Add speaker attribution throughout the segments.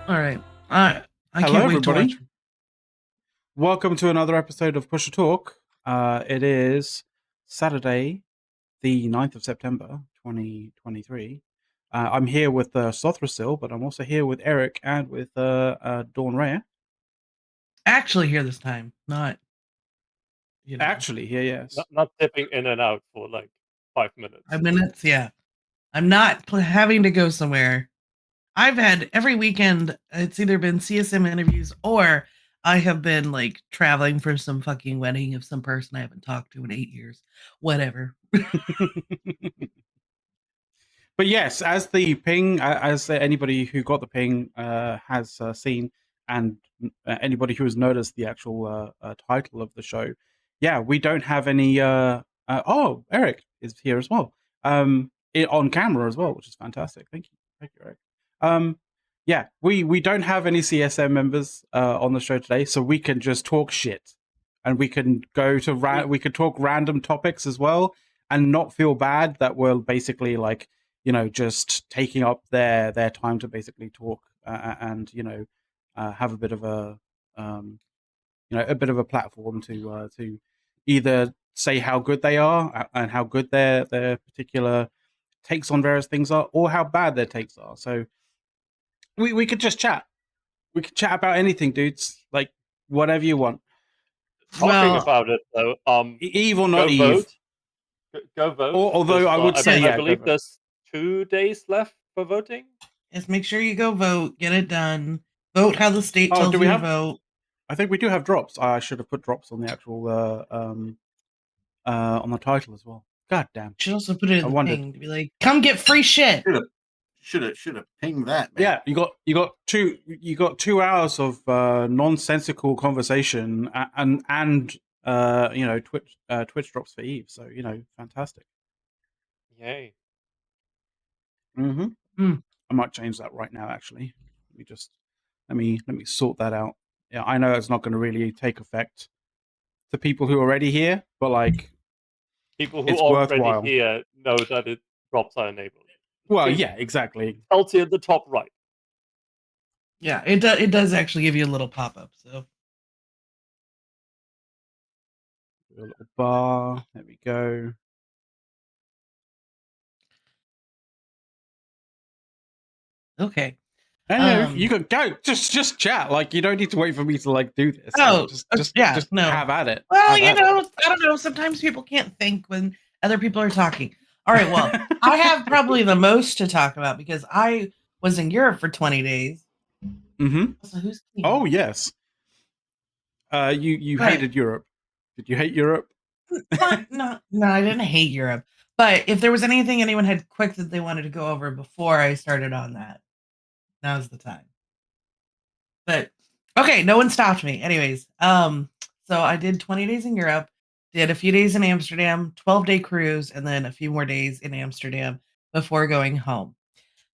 Speaker 1: All right. I
Speaker 2: Hello,
Speaker 1: can't wait to
Speaker 2: everybody.
Speaker 1: watch.
Speaker 2: Welcome to another episode of Push a Talk. It is Saturday, the 9th of September, 2023. I'm here with Sothrasil, but I'm also here with Eric and with Dawn Raya.
Speaker 1: Actually, here this time, not
Speaker 2: Actually, here, yes.
Speaker 3: Not dipping in and out for like 5 minutes.
Speaker 1: 5 minutes. Yeah, I'm not having to go somewhere. I've had every weekend. It's either been CSM interviews or I have been like traveling for some fucking wedding of some person I haven't talked to in 8 years. Whatever.
Speaker 2: But yes, as the ping, as anybody who got the ping has seen, and anybody who has noticed the actual title of the show, yeah, we don't have any. Oh, Eric is here as well, on camera as well, which is fantastic. Thank you, Eric. Yeah, we don't have any CSM members on the show today, so we can just talk shit, and we can go to we could talk random topics as well, and not feel bad that we're basically like, just taking up their time to basically talk and have a bit of a a bit of a platform to either say how good they are and how good their particular takes on various things are, or how bad their takes are. So we could just chat. We could chat about anything, dudes. Like whatever you want.
Speaker 3: Talking about it though,
Speaker 2: Eve or not
Speaker 3: go
Speaker 2: Eve.
Speaker 3: Vote. Go vote.
Speaker 2: Although I would say,
Speaker 3: I believe there's 2 days left for voting.
Speaker 1: Just make sure you go vote. Get it done. Vote how the state tells you to vote.
Speaker 2: I think we do have drops. I should have put drops on the actual on the title as well. God damn.
Speaker 1: Should also put it in the ping to be like, come get free shit.
Speaker 4: Should have pinged that, man.
Speaker 2: Yeah, you got 2 hours of nonsensical conversation and Twitch drops for Eve. So fantastic.
Speaker 3: Yay.
Speaker 2: I might change that right now. Actually, let me sort that out. Yeah, I know it's not going to really take effect to people who are already here, but like
Speaker 3: people who are already here know that it drops are enabled.
Speaker 2: Well, yeah, exactly.
Speaker 3: LT at the top right.
Speaker 1: Yeah, it does actually give you a little pop-up. So
Speaker 2: a little bar. There we go.
Speaker 1: Okay.
Speaker 2: You could go. Just chat. Like you don't need to wait for me to like do this.
Speaker 1: Oh,
Speaker 2: just have at it.
Speaker 1: Well, I don't know. Sometimes people can't think when other people are talking. All right. Well, I have probably the most to talk about because I was in Europe for 20 days.
Speaker 2: So who's king? Oh yes. You hated Europe. Did you hate Europe?
Speaker 1: No, I didn't hate Europe. But if there was anything anyone had quick that they wanted to go over before I started on that, now's the time. But okay, no one stopped me. Anyways, so I did 20 days in Europe, did a few days in Amsterdam, 12-day cruise, and then a few more days in Amsterdam before going home.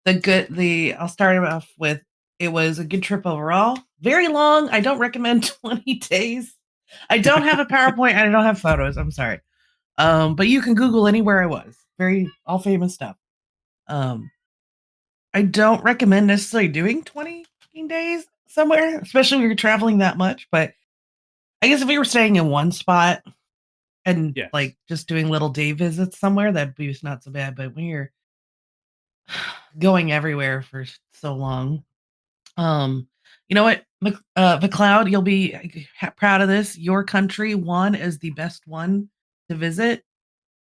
Speaker 1: I'll start off with, it was a good trip overall. Very long. I don't recommend 20 days. I don't have a PowerPoint and I don't have photos. I'm sorry. But you can Google anywhere I was. Very all famous stuff. I don't recommend necessarily doing 20 days somewhere, especially when you're traveling that much. But I guess if we were staying in one spot and like just doing little day visits somewhere, that'd be not so bad. But when you're going everywhere for so long, you know what, McLeod, you'll be proud of this. Your country won as the best one to visit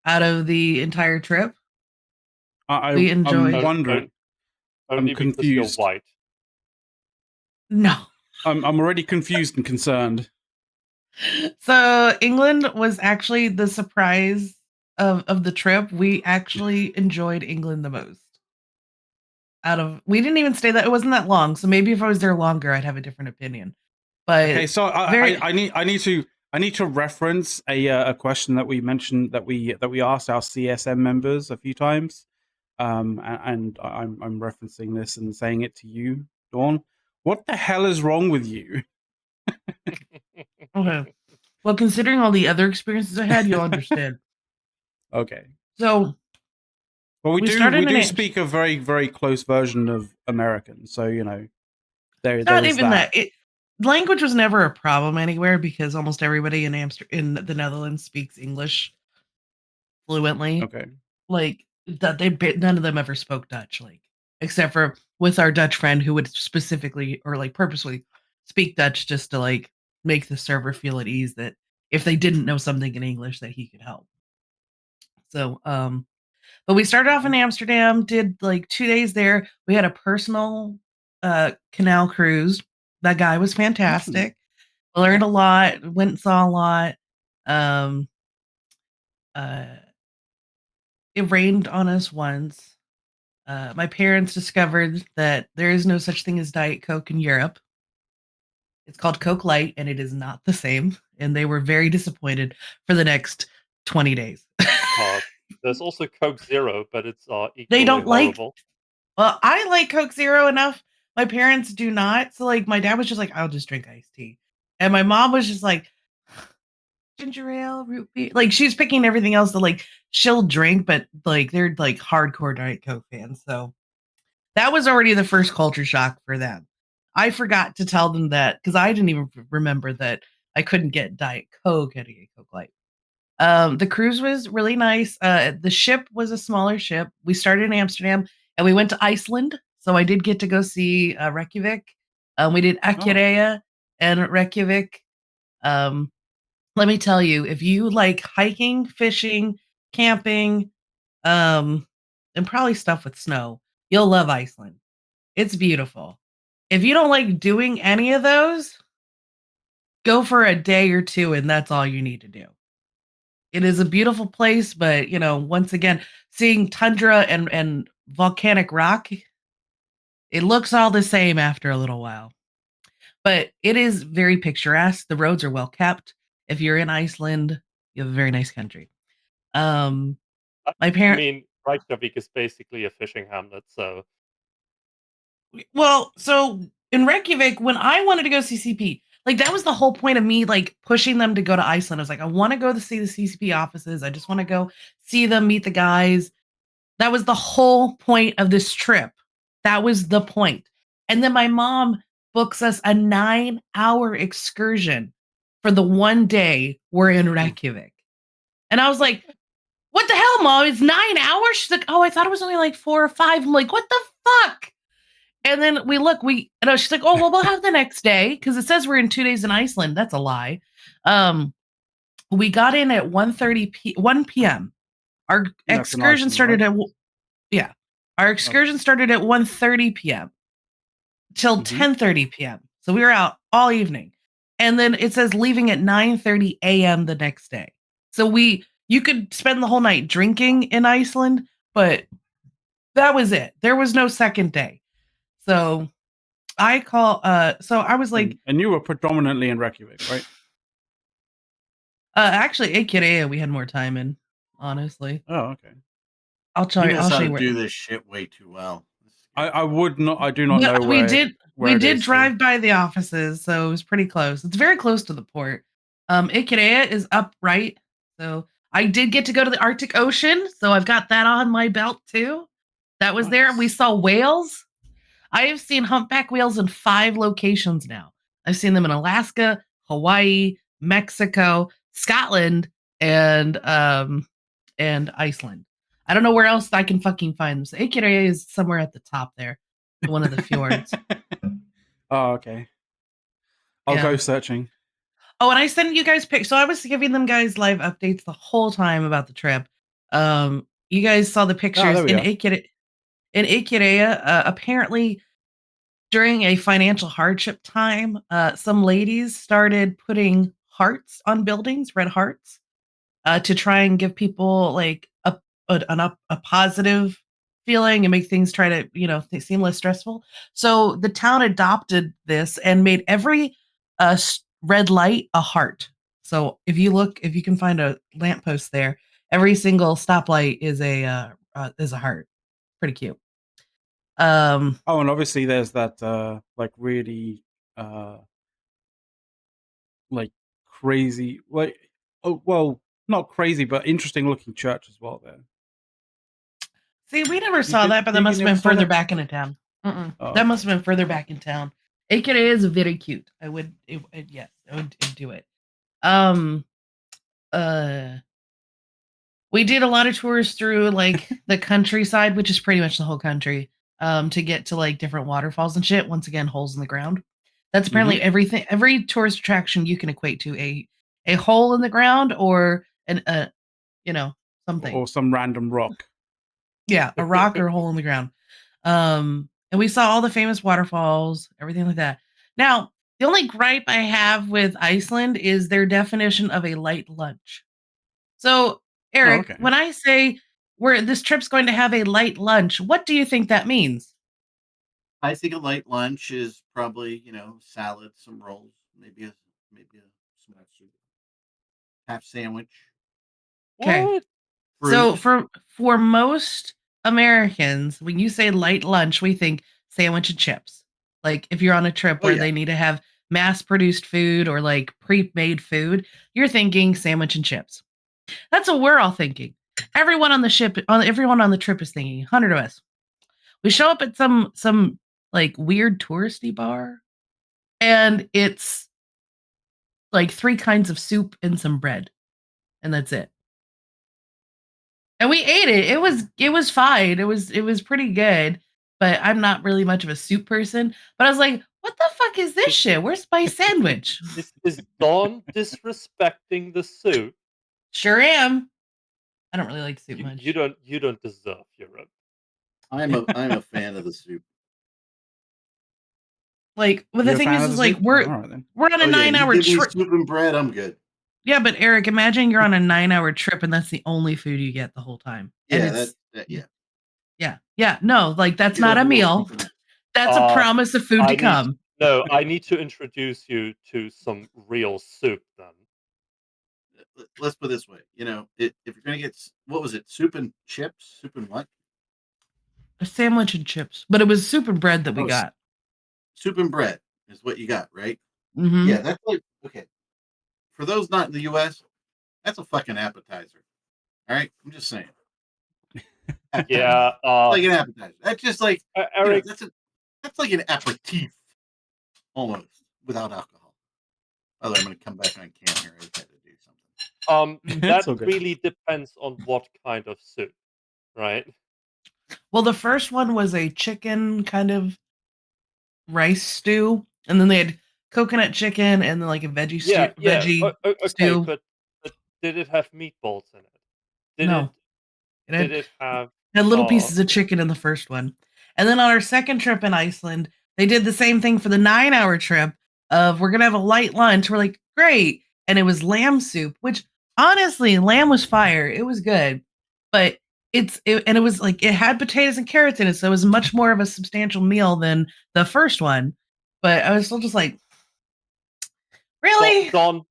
Speaker 1: out of the entire trip.
Speaker 2: We enjoyed. I'm wondering.
Speaker 3: I'm confused. You're white.
Speaker 1: No.
Speaker 2: I'm already confused and concerned.
Speaker 1: So England was actually the surprise of the trip. We actually enjoyed England the most. We didn't even stay that, it wasn't that long. So maybe if I was there longer, I'd have a different opinion. But
Speaker 2: okay, so I need to reference a question that we mentioned that we asked our CSM members a few times. And I'm referencing this and saying it to you, Dawn. What the hell is wrong with you?
Speaker 1: Okay. Well, considering all the other experiences I had, you'll understand.
Speaker 2: Okay.
Speaker 1: So,
Speaker 2: well, we do speak a very, very close version of American, so there
Speaker 1: Not
Speaker 2: is
Speaker 1: even
Speaker 2: that.
Speaker 1: Language was never a problem anywhere because almost everybody in in the Netherlands speaks English fluently.
Speaker 2: Okay.
Speaker 1: Like none of them ever spoke Dutch, like except for with our Dutch friend who would specifically or like purposely speak Dutch just to like make the server feel at ease that if they didn't know something in English that he could help. So but we started off in Amsterdam, did like 2 days there. We had a personal canal cruise. That guy was fantastic. Learned a lot, went and saw a lot. Um it rained on us once. My parents discovered that there is no such thing as Diet Coke in Europe. It's called Coke Light, and it is not the same. And they were very disappointed for the next 20 days.
Speaker 3: There's also Coke Zero, but it's
Speaker 1: They
Speaker 3: equally
Speaker 1: don't like.
Speaker 3: horrible.
Speaker 1: Well, I like Coke Zero enough. My parents do not. So, like, my dad was just like, "I'll just drink iced tea," and my mom was just like, "Ginger ale, root beer." Like, she's picking everything else that like she'll drink, but like they're like hardcore Diet Coke fans. So that was already the first culture shock for them. I forgot to tell them that because I didn't even remember that I couldn't get Diet Coke at a Coke Light. The cruise was really nice. The ship was a smaller ship. We started in Amsterdam and we went to Iceland. So I did get to go see Reykjavik. We did Akureyri and Reykjavik. Let me tell you, if you like hiking, fishing, camping, and probably stuff with snow, you'll love Iceland. It's beautiful. If you don't like doing any of those, go for a day or two and that's all you need to do. It is a beautiful place, but you know, once again, seeing tundra and volcanic rock, it looks all the same after a little while. But it is very picturesque. The roads are well kept. If you're in Iceland, you have a very nice country. My
Speaker 3: I
Speaker 1: parent
Speaker 3: mean, Reykjavik is basically a fishing hamlet, so
Speaker 1: Well, so in Reykjavik, when I wanted to go CCP, like that was the whole point of me like pushing them to go to Iceland. I was like, I want to go to see the CCP offices. I just want to go see them, meet the guys. That was the whole point of this trip. That was the point. And then my mom books us a 9-hour excursion for the one day we're in Reykjavik. And I was like, what the hell, Mom? It's 9 hours? She's like, oh, I thought it was only like 4 or 5. I'm like, what the fuck? And then she's like, oh, well, we'll have the next day because it says we're in 2 days in Iceland. That's a lie. We got in at 1 p.m. Our excursion started at Our excursion started at 1:30 p.m. till 10:30 p.m. So we were out all evening. And then it says leaving at 9:30 a.m. the next day. So you could spend the whole night drinking in Iceland, but that was it. There was no second day. So I was like,
Speaker 2: and you were predominantly in Reykjavik, right?
Speaker 1: Actually, Akureyri we had more time in, honestly.
Speaker 2: Oh, okay.
Speaker 1: I'll show you
Speaker 4: where do this shit way too well.
Speaker 2: I do not know where.
Speaker 1: We did drive by the offices, so it was pretty close. It's very close to the port. Akureyri is up right. So I did get to go to the Arctic Ocean, so I've got that on my belt too. That was there. We saw whales. I have seen humpback whales in 5 locations now. I've seen them in Alaska, Hawaii, Mexico, Scotland, and Iceland. I don't know where else I can fucking find them. So Akureyri is somewhere at the top there, one of the fjords.
Speaker 2: Oh, okay. I'll go searching.
Speaker 1: Oh, and I sent you guys pics. So I was giving them guys live updates the whole time about the trip. You guys saw the pictures in Akureyri. In Akureyri, apparently during a financial hardship time, some ladies started putting hearts on buildings, red hearts, to try and give people like a positive feeling and make things try to, seem less stressful. So the town adopted this and made every red light a heart. So if you can find a lamppost there, every single stoplight is a heart. Pretty cute.
Speaker 2: And obviously there's that like really like crazy, like, oh well, not crazy but interesting looking church as well there.
Speaker 1: See, we never saw that, but that must have been further back in the town. That must have been further back in town. It is very cute. I would, yes, I would do it. We did a lot of tours through like the countryside, which is pretty much the whole country, to get to like different waterfalls and shit. Once again, holes in the ground. That's apparently everything. Every tourist attraction you can equate to a hole in the ground or something.
Speaker 2: Or some random rock.
Speaker 1: Yeah, a rock or a hole in the ground. And we saw all the famous waterfalls, everything like that. Now, the only gripe I have with Iceland is their definition of a light lunch. So, Erik, when I say this trip's going to have a light lunch, what do you think that means?
Speaker 4: I think a light lunch is probably, salad, some rolls, maybe a small soup, half sandwich.
Speaker 1: Okay. So for most Americans, when you say light lunch, we think sandwich and chips. Like if you're on a trip where they need to have mass-produced food or like pre-made food, you're thinking sandwich and chips. That's what we're all thinking. Everyone on the trip is thinking. 100 of us. We show up at some like weird touristy bar, and it's like 3 kinds of soup and some bread, and that's it. And we ate it. It was fine. It was pretty good. But I'm not really much of a soup person. But I was like, what the fuck is this shit? Where's my sandwich?
Speaker 3: Is Dawn disrespecting the soup?
Speaker 1: Sure am. I don't really like soup much.
Speaker 3: You don't deserve Europe.
Speaker 4: I'm a fan of the soup.
Speaker 1: Like, well, the thing is like we're on a 9-hour trip.
Speaker 4: Soup and bread, I'm good.
Speaker 1: Yeah, but Erik, imagine you're on a 9-hour trip and that's the only food you get the whole time.
Speaker 4: Yeah,
Speaker 1: Yeah. No, like that's not a meal. That's a promise of food to come.
Speaker 3: I need to introduce you to some real soup then.
Speaker 4: Let's put it this way. If you're going to get, what was it? Soup and chips? Soup and what?
Speaker 1: A sandwich and chips. But it was soup and bread that we got.
Speaker 4: Soup and bread is what you got, right?
Speaker 1: Mm-hmm.
Speaker 4: Yeah, that's like, okay. For those not in the U.S., that's a fucking appetizer. All right? I'm just saying.
Speaker 3: Yeah.
Speaker 4: Like an appetizer. That's just like,
Speaker 3: Erik,
Speaker 4: that's like an aperitif. Almost. Without alcohol. Although I'm going to come back on cam here. I had to do something.
Speaker 3: That really depends on what kind of soup, right?
Speaker 1: Well, the first one was a chicken kind of rice stew, and then they had coconut chicken and then like a veggie stew.
Speaker 3: Okay, but did it have meatballs in it?
Speaker 1: No.
Speaker 3: Did it have
Speaker 1: had little pieces of chicken in the first one. And then on our second trip in Iceland, they did the same thing for the 9-hour trip of we're going to have a light lunch. We're like, great. And it was lamb soup, which honestly, lamb was fire. It was good. But it was like, it had potatoes and carrots in it. So it was much more of a substantial meal than the first one. But I was still just like, really?
Speaker 3: Don,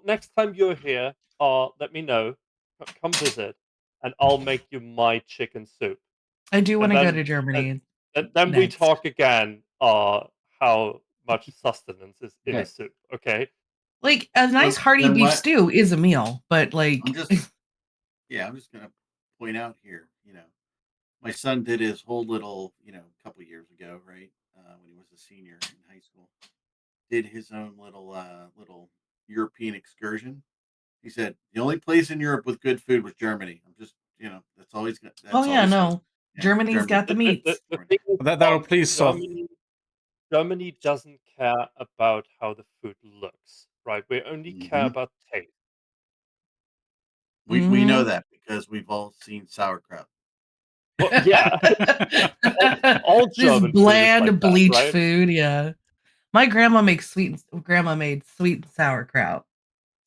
Speaker 3: next time you're here, let me know. Come visit. And I'll make you my chicken soup.
Speaker 1: I do want to go to Germany.
Speaker 3: And then we talk again how much sustenance is in a soup, okay?
Speaker 1: Like, a nice hearty beef stew is a meal, but like...
Speaker 4: I'm just going to point out here, my son did his whole little, a couple years ago, right? When he was a senior in high school. Did his own little European excursion. He said the only place in Europe with good food was Germany. I'm just, that's always good.
Speaker 1: Germany's got the meats.
Speaker 2: That'll please solve.
Speaker 3: Germany doesn't care about how the food looks, right? We only care about taste.
Speaker 4: We know that because we've all seen sauerkraut.
Speaker 3: Well, yeah, all German
Speaker 1: bland,
Speaker 3: food is like
Speaker 1: bleached
Speaker 3: that, right?
Speaker 1: food. Yeah, my grandma made sweet and sauerkraut.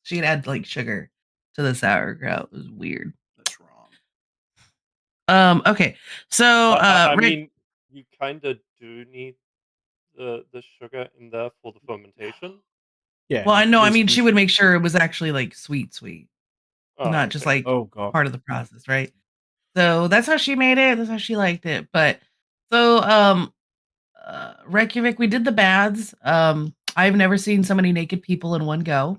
Speaker 1: She'd add like sugar to the sauerkraut. It was weird.
Speaker 4: That's wrong.
Speaker 1: Okay. So
Speaker 3: I mean, you kind of do need the sugar in there for the fermentation.
Speaker 2: Yeah.
Speaker 1: Well, I know. I mean, she would make sure it was actually like sweet, not just like part of the process, right? So that's how she made it. That's how she liked it. But so Reykjavik, we did the baths. I've never seen so many naked people in one go.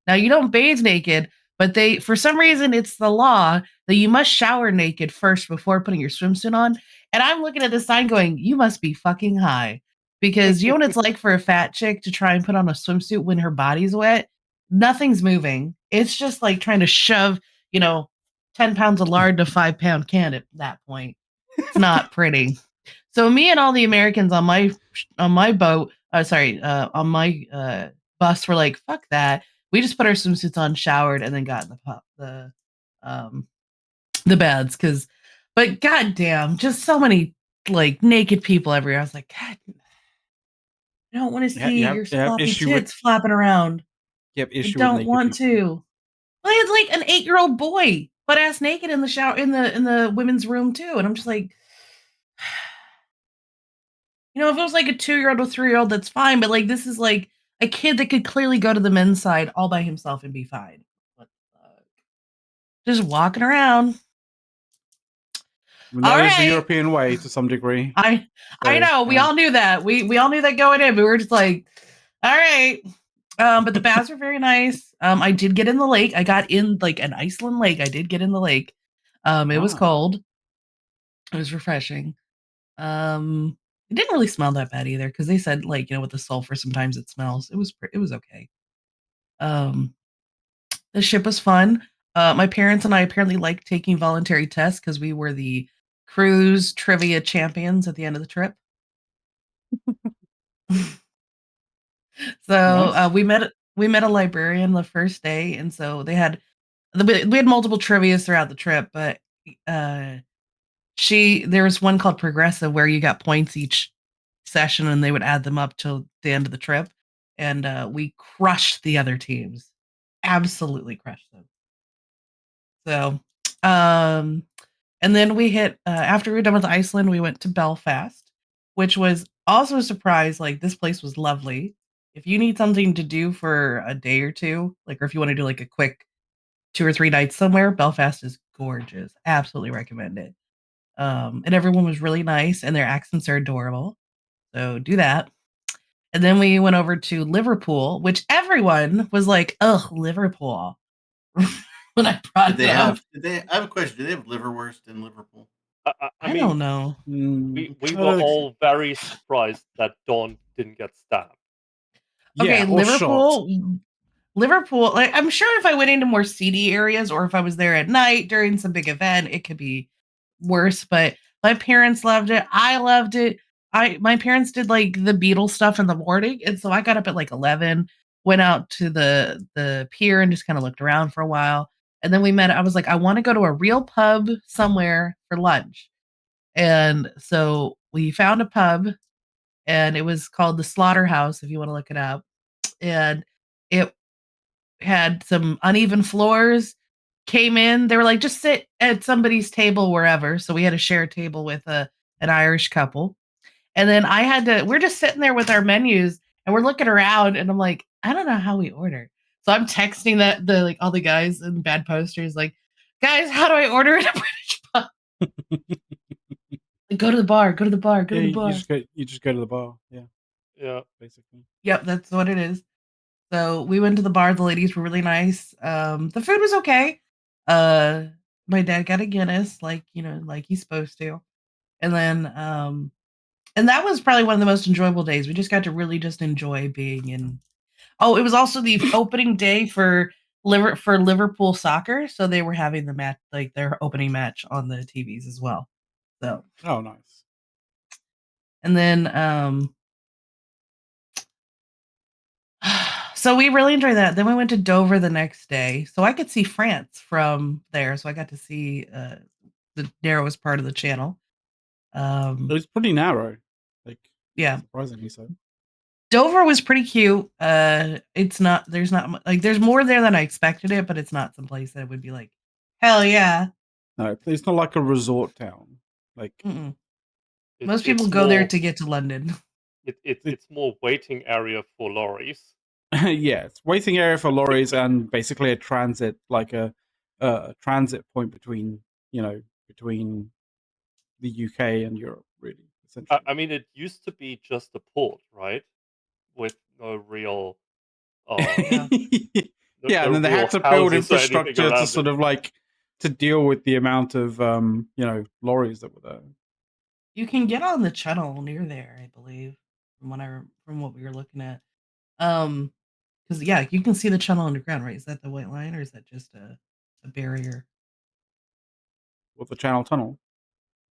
Speaker 1: Now you don't bathe naked, but for some reason it's the law that you must shower naked first before putting your swimsuit on. And I'm looking at the sign going, you must be fucking high. because you know what it's like for a fat chick to try and put on a swimsuit when her body's wet? Nothing's moving. It's just like trying to shove, 10 pounds of lard to 5-pound can at that point. It's not pretty. So me and all the Americans on my boat, on my bus were like, fuck that. We just put our swimsuits on, showered, and then got in the beds but goddamn, just so many like naked people everywhere. I was like, God, I don't want to see your sloppy tits flopping around.
Speaker 2: You have
Speaker 1: I
Speaker 2: issue
Speaker 1: don't
Speaker 2: with
Speaker 1: want to. Well, I had like an 8-year-old boy butt ass naked in the shower in the women's room too, and I'm just like, if it was like a 2-year-old or 3-year-old, that's fine. But like, this is like a kid that could clearly go to the men's side all by himself and be fine. What the fuck? Just walking around.
Speaker 2: That is the European way to some degree.
Speaker 1: I know. We all knew that. We all knew that going in. We were just like, all right. But the baths were very nice. I did get in the lake. I got in like an Iceland lake. I did get in the lake. It was cold. It was refreshing. It didn't really smell that bad either because they said like, with the sulfur sometimes it smells. It was okay. The ship was fun. My parents and I apparently liked taking voluntary tests because we were the cruise trivia champions at the end of the trip. So
Speaker 2: Nice.
Speaker 1: we met a librarian the first day, and so we had multiple trivias throughout the trip, but there was one called Progressive where you got points each session and they would add them up till the end of the trip, and we crushed the other teams, absolutely crushed them. So and then we hit after we were done with Iceland, we went to Belfast, which was also a surprise. Like, this place was lovely. If you need something to do for a day or two, or if you want to do like a quick 2 or 3 nights somewhere, Belfast is gorgeous. Absolutely recommend it. And everyone was really nice and their accents are adorable. So do that. And then we went over to Liverpool, which everyone was like, "Ugh, Liverpool." When I brought it up.
Speaker 4: I have a question. Do they have liverwurst in Liverpool?
Speaker 1: I mean, don't know.
Speaker 3: We were all very surprised that Dawn didn't get stabbed.
Speaker 1: Okay, Liverpool, like, I'm sure if I went into more seedy areas or if I was there at night during some big event, it could be worse. But my parents loved it. I loved it. My parents did like the Beatles stuff in the morning, and so I got up at like 11, went out to the pier and just kind of looked around for a while. And then we met. I was like, I want to go to a real pub somewhere for lunch. And so we found a pub, and it was called the Slaughterhouse, if you want to look it up. And it had some uneven floors. Came in, they were like, just sit at somebody's table wherever. So we had to share a table with an Irish couple. And then we're just sitting there with our menus and we're looking around and I'm like, I don't know how we order. So I'm texting all the guys in bad posters, like, guys, how do I order in a British pub? Go to the bar, go to the bar, go to the bar.
Speaker 2: You just go to the bar. Yeah.
Speaker 3: Yeah.
Speaker 2: Basically.
Speaker 1: Yep, that's what it is. So we went to the bar. The ladies were really nice. The food was okay. My dad got a Guinness, like he's supposed to. And then and that was probably one of the most enjoyable days. We just got to really just enjoy being in. Oh, it was also the opening day for Liverpool soccer, so they were having the match, like their opening match on the TVs as well. So,
Speaker 2: oh, nice.
Speaker 1: And then so we really enjoyed that. Then we went to Dover the next day, so I could see France from there. So I got to see the narrowest part of the channel.
Speaker 2: It was pretty narrow,
Speaker 1: yeah,
Speaker 2: surprisingly so.
Speaker 1: Dover was pretty cute. There's more there than I expected it, but it's not someplace that would be like, hell yeah.
Speaker 2: No, it's not like a resort town.
Speaker 1: Most people go there to get to London.
Speaker 3: It's more waiting area for lorries.
Speaker 2: Yeah, it's waiting area for lorries and basically a transit, like a transit point between the UK and Europe, really. Essentially.
Speaker 3: I mean, it used to be just a port, right? With no real.
Speaker 2: Yeah, and then they had to build infrastructure to sort of to deal with the amount of lorries that were there.
Speaker 1: You can get on the channel near there, I believe. from what we were looking at. Because yeah, you can see the channel underground, right? Is that the white line, or is that just a barrier?
Speaker 2: With the channel tunnel.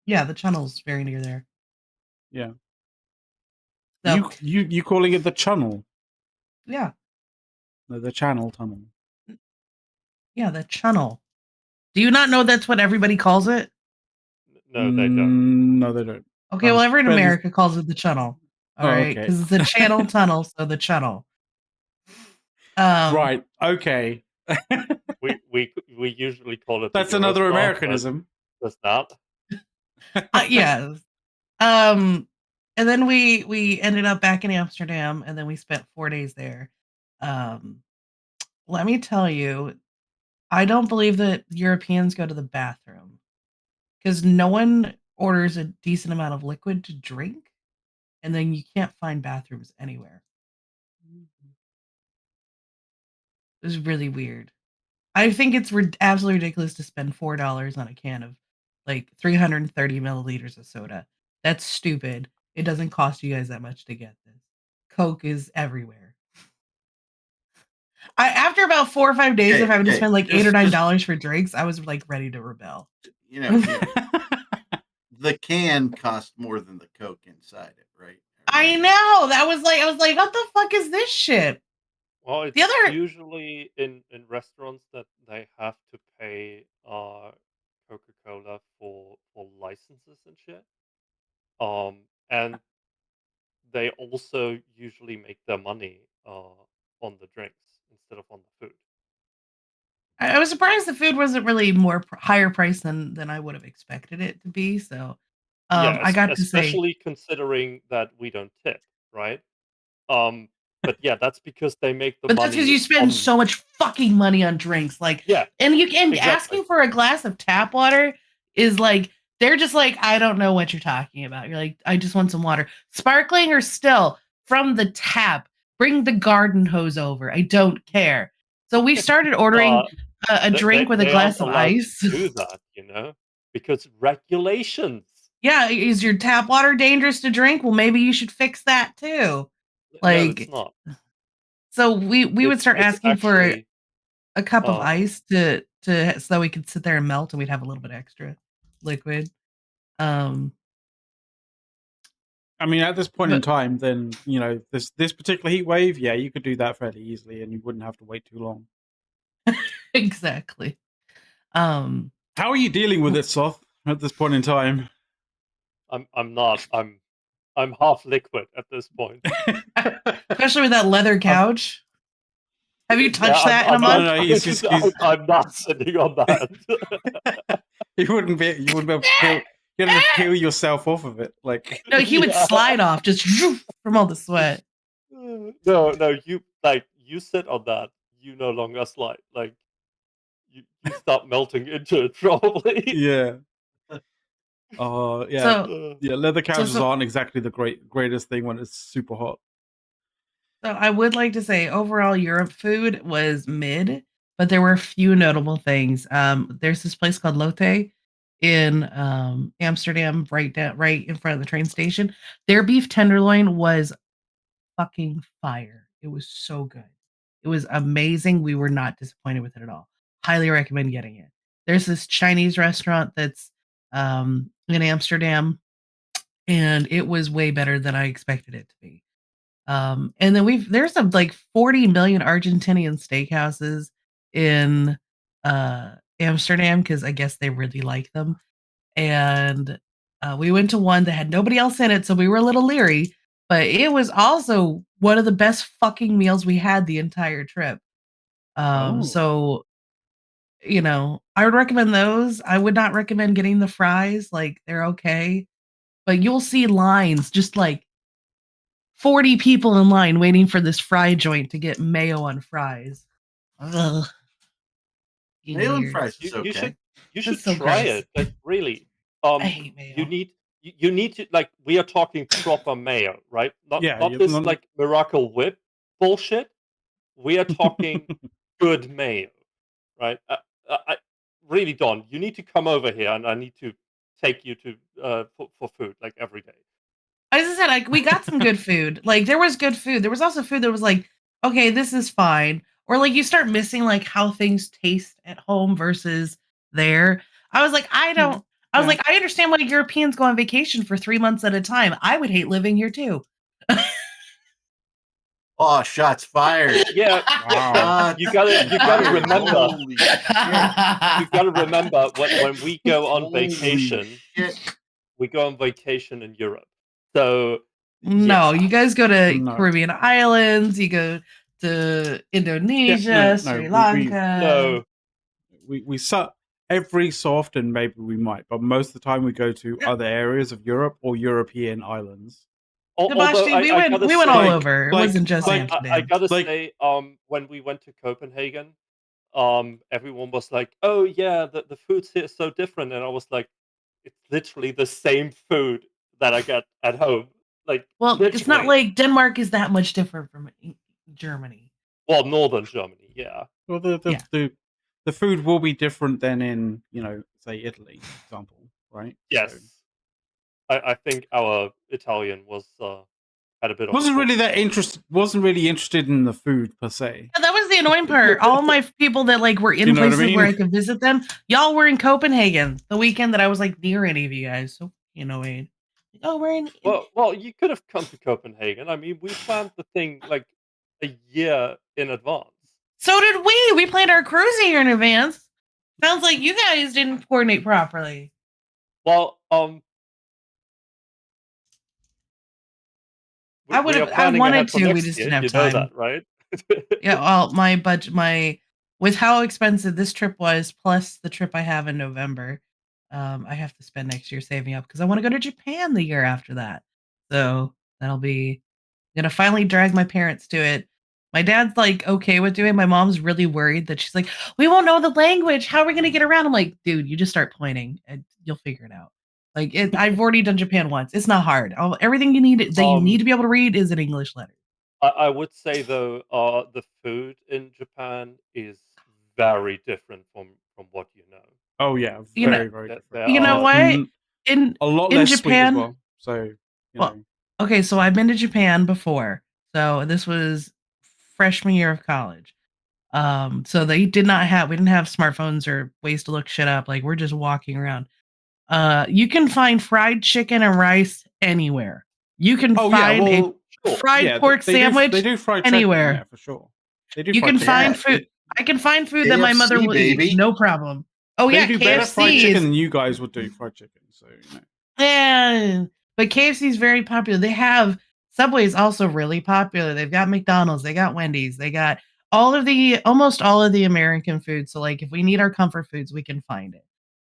Speaker 1: Yeah, the channel's very near there.
Speaker 2: Yeah.
Speaker 1: So
Speaker 2: You calling it the channel?
Speaker 1: yeah,
Speaker 2: No, the channel tunnel.
Speaker 1: yeah, the channel. Do you not know that's what everybody calls it?
Speaker 3: No, they don't.
Speaker 2: No, they don't.
Speaker 1: Okay, well, everyone in America calls it the channel. All
Speaker 2: Oh,
Speaker 1: right,
Speaker 2: okay.
Speaker 1: because it's a channel tunnel, so the channel.
Speaker 2: Right. Okay.
Speaker 3: We usually call it.
Speaker 2: That's
Speaker 3: the
Speaker 2: another
Speaker 3: Eurostar,
Speaker 2: Americanism.
Speaker 3: but that's not.
Speaker 1: Yeah. And then we ended up back in Amsterdam, and then we spent 4 days there. Let me tell you, I don't believe that Europeans go to the bathroom because no one orders a decent amount of liquid to drink, and then you can't find bathrooms anywhere. It was really weird. I think it's absolutely ridiculous to spend $4 on a can of like 330 milliliters of soda. That's stupid. It doesn't cost you guys that much to get this. Coke is everywhere. After about 4 or 5 days of having to spend like $8 or $9 for drinks, I was like ready to rebel.
Speaker 4: The can cost more than the Coke inside it, right?
Speaker 1: I know. I was like, what the fuck is this shit?
Speaker 3: Well, it's usually in restaurants that they have to pay Coca-Cola for licenses and shit. And they also usually make their money on the drinks instead of on the food.
Speaker 1: I was surprised the food wasn't really more higher price than I would have expected it to be. So,
Speaker 3: Yeah,
Speaker 1: I got to say,
Speaker 3: especially considering that we don't tip, right? But yeah, that's because they make the
Speaker 1: but
Speaker 3: money.
Speaker 1: that's because you spend so much fucking money on drinks, like
Speaker 3: Yeah,
Speaker 1: and
Speaker 3: exactly.
Speaker 1: asking for a glass of tap water is like they're just like, I don't know what you're talking about. You're like, I just want some water, sparkling or still from the tap. Bring the garden hose over. I don't care. So we started ordering a drink with a glass of ice.
Speaker 3: To do that, because regulations.
Speaker 1: Yeah, is your tap water dangerous to drink? Well, maybe you should fix that too.
Speaker 3: No, it's not.
Speaker 1: So we would start asking for a cup of ice to so that we could sit there and melt, and we'd have a little bit extra liquid.
Speaker 2: I mean, at this point in time, then this particular heat wave, yeah, you could do that fairly easily, and you wouldn't have to wait too long.
Speaker 1: Exactly.
Speaker 2: How are you dealing with it, Soth, at this point in time?
Speaker 3: I'm not. I'm half liquid at this point.
Speaker 1: Especially with that leather couch. Have you touched that in a month?
Speaker 2: No,
Speaker 3: I'm not sitting on that.
Speaker 2: You wouldn't be able to peel. You have to peel yourself off of it, like.
Speaker 1: No, he would slide off just from all the sweat.
Speaker 3: No, you sit on that. You no longer slide. Like you start melting into it probably.
Speaker 2: Yeah. Yeah. Yeah. Leather couches aren't exactly the greatest thing when it's super hot.
Speaker 1: So I would like to say overall Europe food was mid, but there were a few notable things. There's this place called Lotte in Amsterdam, right in front of the train station. Their beef tenderloin was fucking fire. It was so good. It was amazing. We were not disappointed with it at all. Highly recommend getting it. There's this Chinese restaurant that's in Amsterdam, and it was way better than I expected it to be. And then there's some like 40 million Argentinian steakhouses in Amsterdam because I guess they really like them. And we went to one that had nobody else in it, so we were a little leery, but it was also one of the best fucking meals we had the entire trip. So I would recommend those. I would not recommend getting the fries. Like, they're okay, but you'll see lines, just like 40 people in line waiting for this fry joint to get mayo on fries. Ugh.
Speaker 4: Mayo on fries is okay.
Speaker 3: You should try it. Like, really.
Speaker 1: I hate mayo.
Speaker 3: You need to, like, we are talking proper mayo, right? Not this like Miracle Whip bullshit. We are talking good mayo, right? I really, Don, you need to come over here, and I need to take you to for food like every day.
Speaker 1: as I said, like we got some good food. Like there was good food. There was also food that was like, okay, this is fine. Or like you start missing like how things taste at home versus there. I was like, I don't. I was
Speaker 2: Yeah.
Speaker 1: like, I understand why Europeans go on vacation for 3 months at a time. I would hate living here too.
Speaker 4: Oh, shots fired.
Speaker 3: Yeah,
Speaker 2: Wow.
Speaker 3: you gotta remember.
Speaker 4: Holy shit.
Speaker 3: You gotta remember when we go on
Speaker 4: Holy
Speaker 3: vacation,
Speaker 4: shit.
Speaker 3: we go on vacation in Europe. So
Speaker 1: No,
Speaker 3: yeah.
Speaker 1: you guys go to
Speaker 2: No.
Speaker 1: Caribbean islands. You go to Indonesia, Sri Lanka.
Speaker 3: No.
Speaker 2: We every so often maybe we might, but most of the time we go to other areas of Europe or European islands.
Speaker 3: Although
Speaker 1: we went all over. It wasn't just Amsterdam.
Speaker 3: I gotta say, when we went to Copenhagen, everyone was like, "Oh yeah, the food's here is so different," and I was like, "It's literally the same food that I get at home." Like,
Speaker 1: well, it's not
Speaker 3: literally.
Speaker 1: like Denmark is that much different from Germany.
Speaker 3: Well, northern Germany, yeah.
Speaker 2: Well, the food will be different than in, say Italy, for example, right?
Speaker 3: Yes.
Speaker 2: So,
Speaker 3: I think our Italian was had a bit of
Speaker 2: wasn't really interested in the food per se.
Speaker 1: Yeah, that was the annoying part. All my people that like were in places where I could visit them, y'all were in Copenhagen the weekend that I was like near any of you guys. So annoying. Oh, we're in.
Speaker 3: Well, you could have come to Copenhagen. I mean, we planned the thing like a year in advance.
Speaker 1: So did we. We planned our cruise a year in advance. Sounds like you guys didn't coordinate properly.
Speaker 3: Well,
Speaker 1: I would have. I wanted to. We just didn't have time.
Speaker 3: You know that, right?
Speaker 1: Yeah. Well, my budget, with how expensive this trip was, plus the trip I have in November, I have to spend next year saving up because I want to go to Japan the year after that. So that'll be. I'm gonna finally drag my parents to it. My dad's like okay with doing. My mom's really worried that she's like, we won't know the language. How are we gonna get around? I'm like, dude, you just start pointing and you'll figure it out. Like I've already done Japan once. It's not hard. Everything you need that you need to be able to read is an English letter.
Speaker 3: I would say though, the food in Japan is very different from what you know.
Speaker 2: Oh yeah, very different.
Speaker 1: You know what? In
Speaker 2: a lot
Speaker 1: in
Speaker 2: less
Speaker 1: Japan,
Speaker 2: sweet as well. So
Speaker 1: okay, so I've been to Japan before. So this was freshman year of college. So we didn't have smartphones or ways to look shit up. Like we're just walking around. You can find fried chicken and rice anywhere. You can find a fried pork sandwich
Speaker 2: they do fried
Speaker 1: anywhere.
Speaker 2: Chicken, for sure. They do.
Speaker 1: You can find food. I can find food that my mother would eat, no problem. Oh
Speaker 2: they
Speaker 1: yeah,
Speaker 2: do
Speaker 1: KFC
Speaker 2: better fried chicken than you guys would do fried chicken. So
Speaker 1: yeah, but KFC is very popular. They have Subway's also really popular. They've got McDonald's, they got Wendy's, they got almost all of the American food. So like if we need our comfort foods, we can find it.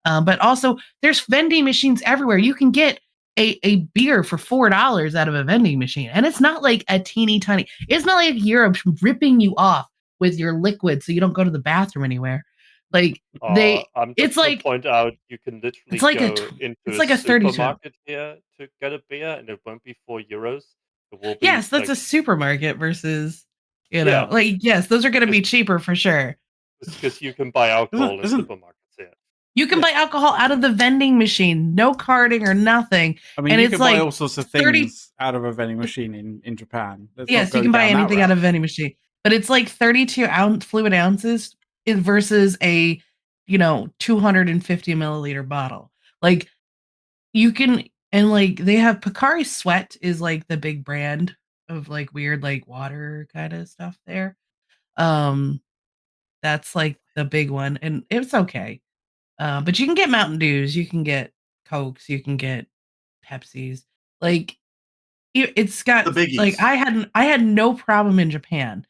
Speaker 1: But also there's vending machines everywhere. You can get a beer for $4 out of a vending machine. And it's not like a teeny tiny, it's not like Europe ripping you off with your liquid so you don't go to the bathroom anywhere. Like
Speaker 3: I'm just
Speaker 1: it's like
Speaker 3: point out you can literally go into a supermarket here to get a beer and it won't be €4. It will be
Speaker 1: yes, that's a supermarket versus yes, those are going to be cheaper for sure.
Speaker 3: Because you can buy alcohol in supermarkets here.
Speaker 1: You can buy alcohol out of the vending machine, no carding or nothing.
Speaker 2: I mean,
Speaker 1: and
Speaker 2: you
Speaker 1: it's
Speaker 2: can buy all sorts of things out of a vending machine in Japan.
Speaker 1: Yes, you can buy anything out of a vending machine, but it's like 32 fluid ounces versus a 250 milliliter bottle. Like you can, and like they have Pocari Sweat is like the big brand of like weird like water kind of stuff there. That's like the big one, and it's okay. But you can get Mountain Dews, you can get Cokes, you can get Pepsis. Like it's got
Speaker 4: the biggies.
Speaker 1: Like I had no problem in Japan.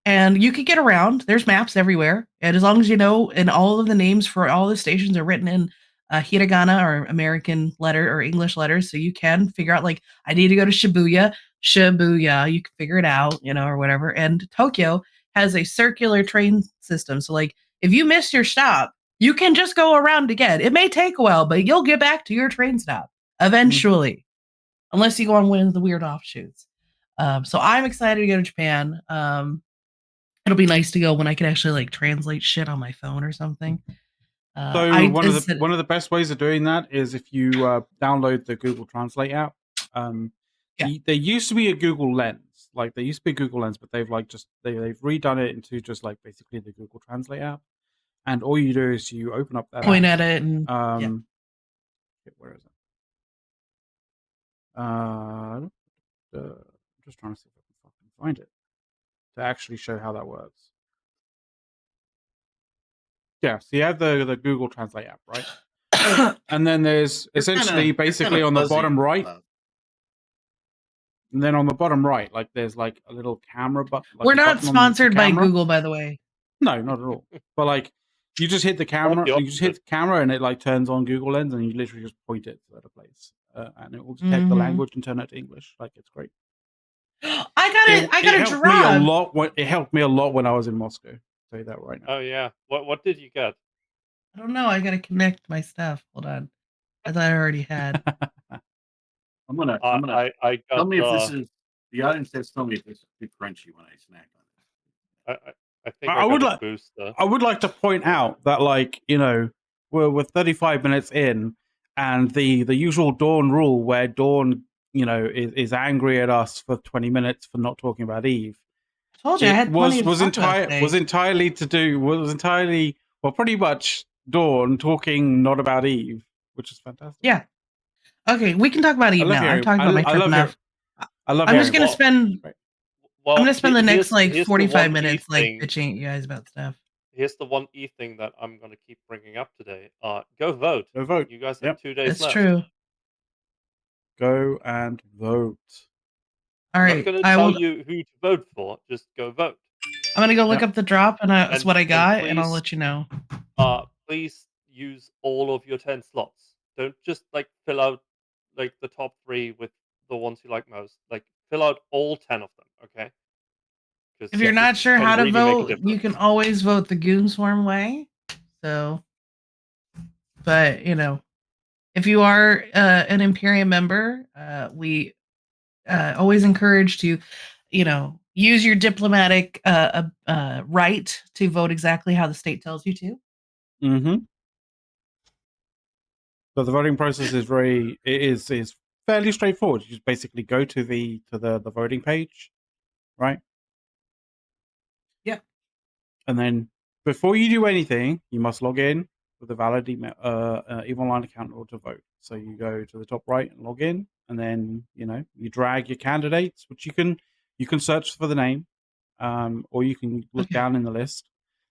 Speaker 1: And you could get around. There's maps everywhere. And as long as you know, and all of the names for all the stations are written in hiragana or American letter or English letters. So you can figure out, like, I need to go to Shibuya. You can figure it out, or whatever. And Tokyo has a circular train system. So, like, if you miss your stop, you can just go around again. It may take a while, but you'll get back to your train stop eventually, unless you go on one of the weird offshoots. So I'm excited to go to Japan. It'll be nice to go when I can actually like translate shit on my phone or something.
Speaker 2: So one of the best ways of doing that is if you download the Google Translate app.
Speaker 1: Yeah.
Speaker 2: There used to be a Google Lens, but they've they've redone it into just like basically the Google Translate app, and all you do is you open up that
Speaker 1: Point
Speaker 2: app.
Speaker 1: at it and
Speaker 2: Where is it? I'm just trying to see if I can fucking find it to actually show how that works. Yeah, so you have the Google Translate app, right? And then there's essentially basically on the bottom right. And then on the bottom right, like there's like a little camera button.
Speaker 1: We're not sponsored by Google, by the way.
Speaker 2: No, not at all. But like you just hit the camera, and it like turns on Google Lens, and you literally just point it to that place, and it will detect the language and turn it to English. Like it's great.
Speaker 1: I got a
Speaker 2: helped me a lot. It helped me a lot when I was in Moscow. I'll tell you that right now.
Speaker 3: Oh yeah. What did you get?
Speaker 1: I don't know. I gotta connect my stuff. Hold on. I thought I already had.
Speaker 4: I'm gonna.
Speaker 3: I got,
Speaker 4: tell me if this is the audience has told me if this is too crunchy when I snack on it.
Speaker 3: I think I would like booster.
Speaker 2: I would like to point out that we're 35 minutes in, and the usual Dawn rule where Dawn is angry at us for 20 minutes for not talking about Eve.
Speaker 1: I told you I had plenty
Speaker 2: was entirely pretty much Dawn talking not about Eve, which is fantastic.
Speaker 1: Yeah. Okay, we can talk about Eve now. I've talked about my trip enough. I'm just gonna spend. I'm gonna spend the next 45 minutes bitching at you guys about stuff.
Speaker 3: Here's the one E thing that I'm gonna keep bringing up today. Go vote.
Speaker 2: Go vote.
Speaker 3: You guys have 2 days left.
Speaker 1: That's true.
Speaker 2: Go and vote.
Speaker 1: All right.
Speaker 3: I'm not gonna tell you who to vote for. Just go vote.
Speaker 1: I'm gonna go look up the drop, and that's what I got, and I'll let you know.
Speaker 3: Please use all of your 10 slots. Don't just fill out the top 3 with the ones you like most. Fill out all 10 of them, okay?
Speaker 1: If you're not sure how to vote, you can always vote the Goonswarm way. So, but if you are an Imperium member, we always encourage to, use your diplomatic right to vote exactly how the state tells you to.
Speaker 2: Mm-hmm. So the voting process is is fairly straightforward. You just basically go to the voting page, right?
Speaker 1: Yeah.
Speaker 2: And then before you do anything, you must log in with a valid email, EVE Online account in order to vote. So you go to the top right and log in, and then you drag your candidates, which you can search for the name, or you can look down in the list,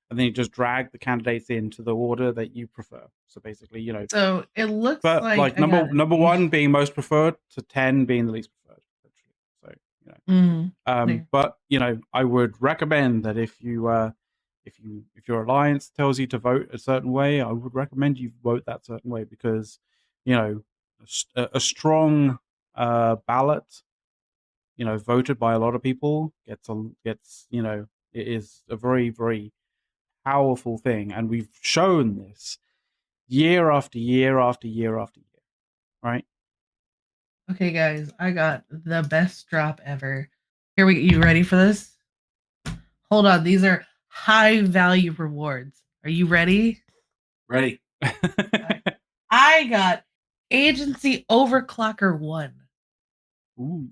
Speaker 2: and then you just drag the candidates into the order that you prefer. So basically,
Speaker 1: So it looks
Speaker 2: number 1 being most preferred to 10 being the least preferred. So but I would recommend that if your alliance tells you to vote a certain way, I would recommend you vote that certain way, because a strong ballot, voted by a lot of people gets it is a very, very powerful thing, and we've shown this year after year after year after year, right?
Speaker 1: Okay, guys, I got the best drop ever. You ready for this? Hold on, these are high value rewards. Are you ready?
Speaker 4: Ready.
Speaker 1: I got Agency Overclocker 1.
Speaker 2: Ooh.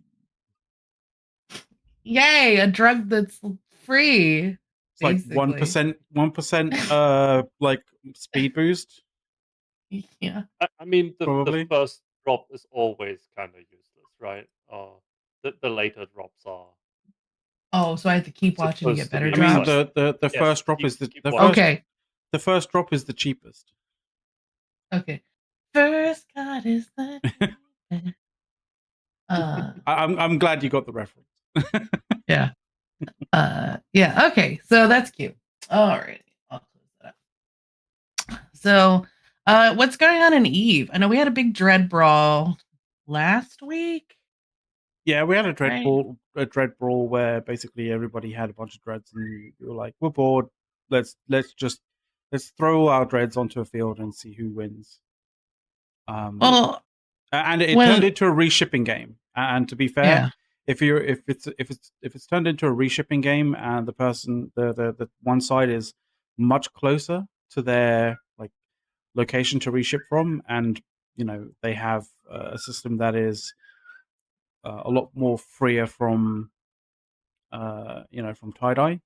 Speaker 1: Yay, a drug that's free.
Speaker 2: It's like 1% like speed boost.
Speaker 1: Yeah.
Speaker 3: I mean, the first drop is always kind of useless, right? The later drops are.
Speaker 1: Oh, so I have to keep watching to get better drops.
Speaker 2: I mean, the first drop is the first drop is the cheapest.
Speaker 1: Okay. First cut is the.
Speaker 2: I'm glad you got the reference.
Speaker 1: Yeah. Yeah. Okay. So that's cute. All right. I'll close that up. So, what's going on in Eve? I know we had a big dread brawl last week.
Speaker 2: Yeah, we had a dread brawl where basically everybody had a bunch of dreads, and you were like, "We're bored. Let's throw our dreads onto a field and see who wins."
Speaker 1: And
Speaker 2: it turned into a reshipping game. And to be fair, if it's turned into a reshipping game, and the one side is much closer to their location to reship from, and they have a system that is a lot more freer from from tie-dye,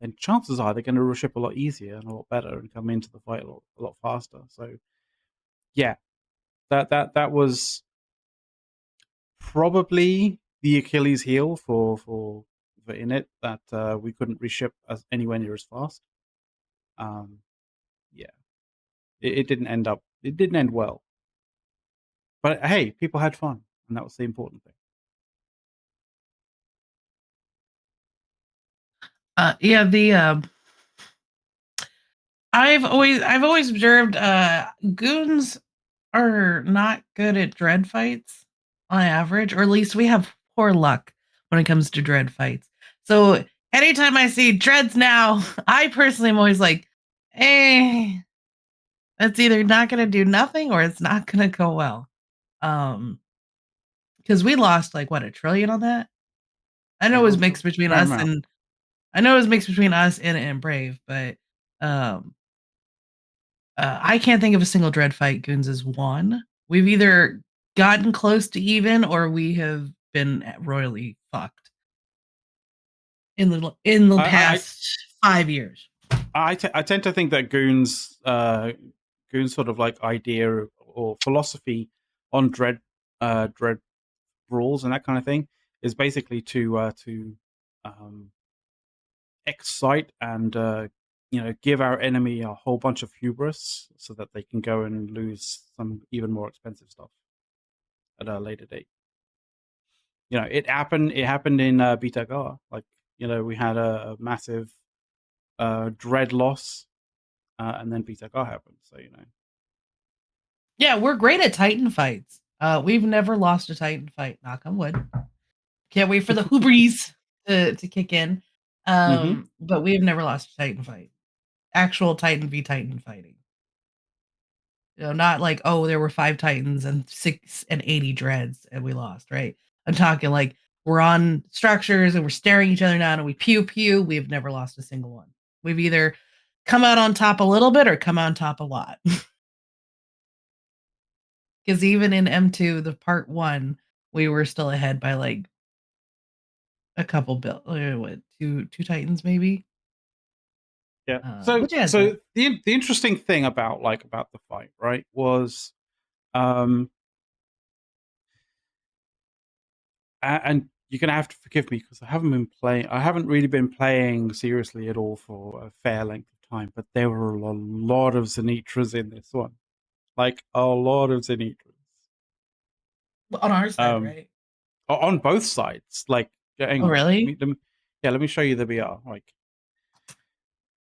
Speaker 2: then chances are they're going to reship a lot easier and a lot better and come into the fight a lot faster. So yeah, that was probably the Achilles heel for Init, that we couldn't reship as anywhere near as fast. Yeah, it didn't end well. But hey, people had fun, and that was the important thing.
Speaker 1: Yeah, I've always observed goons are not good at dread fights on average, or at least we have poor luck when it comes to dread fights. So anytime I see dreads now, I personally am always like, it's either not going to do nothing or it's not going to go well. Because we lost like what, $1 trillion on that. I know it was mixed between us and Brave, but I can't think of a single dread fight Goons has won. We've either gotten close to even or we have been royally fucked in the past 5 years.
Speaker 2: I tend to think that Goons sort of like idea or philosophy on dread brawls and that kind of thing is basically to excite and give our enemy a whole bunch of hubris so that they can go and lose some even more expensive stuff at a later date. It happened in Beta Gar. Like, we had a massive dread loss, and then Beta Gar happened. So
Speaker 1: Yeah, we're great at Titan fights. We've never lost a Titan fight. Knock on wood. Can't wait for the hubris to kick in. But we have never lost a Titan fight. Actual Titan v Titan fighting. Not like, oh, there were 5 Titans and 80 dreads and we lost, right? I'm talking like we're on structures and we're staring each other down and we pew pew. We've never lost a single one. We've either come out on top a little bit or come out on top a lot. Because even in M2, the part 1, we were still ahead by like a couple two Titans maybe.
Speaker 2: Yeah. So the interesting thing about the fight, right, was and you're gonna have to forgive me because I haven't really been playing seriously at all for a fair length of time, but there were a lot of Zenitras in this one. Like a lot of Zenitras.
Speaker 1: On our side, right?
Speaker 2: On both sides. Like,
Speaker 1: really?
Speaker 2: Let me show you the BR. Like,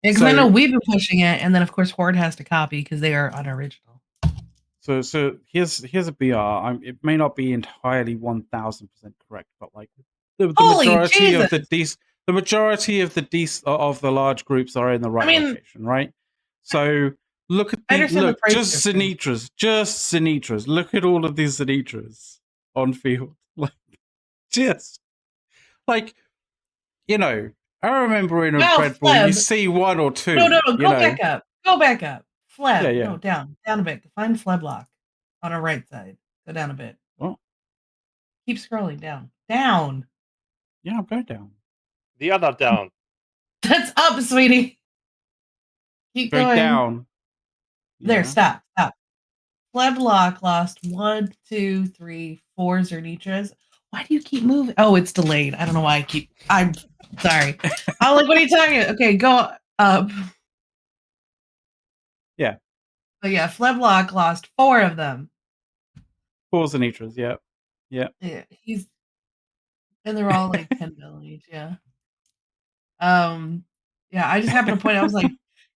Speaker 1: because I know we've been pushing it, and then of course Horde has to copy because they are unoriginal.
Speaker 2: So here's a BR. It may not be entirely 1000% correct, but like the majority of the large groups are in the right location, right? So look at just Zenitras. Look at all of these Zenitras on field. I remember in a Dread Ball, you see 1 or 2.
Speaker 1: No, go back up. Go back up. Fleb. Yeah. No, down a bit. Find Fleblock on our right side. Go down a bit.
Speaker 2: What?
Speaker 1: Keep scrolling down. Down.
Speaker 2: Yeah, I'm going down.
Speaker 3: The other down.
Speaker 1: That's up, sweetie. Keep going
Speaker 2: down.
Speaker 1: There, yeah. Stop. Fleblock lost 1, 2, 3, 4 Zernitras. Why do you keep moving? Oh, it's delayed. I don't know why I'm sorry. I'm like, what are you talking about? Okay, go up.
Speaker 2: Yeah.
Speaker 1: So yeah, Fleblock lost 4 of them.
Speaker 2: 4 Zenitras, yeah.
Speaker 1: Yeah, and they're all like 10 mil each, yeah. Yeah, I just happened to point out, I was like,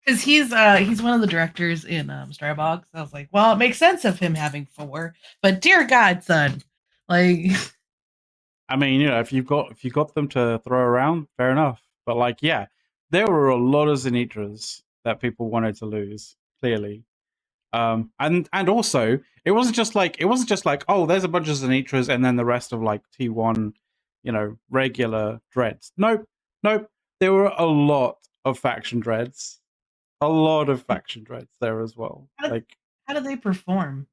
Speaker 1: because he's one of the directors in Starbucks. I was like, well, it makes sense of him having 4, but dear God, son, like,
Speaker 2: I mean, if you got them to throw around, fair enough. But like, yeah, there were a lot of Zenitras that people wanted to lose, clearly. And also it wasn't just like, oh, there's a bunch of Zenitras and then the rest of like T1, regular dreads. Nope. There were a lot of faction dreads. A lot of faction dreads there as well.
Speaker 1: How did they perform?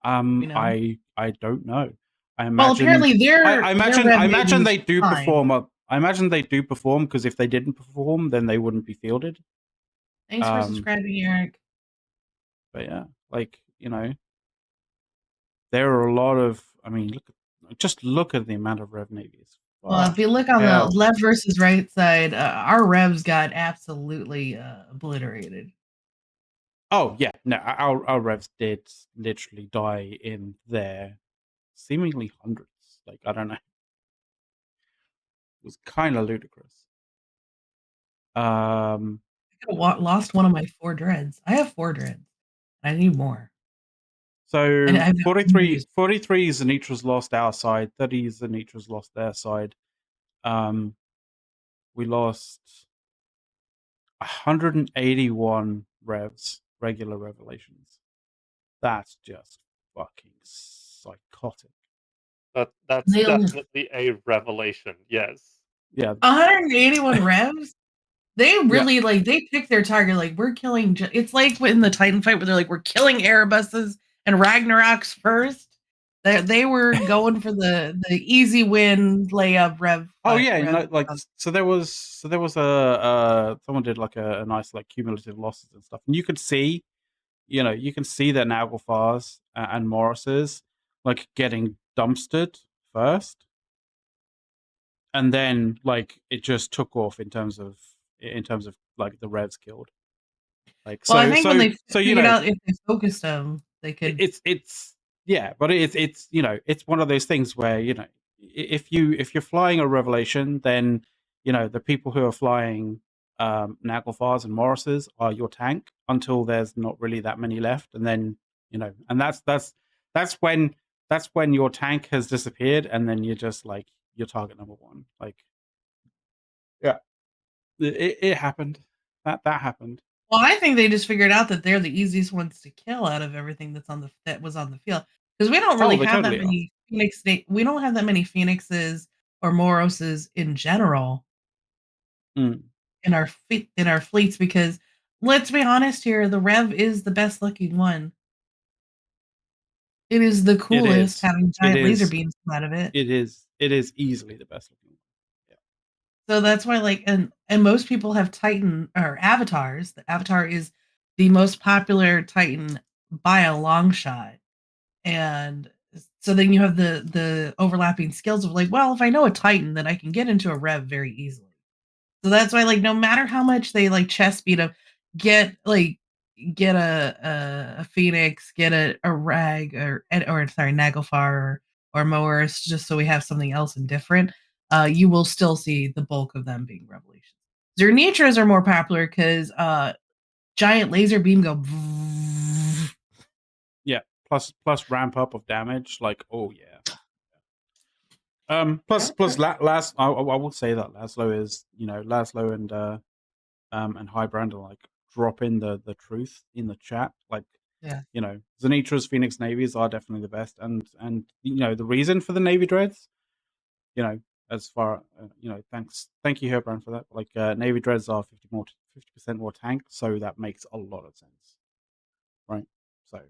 Speaker 2: I don't know. I
Speaker 1: Well,
Speaker 2: imagine.
Speaker 1: apparently
Speaker 2: I imagine they do
Speaker 1: fine.
Speaker 2: perform. I imagine they do perform, because if they didn't perform, then they wouldn't be fielded.
Speaker 1: Thanks for subscribing, Eric.
Speaker 2: But yeah, like, you know, there are a lot of. I mean, look at the amount of Rev navies.
Speaker 1: Well, if you look on the left versus right side, our revs got absolutely obliterated.
Speaker 2: Oh yeah, no, our revs did literally die in their seemingly hundreds. Like, I don't know, it was kind of ludicrous.
Speaker 1: I lost one of my 4 dreads. I have 4 dreads. I need more.
Speaker 2: So 43 Zenitra's lost our side, 30 Zenitra's lost their side. We lost 181 revs, regular revelations. That's just fucking psychotic.
Speaker 3: That's definitely a revelation. Yes.
Speaker 2: Yeah.
Speaker 1: 181 revs? They really they pick their target. Like, we're killing. It's like in the Titan fight where they're like, we're killing Erebus's and Ragnarok's first. They were going for the easy win layup rev.
Speaker 2: Oh yeah, you know, like, so there was a someone did like a nice like cumulative losses and stuff, and you could see, you can see that Naglfars and Morris's like getting dumpstered first, and then like it just took off in terms of like the revs killed. Like,
Speaker 1: well, I think when they figured out if they focused them, they could.
Speaker 2: It's but it's it's one of those things where, if you're flying a revelation, then the people who are flying Naglfars and Morrises are your tank until there's not really that many left, and then and that's when your tank has disappeared, and then you're just like your target number 1. Like, yeah, it happened. That happened.
Speaker 1: Well, I think they just figured out that they're the easiest ones to kill out of everything that was on the field, because we don't really have that many Phoenix. We don't have that many Phoenixes or Moroses in general in our fleets, because let's be honest here, the Rev is the best looking one. It is the coolest, having giant laser beams come out of it.
Speaker 2: It is easily the best looking one. Yeah.
Speaker 1: So that's why, like, and most people have Titan or avatars. The avatar is the most popular Titan by a long shot. And so then you have the overlapping skills of like, well, if I know a Titan, then I can get into a Rev very easily. So that's why, like, no matter how much they like chest beat up, get a Phoenix, get a Rag or sorry, Naglfar or Morris, just so we have something else and different. You will still see the bulk of them being revelations. Zernitras are more popular because giant laser beam go.
Speaker 2: Yeah, plus ramp up of damage. Like, oh yeah. Plus last I will say that Laszlo is Laszlo and Highbrand are like dropping the truth in the chat. Like, Zenitra's Phoenix Navies are definitely the best, and the reason for the Navy Dreads, as far thank you Highbrand for that. Like, Navy Dreads are 50% more tank, so that makes a lot of sense, right? So,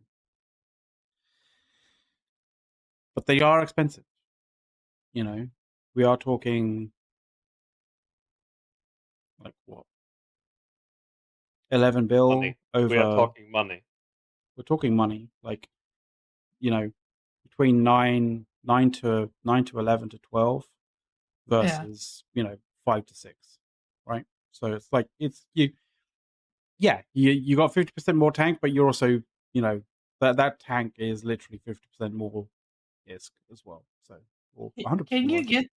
Speaker 2: but they are expensive. We are talking like what, 11 bill
Speaker 3: money.
Speaker 2: over.
Speaker 3: We are talking money.
Speaker 2: We're talking money, like, between 9 to 11 to 12 versus 5 to 6, right? So it's like you got 50% more tank, but you're also that tank is literally 50% more ISK as well. So, 100%.
Speaker 1: Can you get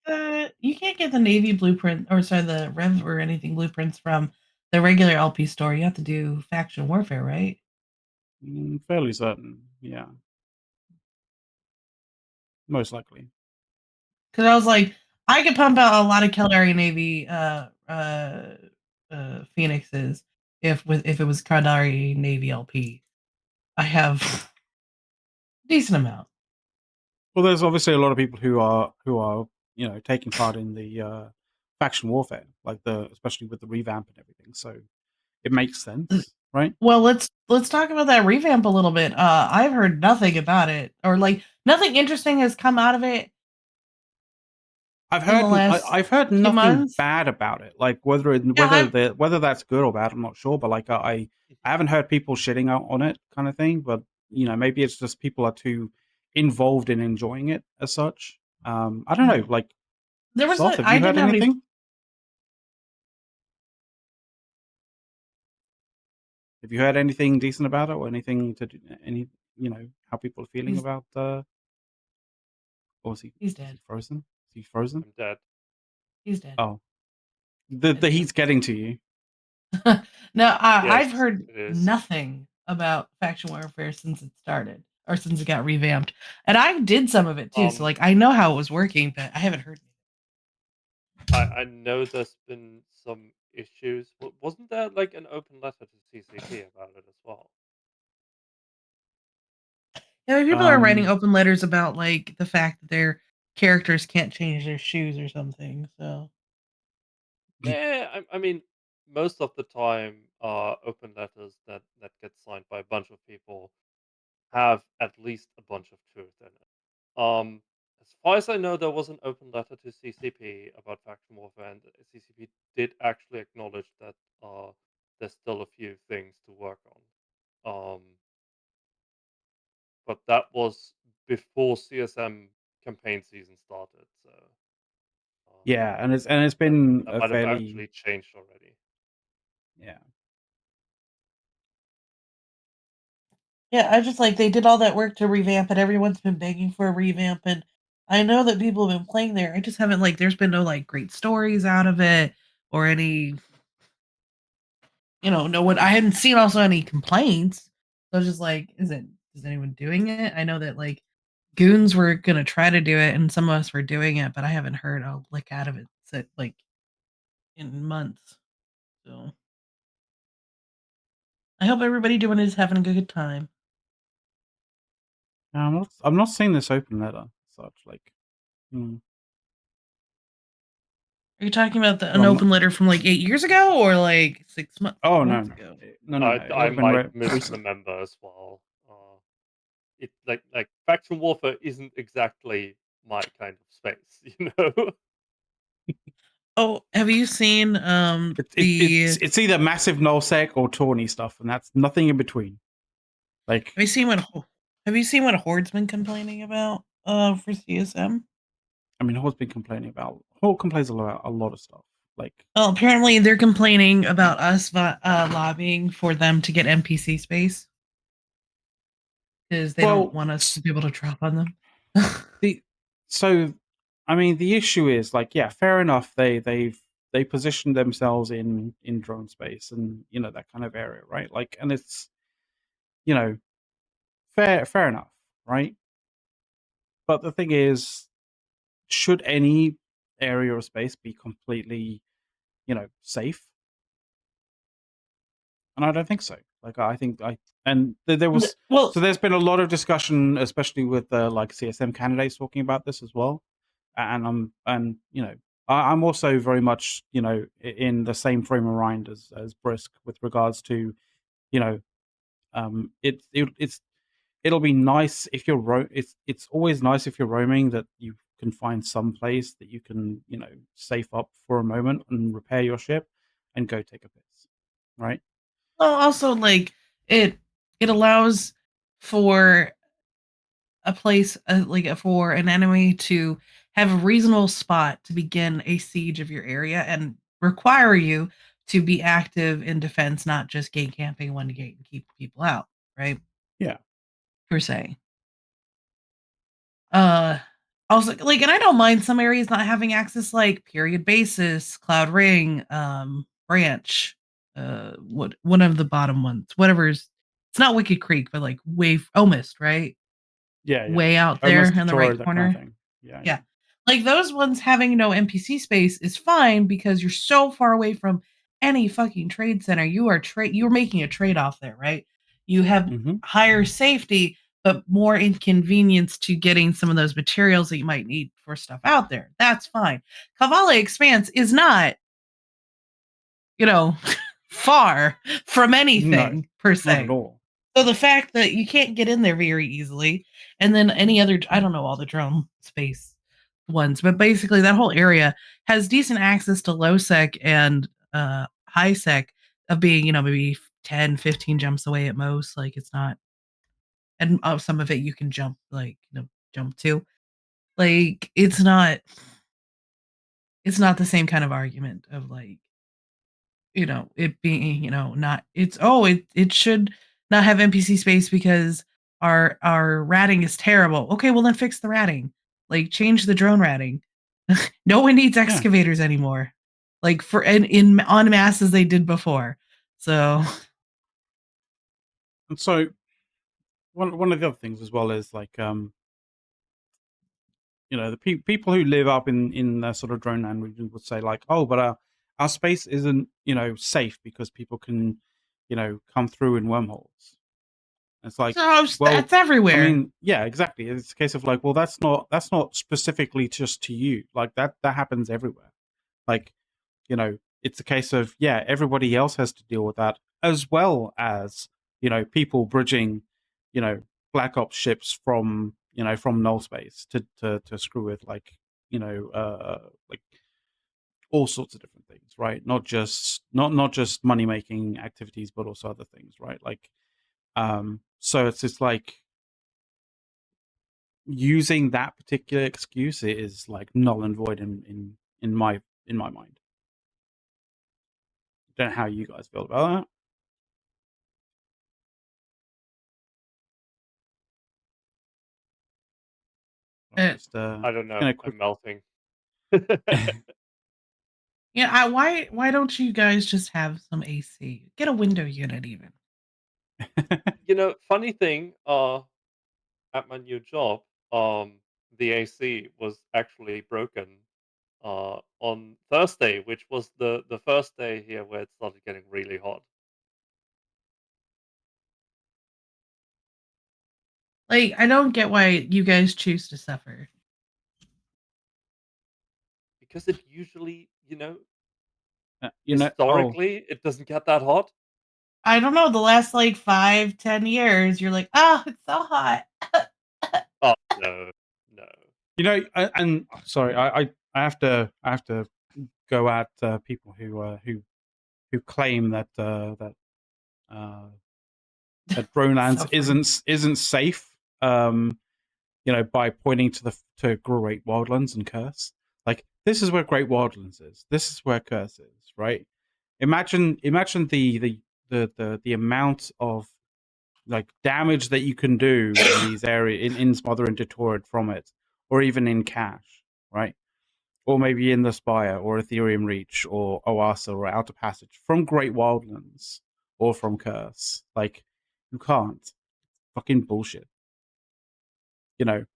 Speaker 1: you can't get the Navy blueprint, or sorry, the Rev or anything blueprints from the regular LP store. You have to do faction warfare, right?
Speaker 2: Fairly certain, yeah. Most likely.
Speaker 1: Because I was like, I could pump out a lot of Caldari Navy Phoenixes if it was Caldari Navy LP. I have a decent amount.
Speaker 2: Well, there's obviously a lot of people who are taking part in the faction warfare, like especially with the revamp and everything. So it makes sense, right?
Speaker 1: Well, let's talk about that revamp a little bit. I've heard nothing about it, or like Nothing interesting has come out of it.
Speaker 2: I've
Speaker 1: in the
Speaker 2: heard
Speaker 1: last
Speaker 2: I've heard
Speaker 1: few
Speaker 2: nothing
Speaker 1: months.
Speaker 2: bad about it. Like whether that's good or bad, I'm not sure. But like I haven't heard people shitting out on it, kind of thing. But maybe it's just people are too involved in enjoying it as such. I don't know. Like,
Speaker 1: There was
Speaker 2: Sloth, have
Speaker 1: I
Speaker 2: you heard
Speaker 1: didn't have any.
Speaker 2: anything? Have you heard anything decent about it, or anything to do, how people are feeling about? Or is he?
Speaker 1: He's
Speaker 2: Is he
Speaker 1: dead.
Speaker 2: frozen? Is he frozen?
Speaker 3: I'm dead.
Speaker 1: He's dead.
Speaker 2: Oh, the heat's getting to you.
Speaker 1: No, I've
Speaker 3: Yes,
Speaker 1: heard
Speaker 3: it is.
Speaker 1: nothing about faction warfare since it started, or since it got revamped. And I did some of it too, so like I know how it was working, but I haven't heard anything.
Speaker 3: I know there's been some issues. Wasn't there like an open letter to CCP about it as well?
Speaker 1: Yeah, I mean, people are writing open letters about like the fact that their characters can't change their shoes or something. So
Speaker 3: Yeah, I mean, most of the time, open letters that get signed by a bunch of people have at least a bunch of truth in it. As far as I know, there was an open letter to CCP about faction warfare, and CCP did actually acknowledge that there's still a few things to work on. But that was before CSM campaign season started, so
Speaker 2: Yeah, and it's been
Speaker 3: that
Speaker 2: a
Speaker 3: might have
Speaker 2: fairly
Speaker 3: actually changed already.
Speaker 2: yeah.
Speaker 1: yeah, I just like they did all that work to revamp it. Everyone's been begging for a revamp, and I know that people have been playing there. I just haven't like there's been no like great stories out of it or any no one I hadn't seen also any complaints. So I was just like, is anyone doing it? I know that like goons were gonna try to do it and some of us were doing it, but I haven't heard a lick out of it like in months. So I hope everybody doing it is having a good time.
Speaker 2: No, I'm not seeing this open letter such like.
Speaker 1: Are you talking about an
Speaker 2: I'm
Speaker 1: open
Speaker 2: not,
Speaker 1: letter from like 8 years ago or like 6 months?
Speaker 2: oh
Speaker 1: months
Speaker 2: no.
Speaker 1: ago?
Speaker 2: No. It would
Speaker 3: I
Speaker 2: have been
Speaker 3: might
Speaker 2: recent.
Speaker 3: misremember as well. It like faction warfare isn't exactly my kind of space, you know.
Speaker 1: Oh, have you seen
Speaker 2: It's either massive nullsec or tawny stuff, and that's nothing in between. Like,
Speaker 1: have you seen what Horde's been complaining about for CSM?
Speaker 2: I mean, Horde's been complaining about. Horde complains about a lot of stuff. Like,
Speaker 1: well, apparently they're complaining about us lobbying for them to get NPC space because they don't want us to be able to drop on them.
Speaker 2: I mean, the issue is like, yeah, fair enough. They positioned themselves in drone space and that kind of area, right? Like, and it's fair enough, right? But the thing is, should any area of space be completely safe? And I don't think so. Like, I think there was so there's been a lot of discussion, especially with like CSM candidates talking about this as well. And I'm also very much in the same frame of mind as Brisk with regards to it'll be nice if you're it's always nice if you're roaming that you can find some place that you can safe up for a moment and repair your ship and go take a piss, right?
Speaker 1: Well, also like it allows for a place for an enemy to have a reasonable spot to begin a siege of your area and require you to be active in defense, not just gate camping one gate and keep people out, right?
Speaker 2: Yeah.
Speaker 1: Per se. Also like, and I don't mind some areas not having access, like period basis, Cloud Ring, branch, what one of the bottom ones, whatever's it's not Wicked Creek, but like Omist, right?
Speaker 2: Yeah.
Speaker 1: Way out there in the right corner.
Speaker 2: Kind of thing.
Speaker 1: Yeah. Like those ones having no NPC space is fine because you're so far away from any fucking trade center. You're making a trade-off there, right? You have higher safety, but more inconvenience to getting some of those materials that you might need for stuff out there. That's fine. Cavalli Expanse is not, far from anything per se.
Speaker 2: Not at all.
Speaker 1: So the fact that you can't get in there very easily, and then any other, I don't know all the drone space ones, but basically that whole area has decent access to low sec and high sec of being, maybe 10, 15 jumps away at most. Like it's not, and some of it you can jump, jump to. Like it's not the same kind of argument of like, it being, not, it should not have NPC space because our ratting is terrible. Okay, well then fix the ratting. Like change the drone ratting. No one needs excavators anymore. Like for in en masse as they did before. So
Speaker 2: And so one of the other things as well is like the people who live up in the sort of drone land region would say like, oh, but our space isn't safe because people can come through in wormholes. It's like, well,
Speaker 1: that's everywhere.
Speaker 2: I mean, yeah, exactly. It's a case of like, well, that's not specifically just to you. Like that happens everywhere. Like, it's a case of everybody else has to deal with that, as well as people bridging Black Ops ships from from null space to screw with like like all sorts of different things, right? Not just money making activities, but also other things, right? Like so it's just like using that particular excuse is like null and void in my mind. Don't know how you guys feel about that.
Speaker 3: I don't know. I'm melting.
Speaker 1: Yeah, why don't you guys just have some AC? Get a window unit even.
Speaker 3: Funny thing, at my new job, the AC was actually broken on Thursday, which was the first day here where it started getting really hot.
Speaker 1: Like, I don't get why you guys choose to suffer.
Speaker 3: Because it usually, historically, it doesn't get that hot.
Speaker 1: I don't know, the last like 5-10 years, you're like, oh, it's so hot.
Speaker 3: Oh no.
Speaker 2: And sorry, I have to go at people who claim that that Dronelands isn't safe. By pointing to Great Wildlands and Curse. Like this is where Great Wildlands is. This is where Curse is, right? Imagine the amount of like damage that you can do in these areas in Smother and Detorred from it, or even in Cache, right? Or maybe in the Spire or Ethereum Reach or Oasa or Outer Passage from Great Wildlands or from Curse. Like you can't. Fucking bullshit.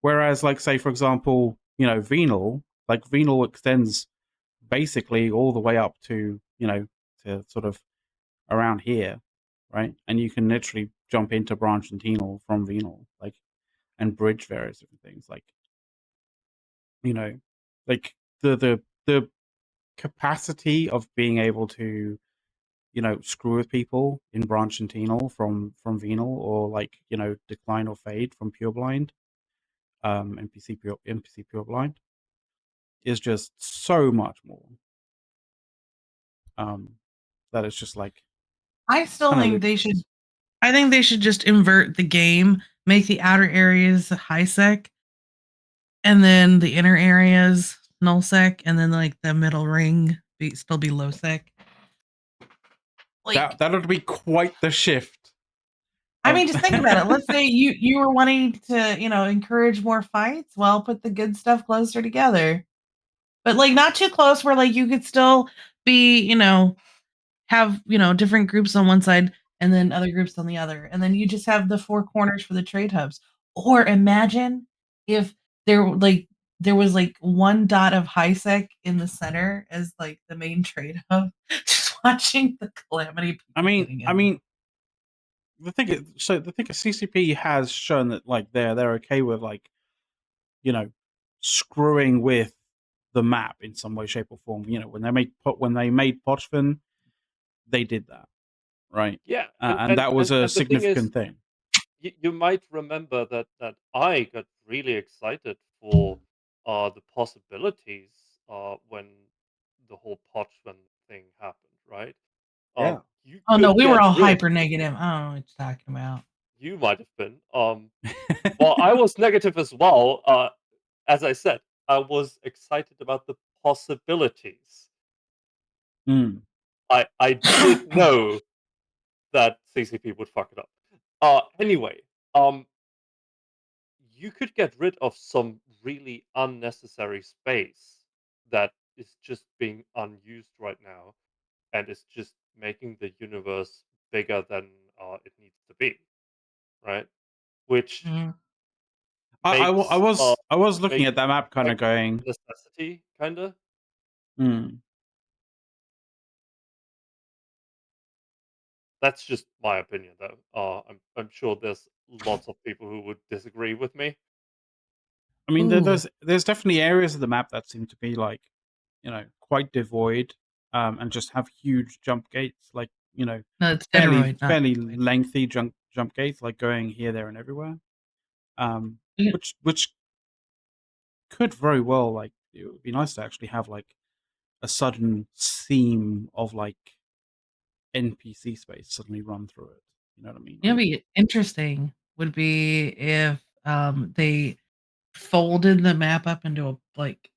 Speaker 2: Whereas like say for example, Venal, like Venal extends basically all the way up to to sort of around here, right? And you can literally jump into Branch and Tenal from Venal, like, and bridge various different things, like, like the capacity of being able to, screw with people in Branch and Tenal from Venal, or like, Decline or Fade from Pureblind, NPC Pureblind, is just so much more. That it's just like,
Speaker 1: I still think they should. I think they should just invert the game, make the outer areas high sec, and then the inner areas null sec, and then like the middle ring still be low sec.
Speaker 2: Like, that would be quite the shift.
Speaker 1: I mean, just think about it. Let's say you were wanting to, encourage more fights. Well, put the good stuff closer together, but like not too close where like you could still be, have different groups on one side and then other groups on the other, and then you just have the four corners for the trade hubs. Or imagine if there was like one dot of high sec in the center as like the main trade hub, just watching the calamity.
Speaker 2: I mean, the thing is, CCP has shown that like they're okay with like, screwing with the map in some way, shape, or form. When they made Pochven, they did that, right?
Speaker 3: Yeah,
Speaker 2: and that was a significant thing.
Speaker 3: you might remember that I got really excited for the possibilities when the whole Podman thing happened, right?
Speaker 2: Yeah.
Speaker 3: You
Speaker 1: Oh no,
Speaker 3: could
Speaker 1: we were
Speaker 3: get
Speaker 1: all
Speaker 3: rid.
Speaker 1: hyper negative. I don't know what you're talking about.
Speaker 3: You might have been. Well, I was negative as well. As I said, I was excited about the possibilities.
Speaker 2: Mm.
Speaker 3: I did know that CCP would fuck it up. Anyway, you could get rid of some really unnecessary space that is just being unused right now, and is just making the universe bigger than it needs to be, right? Which
Speaker 1: Mm.
Speaker 2: I
Speaker 3: makes
Speaker 2: was looking
Speaker 3: makes
Speaker 2: at that map, kind
Speaker 3: like
Speaker 2: of going,
Speaker 3: necessity, kinda.
Speaker 2: hmm.
Speaker 3: That's just my opinion, though. I'm sure there's lots of people who would disagree with me.
Speaker 2: I mean,
Speaker 1: Ooh.
Speaker 2: there's definitely areas of the map that seem to be like, quite devoid, and just have huge jump gates, like
Speaker 1: No, it's
Speaker 2: fairly
Speaker 1: Detroit, not
Speaker 2: fairly
Speaker 1: Detroit.
Speaker 2: lengthy jump gates, like going here, there, and everywhere.
Speaker 1: Yeah.
Speaker 2: Which could very well, like, it would be nice to actually have like a sudden seam of like NPC space suddenly run through it. You know what I mean?
Speaker 1: You know,
Speaker 2: Like,
Speaker 1: be interesting would be if they folded the map up into a like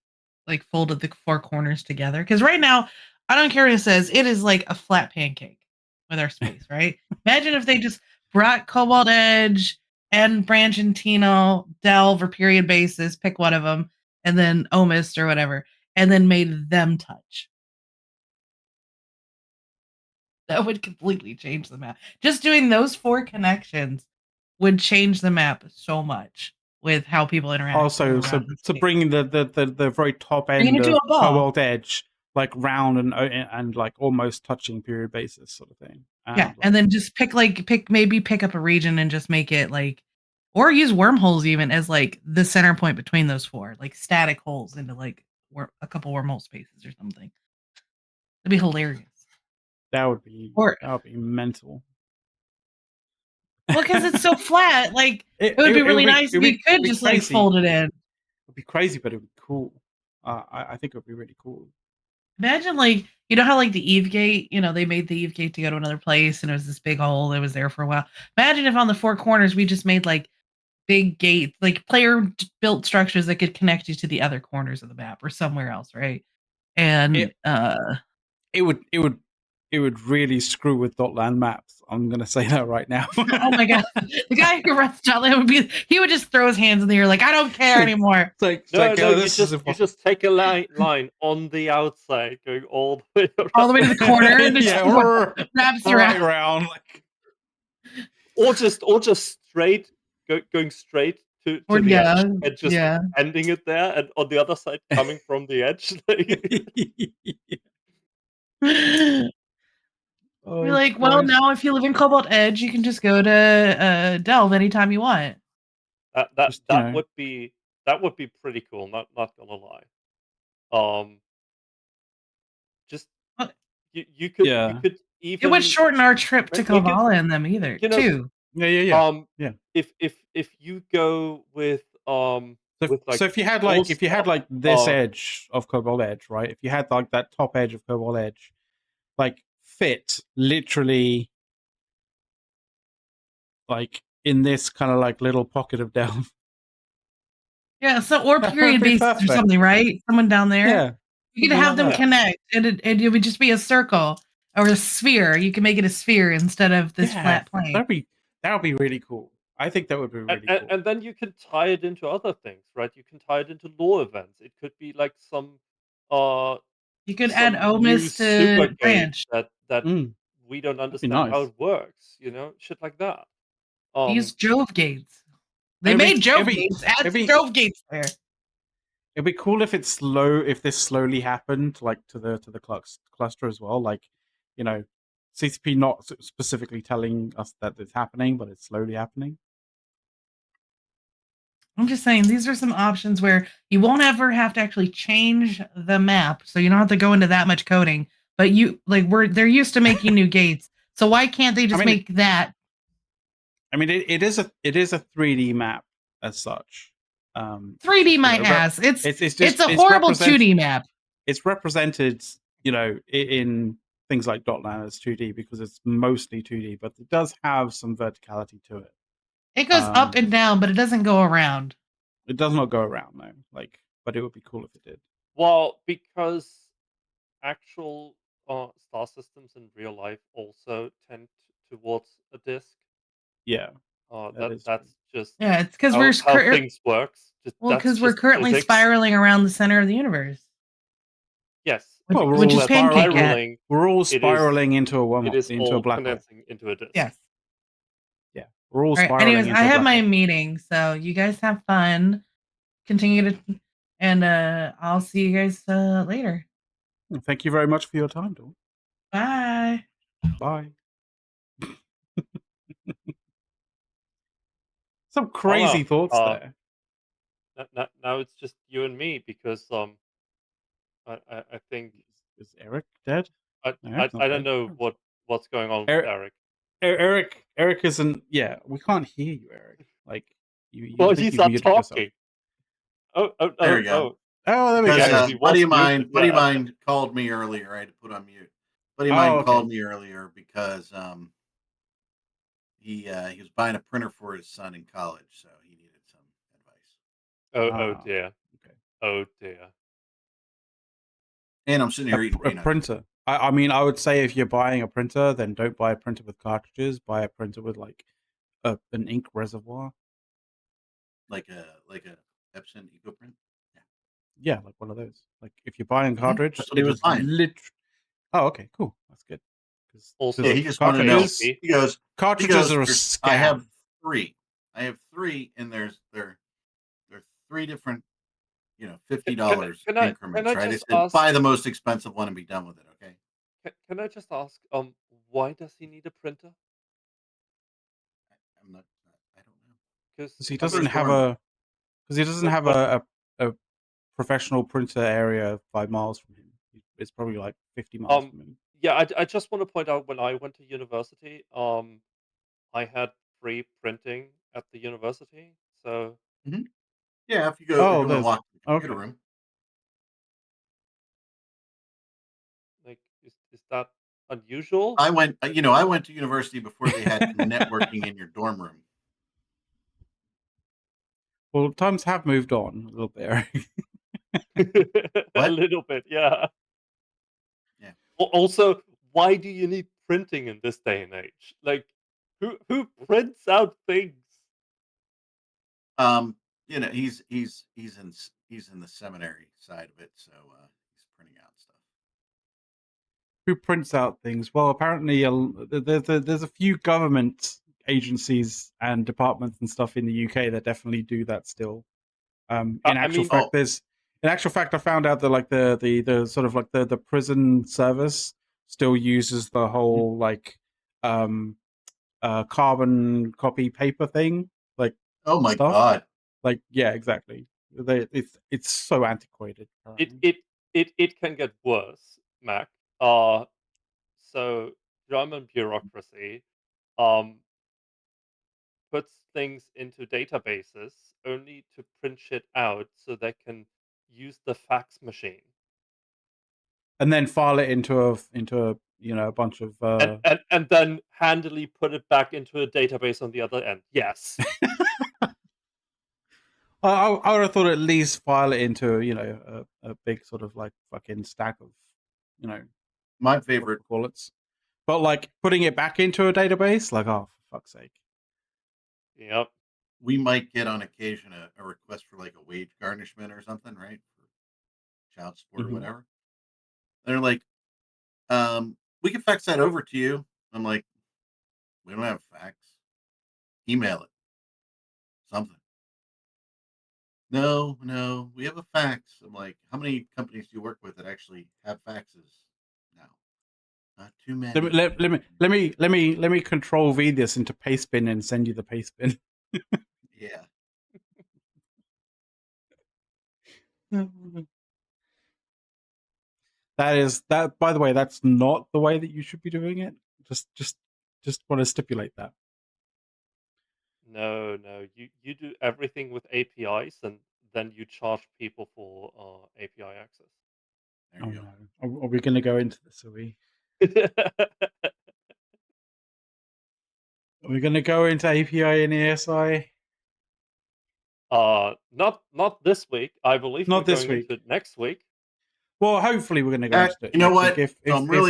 Speaker 1: folded the four corners together. Because right now, I don't care what it says, it is like a flat pancake with our space, right? Imagine if they just brought Cobalt Edge and Branchantino, Delve, or Period Basis, pick one of them, and then Omist or whatever, and then made them touch. That would completely change the map. Just doing those four connections would change the map so much with how people interact and
Speaker 2: also,
Speaker 1: move around
Speaker 2: so
Speaker 1: the
Speaker 2: to
Speaker 1: state.
Speaker 2: bring the very top
Speaker 1: Bring
Speaker 2: end
Speaker 1: it to
Speaker 2: of
Speaker 1: a ball.
Speaker 2: Cobalt Edge like round and like almost touching Period Basis sort of thing.
Speaker 1: Yeah,
Speaker 2: And
Speaker 1: and
Speaker 2: like,
Speaker 1: then just pick up a region and just make it like, or use wormholes even as like the center point between those four, like static holes into like a couple wormhole spaces or something. That'd be hilarious.
Speaker 2: that would be
Speaker 1: Or
Speaker 2: mental.
Speaker 1: well, because it's so flat, like
Speaker 2: It
Speaker 1: it would be
Speaker 2: it would
Speaker 1: really
Speaker 2: be
Speaker 1: nice if you could just like
Speaker 2: crazy.
Speaker 1: fold it in.
Speaker 2: It would be crazy, but it would be cool. I think it would be really cool.
Speaker 1: Imagine like you know how like the Eve Gate, you know, they made the Eve Gate to go to another place and it was this big hole that was there for a while. Imagine if on the four corners we just made like big gates, like player built structures that could connect you to the other corners of the map or somewhere else, right? And
Speaker 2: It would really screw with Dotland maps. I'm gonna say that right now.
Speaker 1: oh my god, the guy who runs Jolly he would just throw his hands in the air like I don't care anymore.
Speaker 3: No, you
Speaker 2: this is impossible.
Speaker 3: just take a line on the outside, going all the way around.
Speaker 1: All the way to the corner and
Speaker 2: Yeah,
Speaker 1: wraps
Speaker 2: right
Speaker 1: around.
Speaker 2: around. Like,
Speaker 3: or just straight going straight to
Speaker 1: Or
Speaker 3: the
Speaker 1: yeah,
Speaker 3: edge and just
Speaker 1: yeah.
Speaker 3: ending it there, and on the other side coming from the edge.
Speaker 1: We're
Speaker 2: oh,
Speaker 1: like, well,
Speaker 2: Christ.
Speaker 1: now if you live in Cobalt Edge, you can just go to Delve anytime you want.
Speaker 2: Just, you know,
Speaker 3: That would be pretty cool. Not gonna lie. Just
Speaker 1: But
Speaker 3: you
Speaker 2: yeah.
Speaker 3: could
Speaker 1: it would
Speaker 3: even
Speaker 1: shorten our trip to
Speaker 3: make it,
Speaker 1: Kovala and them either,
Speaker 3: you know,
Speaker 1: too.
Speaker 2: Yeah.
Speaker 3: if you go with like
Speaker 2: So if you had
Speaker 3: all
Speaker 2: like
Speaker 3: stuff,
Speaker 2: this edge of Cobalt Edge, right? If you had like that top edge of Cobalt Edge, like fit literally like in this kind of like little pocket of Delve.
Speaker 1: Yeah, so or
Speaker 2: That would
Speaker 1: period
Speaker 2: be
Speaker 1: basis or
Speaker 2: perfect.
Speaker 1: something, right? Someone down there.
Speaker 2: Yeah.
Speaker 1: You could have them connect, and it would just be a circle or a sphere. You can make it a sphere instead of this flat plane.
Speaker 2: That would be really cool. I think that would be really cool.
Speaker 3: And then you can tie it into other things, right? You can tie it into lore events. It could be like some
Speaker 1: You could
Speaker 3: some
Speaker 1: add
Speaker 3: new
Speaker 1: Omis
Speaker 3: super
Speaker 1: to
Speaker 3: gate
Speaker 1: Branch.
Speaker 3: that we don't understand how
Speaker 2: nice.
Speaker 3: it works, shit like that.
Speaker 1: Use Jove gates. They
Speaker 2: And
Speaker 1: made Jove gates. Add Jove gates there.
Speaker 2: It'd be cool if it's if this slowly happened, like to the cluster as well. Like, you know, CCP not specifically telling us that it's happening, but it's slowly happening.
Speaker 1: I'm just saying these are some options where you won't ever have to actually change the map, so you don't have to go into that much coding. But they're used to making new gates, so why can't they just make that?
Speaker 2: I mean, it is a 3D map as such.
Speaker 1: 3D my ass. It's a horrible 2D map.
Speaker 2: It's represented, in things like Dotland as 2D because it's mostly 2D, but it does have some verticality to it.
Speaker 1: It goes up and down, but it doesn't go around.
Speaker 2: It does not go around, no. But it would be cool if it did.
Speaker 3: Well, because actual star systems in real life also tend towards a disk.
Speaker 2: Yeah.
Speaker 3: That's just
Speaker 1: it's because
Speaker 3: how things works.
Speaker 1: Because we're currently spiraling around the center of the universe.
Speaker 3: Yes,
Speaker 1: which is pancake.
Speaker 2: We're all spiraling into a black hole.
Speaker 3: Into a disk.
Speaker 1: Yes.
Speaker 2: Yeah, we're all spiraling.
Speaker 1: Anyways, I have my meeting, so you guys have fun. Continue to, and I'll see you guys later.
Speaker 2: Well, thank you very much for your time, Dawn.
Speaker 1: Bye.
Speaker 2: Bye. Some crazy thoughts there.
Speaker 3: Now it's just you and me because I think
Speaker 2: is Erik dead?
Speaker 3: I don't know what's going on with Erik.
Speaker 2: Erik isn't. Yeah, we can't hear you, Erik. Like you.
Speaker 3: Well, he's not talking. Oh,
Speaker 4: there you go.
Speaker 2: Oh, there we go.
Speaker 4: Buddy of mine called me earlier. I had to put on mute. Buddy of mine called me earlier because he was buying a printer for his son in college, so he needed some advice.
Speaker 3: Oh dear.
Speaker 2: Okay.
Speaker 3: Oh dear.
Speaker 4: And I'm sitting here eating
Speaker 2: a printer. I mean, I would say if you're buying a printer, then don't buy a printer with cartridges. Buy a printer with like an ink reservoir,
Speaker 4: like a Epson EcoPrint.
Speaker 2: Yeah, like one of those. Like if you're buying a cartridge,
Speaker 4: that's what he was buying.
Speaker 2: Oh, okay, cool. That's good.
Speaker 3: Also,
Speaker 4: he just wanted to know. He goes,
Speaker 2: cartridges are a scam.
Speaker 4: I have three, and they're 3 different, $50 increments, right? I said, buy the most expensive one and be done with it, okay?
Speaker 3: Can I just ask, why does he need a printer?
Speaker 4: I don't know.
Speaker 2: Because he doesn't have a professional printer area 5 miles from him. It's probably like 50 miles from him.
Speaker 3: Yeah, I just want to point out when I went to university, I had free printing at the university, so.
Speaker 4: Yeah, if you go to walk the computer room.
Speaker 3: Like, is that unusual?
Speaker 4: I went to university before they had networking in your dorm room.
Speaker 2: Well, times have moved on a little bit.
Speaker 3: A little bit, yeah.
Speaker 4: Yeah.
Speaker 3: Also, why do you need printing in this day and age? Like, who prints out things?
Speaker 4: He's in the seminary side of it, so he's printing out stuff.
Speaker 2: Who prints out things? Well, apparently there's a few government agencies and departments and stuff in the UK that definitely do that still. In actual fact, I found out that like the sort of like the prison service still uses the whole like carbon copy paper thing. Like,
Speaker 4: oh my god!
Speaker 2: Like, yeah, exactly. It's so antiquated.
Speaker 3: It can get worse, Mac. So German bureaucracy puts things into databases only to print shit out so they can use the fax machine
Speaker 2: and then file it into a bunch of
Speaker 3: and then handily put it back into a database on the other end. Yes.
Speaker 2: I would have thought at least file it into a big sort of like fucking stack of
Speaker 4: my favorite
Speaker 2: bullets, but like putting it back into a database, like, oh, for fuck's sake.
Speaker 3: Yep.
Speaker 4: We might get on occasion a request for like a wage garnishment or something, right? For child support or whatever. They're like, we can fax that over to you. I'm like, we don't have fax. Email it. Something. No, we have a fax. I'm like, how many companies do you work with that actually have faxes now? Not too many.
Speaker 2: Let me control V this into Pastebin and send you the Pastebin.
Speaker 4: Yeah.
Speaker 2: That. By the way, that's not the way that you should be doing it. Just want to stipulate that.
Speaker 3: No. You do everything with APIs, and then you charge people for API access.
Speaker 4: There
Speaker 2: Oh
Speaker 4: you go.
Speaker 2: no, are we going to go into this? Are we going to go into API and ESI?
Speaker 3: Not this week. I believe
Speaker 2: Not
Speaker 3: we're
Speaker 2: this
Speaker 3: going
Speaker 2: week.
Speaker 3: into it next week.
Speaker 2: Well, hopefully we're going to go into it
Speaker 4: You know
Speaker 2: next
Speaker 4: what?
Speaker 2: week.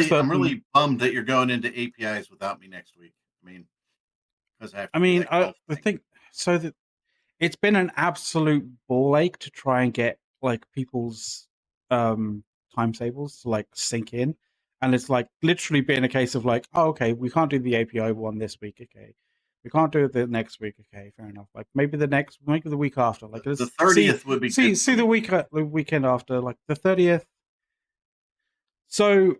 Speaker 4: So I'm really bummed that you're going into APIs without me next week. I mean, because I have to do that golf
Speaker 2: the
Speaker 4: thing.
Speaker 2: thing. So that it's been an absolute ball ache to try and get like people's timetables to like sync in, and it's like literally been a case of like, oh, okay, we can't do the API one this week. Okay, we can't do it the next week. Okay, fair enough. Like maybe the week after. Like
Speaker 4: The
Speaker 2: let's
Speaker 4: 30th would be
Speaker 2: see
Speaker 4: good for
Speaker 2: the
Speaker 4: me.
Speaker 2: weekend after, like the 30th. So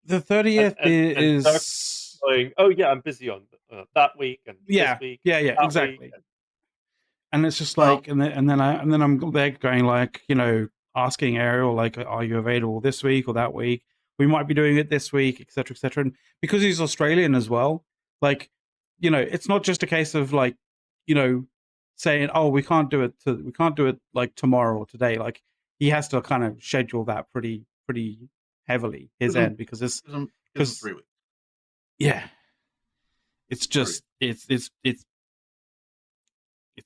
Speaker 2: the 30th
Speaker 3: And
Speaker 2: is
Speaker 3: going, oh yeah, I'm busy on that week and this week.
Speaker 2: yeah,
Speaker 3: that
Speaker 2: exactly.
Speaker 3: week,
Speaker 2: And it's just
Speaker 4: Well-
Speaker 2: like, and then I'm there going like, you know, asking Ariel like, are you available this week or that week? We might be doing it this week, etc., etc. And because he's Australian as well, like, you know, it's not just a case of like, you know, saying, oh, we can't do it like tomorrow or today. Like he has to kind of schedule that pretty heavily his
Speaker 4: Mhm.
Speaker 2: end because it's
Speaker 4: Gives them 3 weeks.
Speaker 2: yeah, it's just it's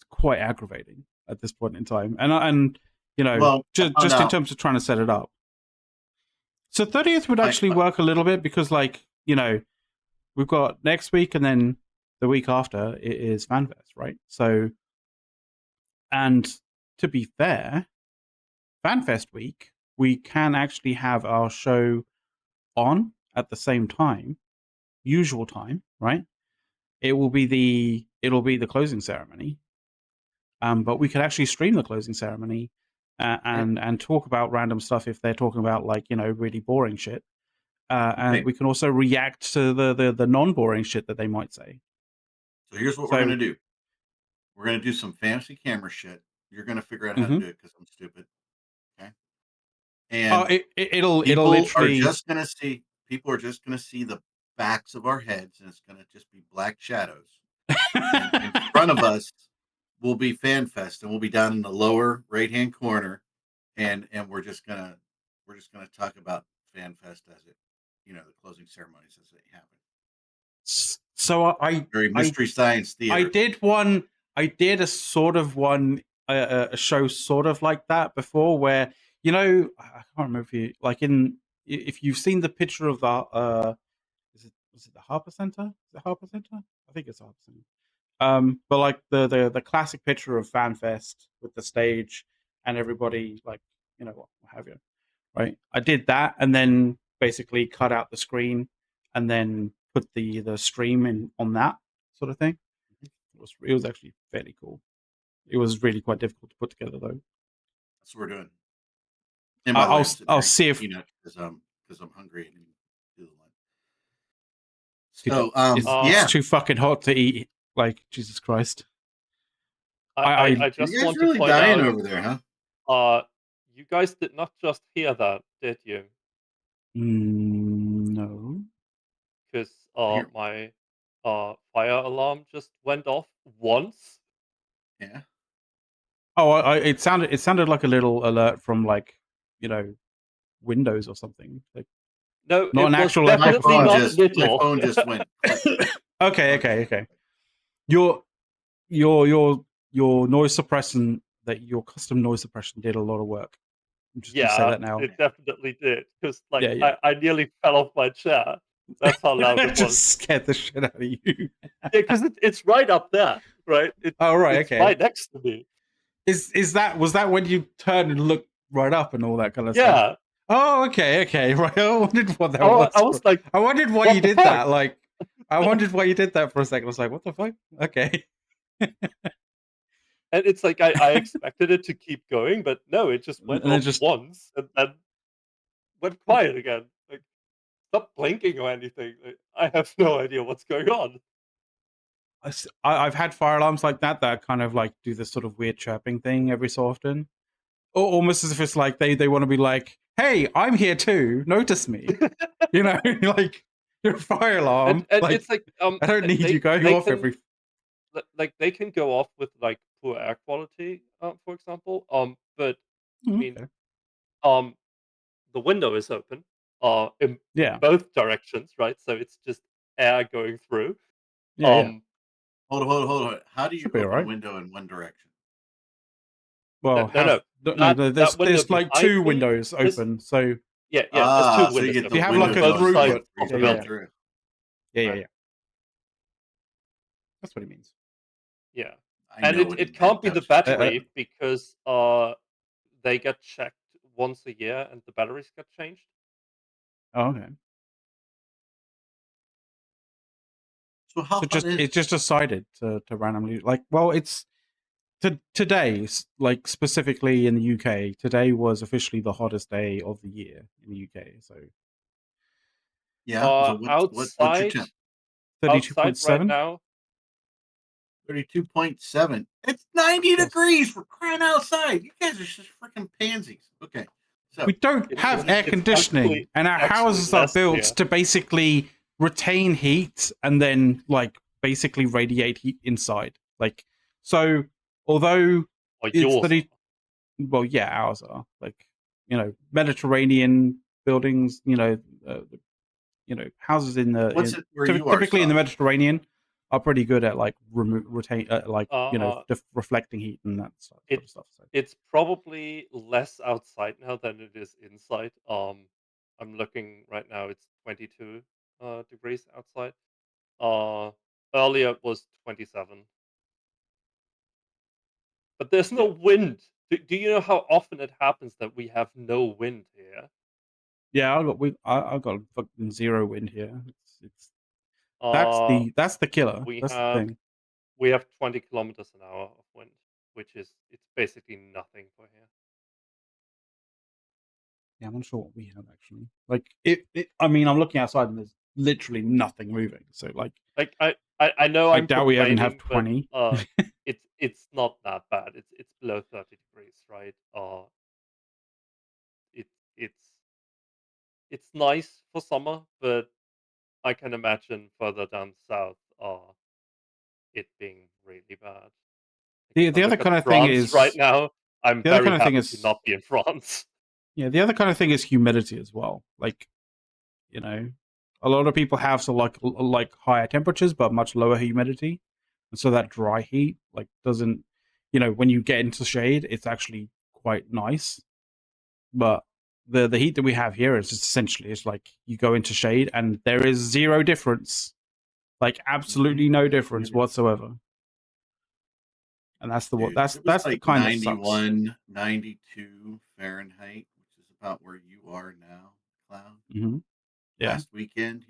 Speaker 2: quite aggravating at this point in time, and you know,
Speaker 4: Well,
Speaker 2: just in terms of trying to set it up. So 30th would actually work a little bit because, like, you know, we've got next week and then the week after it is FanFest, right? So, and to be fair, FanFest week we can actually have our show on at the same time, usual time, right? It'll be the closing ceremony. But we could actually stream the closing ceremony and talk about random stuff if they're talking about like, you know, really boring shit. And we can also react to the non-boring shit that they might say.
Speaker 4: So here's what we're gonna do. We're gonna do some fancy camera shit. You're gonna figure out how to do it because I'm stupid. Okay. And
Speaker 2: it'll
Speaker 4: people
Speaker 2: literally
Speaker 4: are just gonna see the backs of our heads, and it's gonna just be black shadows. And in front of us will be FanFest, and we'll be down in the lower right-hand corner, and we're just gonna talk about FanFest as it, you know, the closing ceremonies as they happen.
Speaker 2: So
Speaker 4: Very Mystery Science Theater.
Speaker 2: I did a sort of one a show sort of like that before, where, you know, I can't remember if you like if you've seen the picture of the was it the Harper Center? Is it Harper Center? I think it's Harper Center. But like the classic picture of FanFest with the stage and everybody, like, you know, what have you, right? I did that and then basically cut out the screen and then put the stream in on that sort of thing. It was actually fairly cool. It was really quite difficult to put together though.
Speaker 4: That's what we're doing. And by the way,
Speaker 2: I'll see if
Speaker 4: because I'm hungry and do the lunch. So
Speaker 2: it's too fucking hot to eat. Like, Jesus Christ.
Speaker 3: I just
Speaker 4: you guys
Speaker 3: want
Speaker 4: really
Speaker 3: to point
Speaker 4: dying
Speaker 3: out,
Speaker 4: over there, huh?
Speaker 3: You guys did not just hear that, did you?
Speaker 2: No.
Speaker 3: Because my fire alarm just went off once.
Speaker 4: Yeah.
Speaker 2: Oh, it sounded like a little alert from, like, you know, Windows or something. Like,
Speaker 3: no,
Speaker 2: not an actual
Speaker 3: definitely not
Speaker 4: my phone just went.
Speaker 2: Okay. Your noise suppression, that your custom noise suppression did a lot of work. I'm just gonna say that now.
Speaker 3: It definitely did. Because like
Speaker 2: Yeah.
Speaker 3: I nearly fell off my chair. That's how loud it was.
Speaker 2: Just scared the shit out of you.
Speaker 3: Yeah, because it's right up there, right? It's right next to me.
Speaker 2: Was that when you turned and looked right up and all that kind of stuff?
Speaker 3: Yeah.
Speaker 2: Oh, okay. Right. I wondered what that was.
Speaker 3: I was like,
Speaker 2: I wondered why you did that. Like, I wondered why you did that for a second. I was like, what the fuck? Okay.
Speaker 3: And it's like I expected it to keep going, but no, it just went off once and then went quiet again. Like, stop blinking or anything. Like, I have no idea what's going on.
Speaker 2: I've had fire alarms like that kind of like do this sort of weird chirping thing every so often, or almost as if it's like they want to be like, "Hey, I'm here too. Notice me." You know, like, your fire alarm.
Speaker 3: And
Speaker 2: like,
Speaker 3: it's like
Speaker 2: I don't need you going off every
Speaker 3: like they can go off with like poor air quality, for example. But I mean,
Speaker 2: Okay.
Speaker 3: the window is open, in
Speaker 2: Yeah.
Speaker 3: both directions, right? So it's just air going through.
Speaker 2: Yeah.
Speaker 4: Hold on. How do you
Speaker 2: Should be all
Speaker 4: open a
Speaker 2: right.
Speaker 4: window in one direction?
Speaker 2: Well,
Speaker 3: No.
Speaker 2: there's
Speaker 3: That window
Speaker 2: like
Speaker 3: behind
Speaker 2: two
Speaker 3: me
Speaker 2: windows
Speaker 3: is
Speaker 2: open. So
Speaker 3: yeah. There's two
Speaker 4: So you
Speaker 3: windows
Speaker 4: get
Speaker 2: if
Speaker 4: the
Speaker 2: you
Speaker 3: open
Speaker 2: have
Speaker 3: on
Speaker 2: like
Speaker 4: window
Speaker 2: a
Speaker 3: both
Speaker 4: going in
Speaker 2: throughput,
Speaker 3: sides
Speaker 4: for you
Speaker 3: of
Speaker 4: to
Speaker 3: the
Speaker 4: go
Speaker 2: yeah,
Speaker 3: building.
Speaker 4: through.
Speaker 2: yeah. That's what it means.
Speaker 3: Yeah,
Speaker 4: I
Speaker 3: and
Speaker 4: know what he
Speaker 3: it
Speaker 4: meant.
Speaker 3: can't be
Speaker 4: That
Speaker 3: the
Speaker 4: was just a
Speaker 3: battery
Speaker 4: joke.
Speaker 3: because they get checked once a year and the batteries get changed.
Speaker 2: Oh, okay.
Speaker 4: So how
Speaker 2: So
Speaker 4: hot is
Speaker 2: it's just decided to randomly like. Well, it's today, like specifically in the UK. Today was officially the hottest day of the year in the UK. So
Speaker 4: Yeah. So what's your
Speaker 3: Outside
Speaker 4: temp?
Speaker 3: outside right
Speaker 2: 32.7.
Speaker 3: now,
Speaker 4: 32.7. It's 90
Speaker 2: Yes.
Speaker 4: degrees for crying outside. You guys are just freaking pansies. Okay. So
Speaker 2: We don't have air conditioning, and our
Speaker 3: actually
Speaker 2: houses are
Speaker 3: less
Speaker 2: built
Speaker 3: here.
Speaker 2: to basically retain heat and then like basically radiate heat inside. Like so, although
Speaker 3: Or
Speaker 2: it's
Speaker 3: yours.
Speaker 2: 30, well, yeah, ours are like Mediterranean buildings. Houses in the
Speaker 4: what's it where you are,
Speaker 2: typically in the
Speaker 4: Scott?
Speaker 2: Mediterranean are pretty good at like retain reflecting heat and that sort of stuff. So
Speaker 3: It's probably less outside now than it is inside. I'm looking right now. It's 22 degrees outside. Earlier it was 27. But there's no wind. Do you know how often it happens that we have no wind here?
Speaker 2: yeah, I got fucking zero wind here. It's
Speaker 3: Uh,
Speaker 2: that's the killer.
Speaker 3: we
Speaker 2: That's the
Speaker 3: have
Speaker 2: thing.
Speaker 3: 20 kilometers an hour of wind, which is it's basically nothing for here.
Speaker 2: Yeah, I'm not sure what we have actually. Like I mean, I'm looking outside and there's literally nothing moving. So like
Speaker 3: Like I know
Speaker 2: I
Speaker 3: I'm
Speaker 2: doubt we even have
Speaker 3: complaining, but
Speaker 2: 20.
Speaker 3: it's not that bad. It's below 30 degrees, right? It it's nice for summer, but I can imagine further down south, it being really bad. Like if I
Speaker 2: The other
Speaker 3: look at
Speaker 2: kind of thing
Speaker 3: France right
Speaker 2: is
Speaker 3: now, I'm
Speaker 2: the other
Speaker 3: very
Speaker 2: kind of thing
Speaker 3: happy to
Speaker 2: is
Speaker 3: not be in France.
Speaker 2: yeah, the other kind of thing is humidity as well. Like, a lot of people have like higher temperatures but much lower humidity. And so that dry heat like doesn't when you get into shade, it's actually quite nice. But the heat that we have here is just essentially it's like you go into shade and there is zero difference. Like absolutely no difference whatsoever. And that's
Speaker 4: Dude,
Speaker 2: that's
Speaker 4: it was
Speaker 2: the
Speaker 4: like
Speaker 2: kind that sucks.
Speaker 4: 91, 92 Fahrenheit, which is about where you are now, Cloud.
Speaker 2: Mm-hmm. Yeah.
Speaker 4: Last weekend,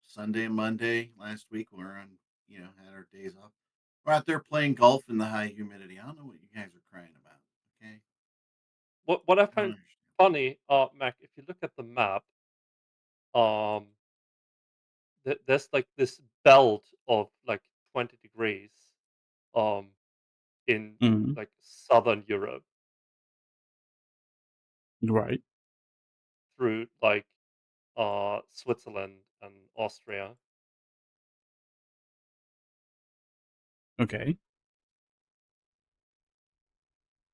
Speaker 4: Sunday and Monday last week, we were on, had our days off. We're out there playing golf in the high humidity. I don't know what you guys are crying about. Okay.
Speaker 3: What I
Speaker 4: I don't
Speaker 3: find
Speaker 4: understand.
Speaker 3: funny, Mac, if you look at the map, um, there's like this belt of like 20 degrees, um, in
Speaker 2: Mm-hmm.
Speaker 3: like southern Europe
Speaker 2: Right.
Speaker 3: through like Switzerland and Austria.
Speaker 2: Okay.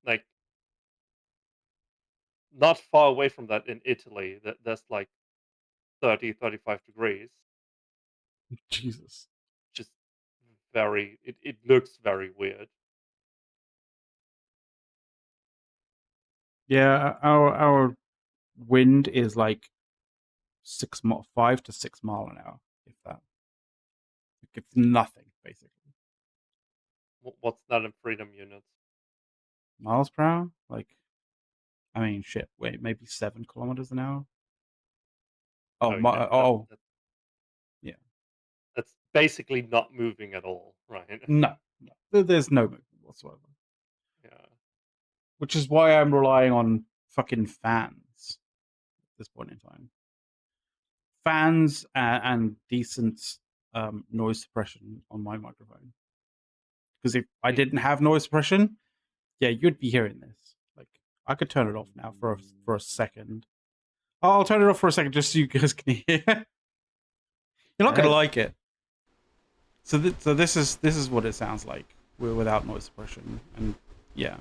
Speaker 3: Like not far away from that in Italy, there's like 30, 35 degrees.
Speaker 2: Jesus.
Speaker 3: Just it looks very weird.
Speaker 2: Yeah, our wind is like 5 to 6 mile an hour, if that. Like it's nothing basically.
Speaker 3: What's that in freedom units?
Speaker 2: Miles per hour? Like, I mean, shit. Wait, maybe 7 kilometers an hour. Oh, yeah.
Speaker 3: That's basically not moving at all, right?
Speaker 2: No, there's no movement whatsoever.
Speaker 3: Yeah.
Speaker 2: Which is why I'm relying on fucking fans at this point in time. Fans and decent noise suppression on my microphone. Because if I didn't have noise suppression, yeah, you'd be hearing this. Like, I could turn it off now for a second. I'll turn it off for a second just so you guys can hear. You're not gonna like it. So this is what it sounds like. We're without noise suppression, and yeah,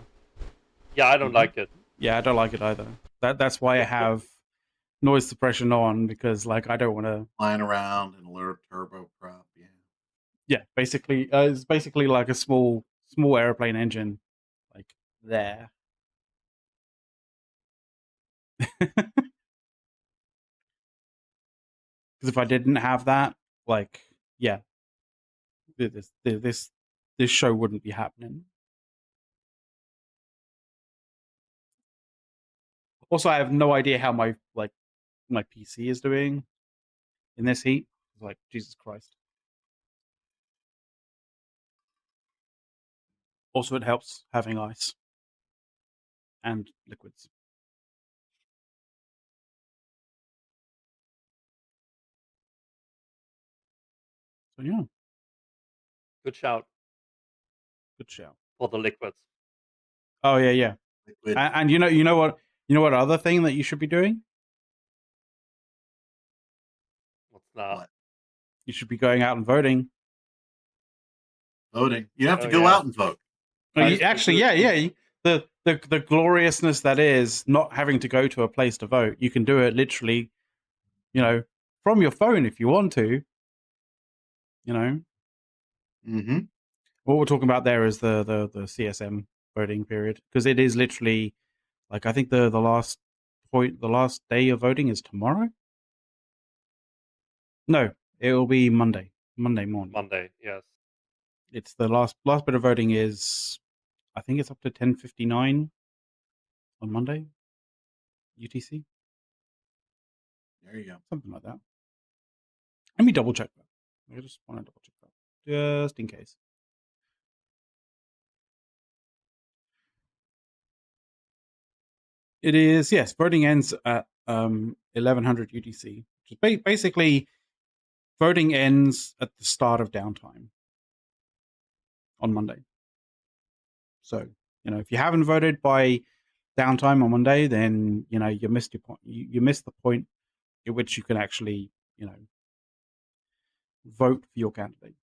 Speaker 3: Yeah, I don't like it.
Speaker 2: yeah, I don't like it either. That's why I have noise suppression on, because like I don't want to
Speaker 4: flying around and alert turboprop. Yeah.
Speaker 2: Yeah, basically, it's basically like a small airplane engine, like there. Because if I didn't have that, like, yeah, this show wouldn't be happening. Also, I have no idea how my PC is doing in this heat. Like, Jesus Christ. Also, it helps having ice and liquids. So yeah,
Speaker 3: Good shout
Speaker 2: good shout.
Speaker 3: for the liquids.
Speaker 2: Oh yeah.
Speaker 4: Liquid.
Speaker 2: And you know what other thing that you should be doing?
Speaker 3: What's that?
Speaker 4: What?
Speaker 2: You should be going out and voting.
Speaker 4: Voting. You have to
Speaker 3: Oh,
Speaker 4: go
Speaker 3: yeah.
Speaker 4: out and vote.
Speaker 2: Oh,
Speaker 4: Might as well
Speaker 2: actually,
Speaker 4: do it
Speaker 2: yeah.
Speaker 4: anyway.
Speaker 2: The gloriousness that is not having to go to a place to vote. You can do it literally, from your phone if you want to.
Speaker 4: Mm-hmm.
Speaker 2: What we're talking about there is the CSM voting period, because it is literally like, I think the last day of voting is tomorrow. No, it will be Monday morning.
Speaker 3: Monday, yes.
Speaker 2: It's the last bit of voting is, I think it's up to 10:59 on Monday, UTC.
Speaker 4: There you go.
Speaker 2: Something like that. Let me double check that. I just want to double check that, just in case. It is, yes. Voting ends at 1100 UTC. Which is basically, voting ends at the start of downtime on Monday. So if you haven't voted by downtime on Monday, then you missed your point. You missed the point at which you can actually vote for your candidates.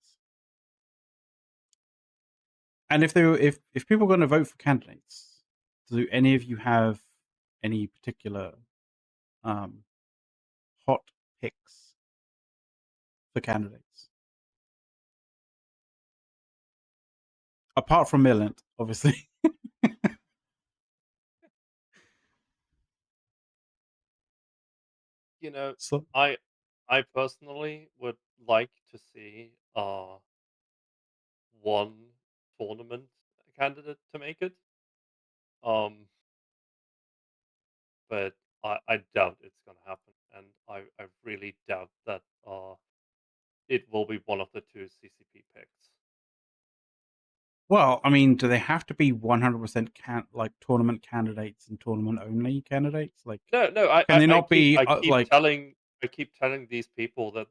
Speaker 2: And if people are going to vote for candidates, do any of you have any particular hot picks for candidates? Apart from Millant, obviously. So,
Speaker 3: I personally would like to see one tournament candidate to make it. But I doubt it's gonna happen, and I really doubt that it will be one of the two CCP picks.
Speaker 2: well, I mean, do they have to be 100% tournament candidates and tournament only candidates? Like,
Speaker 3: No,
Speaker 2: can they not be
Speaker 3: I keep
Speaker 2: like?
Speaker 3: telling these people that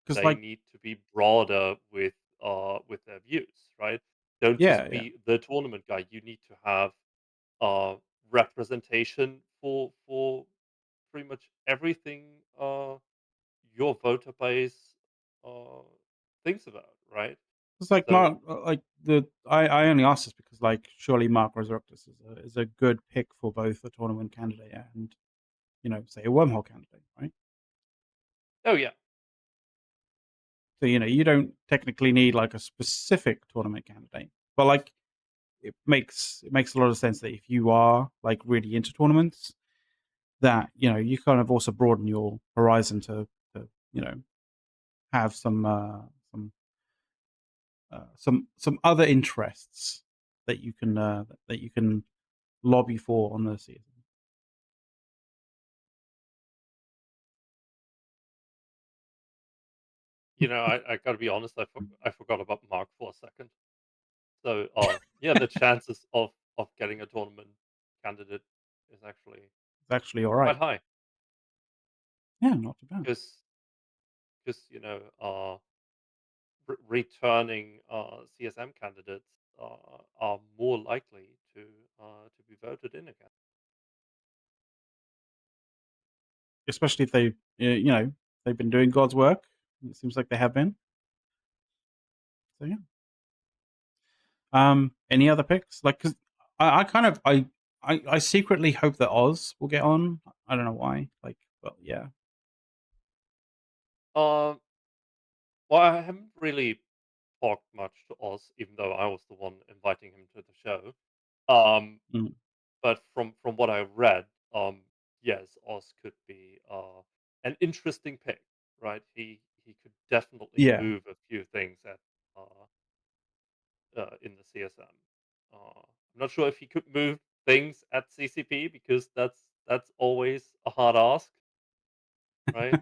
Speaker 2: 'Cause,
Speaker 3: they
Speaker 2: like,
Speaker 3: need to be broader with their views, right? Don't just
Speaker 2: yeah.
Speaker 3: be the tournament guy. You need to have representation for pretty much everything your voter base thinks about, right?
Speaker 2: It's like
Speaker 3: So
Speaker 2: Mark, I only asked this because, like, surely Mark Resurrectus is a good pick for both a tournament candidate and say a wormhole candidate, right?
Speaker 3: oh yeah,
Speaker 2: So you don't technically need like a specific tournament candidate, but like it makes a lot of sense that if you are like really into tournaments, that you kind of also broaden your horizon to have some other interests that you can lobby for on the season.
Speaker 3: I gotta be honest, I forgot about Mark for a second. So yeah, the chances of getting a tournament candidate is actually
Speaker 2: It's actually all right.
Speaker 3: quite high
Speaker 2: Yeah, not too bad.
Speaker 3: because returning CSM candidates are more likely to be voted in again.
Speaker 2: Especially if they've been doing God's work. It seems like they have been. So yeah. Any other picks? Like, because I secretly hope that Oz will get on. I don't know why. Like, but yeah.
Speaker 3: Well, I haven't really talked much to Oz, even though I was the one inviting him to the show.
Speaker 2: Mm.
Speaker 3: But from what I read, yes, Oz could be an interesting pick, right? He could definitely
Speaker 2: Yeah.
Speaker 3: move a few things at in the CSM. I'm not sure if he could move things at CCP because that's always a hard ask, right?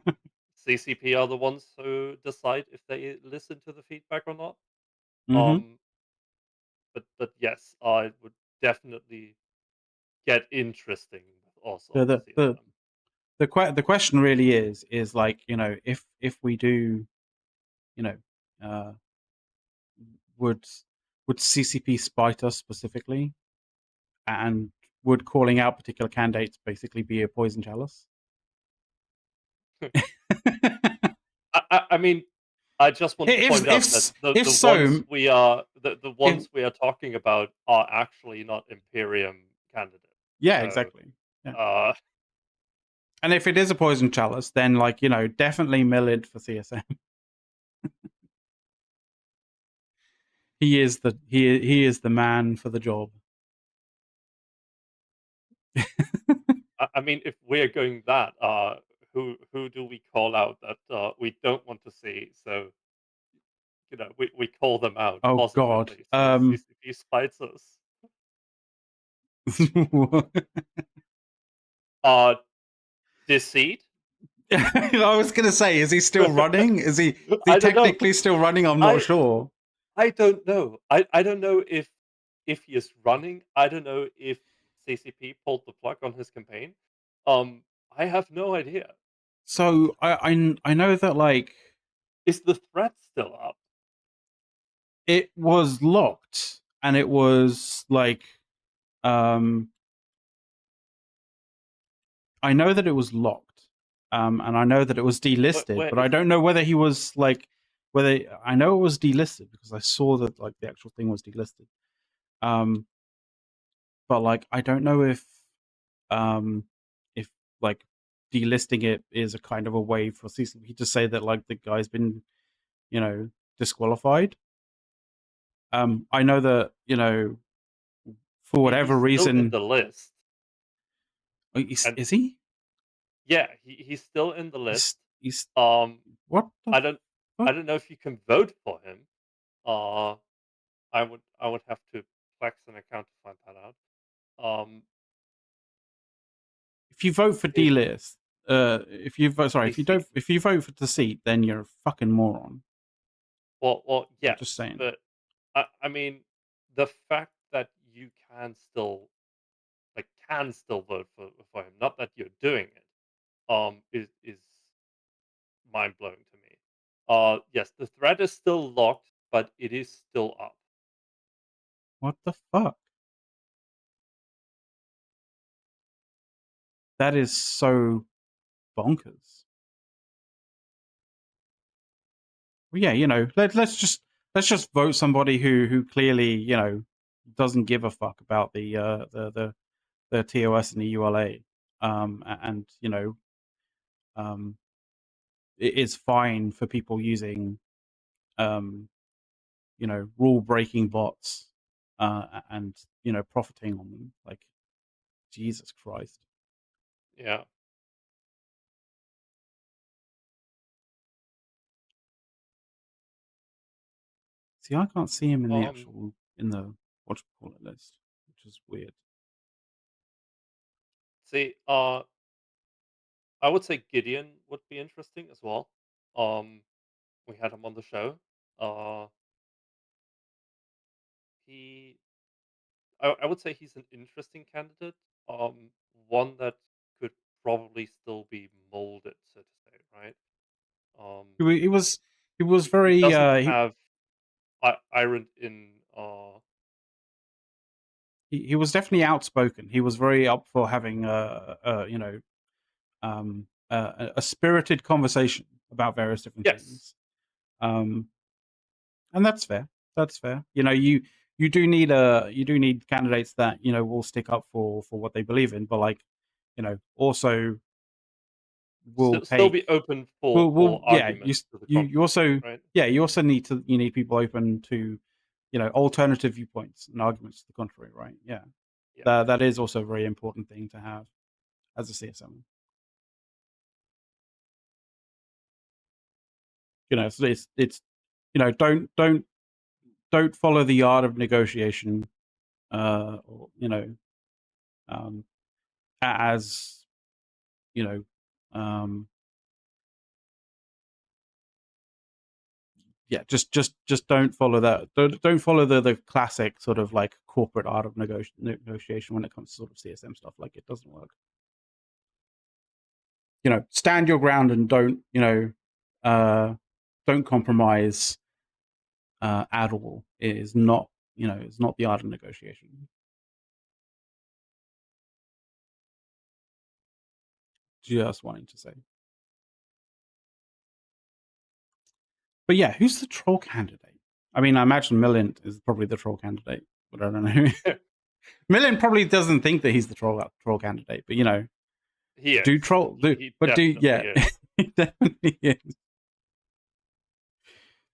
Speaker 3: CCP are the ones who decide if they listen to the feedback or not.
Speaker 2: Mm-hmm.
Speaker 3: But yes, I would definitely get interesting with Oz on
Speaker 2: So
Speaker 3: the CSM.
Speaker 2: the question really is like, you know, if we do, you know, would CCP spite us specifically, and would calling out particular candidates basically be a poison chalice?
Speaker 3: I mean, I just want to point out that
Speaker 2: If
Speaker 3: the
Speaker 2: so,
Speaker 3: ones we are the
Speaker 2: if,
Speaker 3: ones we are talking about are actually not Imperium candidates.
Speaker 2: yeah,
Speaker 3: So,
Speaker 2: exactly. Yeah.
Speaker 3: uh,
Speaker 2: And if it is a poison chalice, then, like, you know, definitely Millard for CSM. He is the man for the job.
Speaker 3: I mean, if we're going that, who do we call out that we don't want to see? So, you know, we call them out
Speaker 2: Oh God.
Speaker 3: positively. So CCP spites us. Deceit?
Speaker 2: I was gonna say, is he still running? Is he
Speaker 3: I don't know.
Speaker 2: technically still running? I'm not sure.
Speaker 3: I don't know. I don't know if he is running. I don't know if CCP pulled the plug on his campaign. I have no idea.
Speaker 2: So I know that, like,
Speaker 3: Is the threat still up?
Speaker 2: it was locked, and it was like, I know that it was locked, and I know that it was delisted,
Speaker 3: Where
Speaker 2: but I
Speaker 3: is
Speaker 2: don't know whether he was like, whether, I know it was delisted because I saw that, like, the actual thing was delisted. But, like, I don't know um if, like, delisting it is a kind of a way for CCP to say that, like, the guy's been, you know, disqualified. I know that, you know, for whatever
Speaker 3: he's still in
Speaker 2: reason,
Speaker 3: the list? And
Speaker 2: is he?
Speaker 3: yeah, he's still in the list.
Speaker 2: He's
Speaker 3: Um,
Speaker 2: what the
Speaker 3: I don't
Speaker 2: fuck?
Speaker 3: know if you can vote for him. Uh, I would have to flex an account to find that out.
Speaker 2: If you vote for
Speaker 3: Is
Speaker 2: delist, if you vote, sorry,
Speaker 3: CC
Speaker 2: if you vote for deceit, then you're a fucking moron.
Speaker 3: well,
Speaker 2: I'm
Speaker 3: yes,
Speaker 2: just saying.
Speaker 3: but I mean, the fact that you can still vote for him, not that you're doing it, is mind blowing to me. Yes, the thread is still locked, but it is still up.
Speaker 2: What the fuck? That is so bonkers. Well, yeah, you know, let's just vote somebody who clearly, you know, doesn't give a fuck about the TOS and the ULA, and, you know, it is fine for people using, you know, rule breaking bots, and, you know, profiting on them. Like, Jesus Christ.
Speaker 3: Yeah.
Speaker 2: See, I can't see him in the
Speaker 3: Um.
Speaker 2: actual, in the what list, which is weird.
Speaker 3: See. I would say Gideon would be interesting as well. Um. We had him on the show. Uh. He. I would say he's an interesting candidate. One that could probably still be molded, so to say, right? Um.
Speaker 2: He was
Speaker 3: He
Speaker 2: very
Speaker 3: doesn't have iron in.
Speaker 2: he was definitely outspoken. He was very up for having you know, a spirited conversation about various different
Speaker 3: Yes.
Speaker 2: things. And that's fair. That's fair. You know, you do need candidates that, you know, will stick up for what they believe in, but like, you know, also will
Speaker 3: Still
Speaker 2: take
Speaker 3: be open for arguments to the
Speaker 2: you also
Speaker 3: right?
Speaker 2: you also need people open to, you know, alternative viewpoints and arguments to the contrary, right? Yeah.
Speaker 3: Yeah.
Speaker 2: That is also a very important thing to have as a CSM. You know, so it's you know, don't follow the art of negotiation, or, you know, as, you know, yeah, just don't follow that. Don't follow the classic sort of like corporate art of negotiation when it comes to sort of CSM stuff. Like, it doesn't work. You know, stand your ground and don't compromise at all. It is not, you know, it's not the art of negotiation. Just wanting to say. But yeah, who's the troll candidate? I mean, I imagine Millant is probably the troll candidate, but I don't know. Millant probably doesn't think that he's the troll candidate, but you know,
Speaker 3: He is.
Speaker 2: do troll,
Speaker 3: He
Speaker 2: but do
Speaker 3: definitely is.
Speaker 2: he definitely is.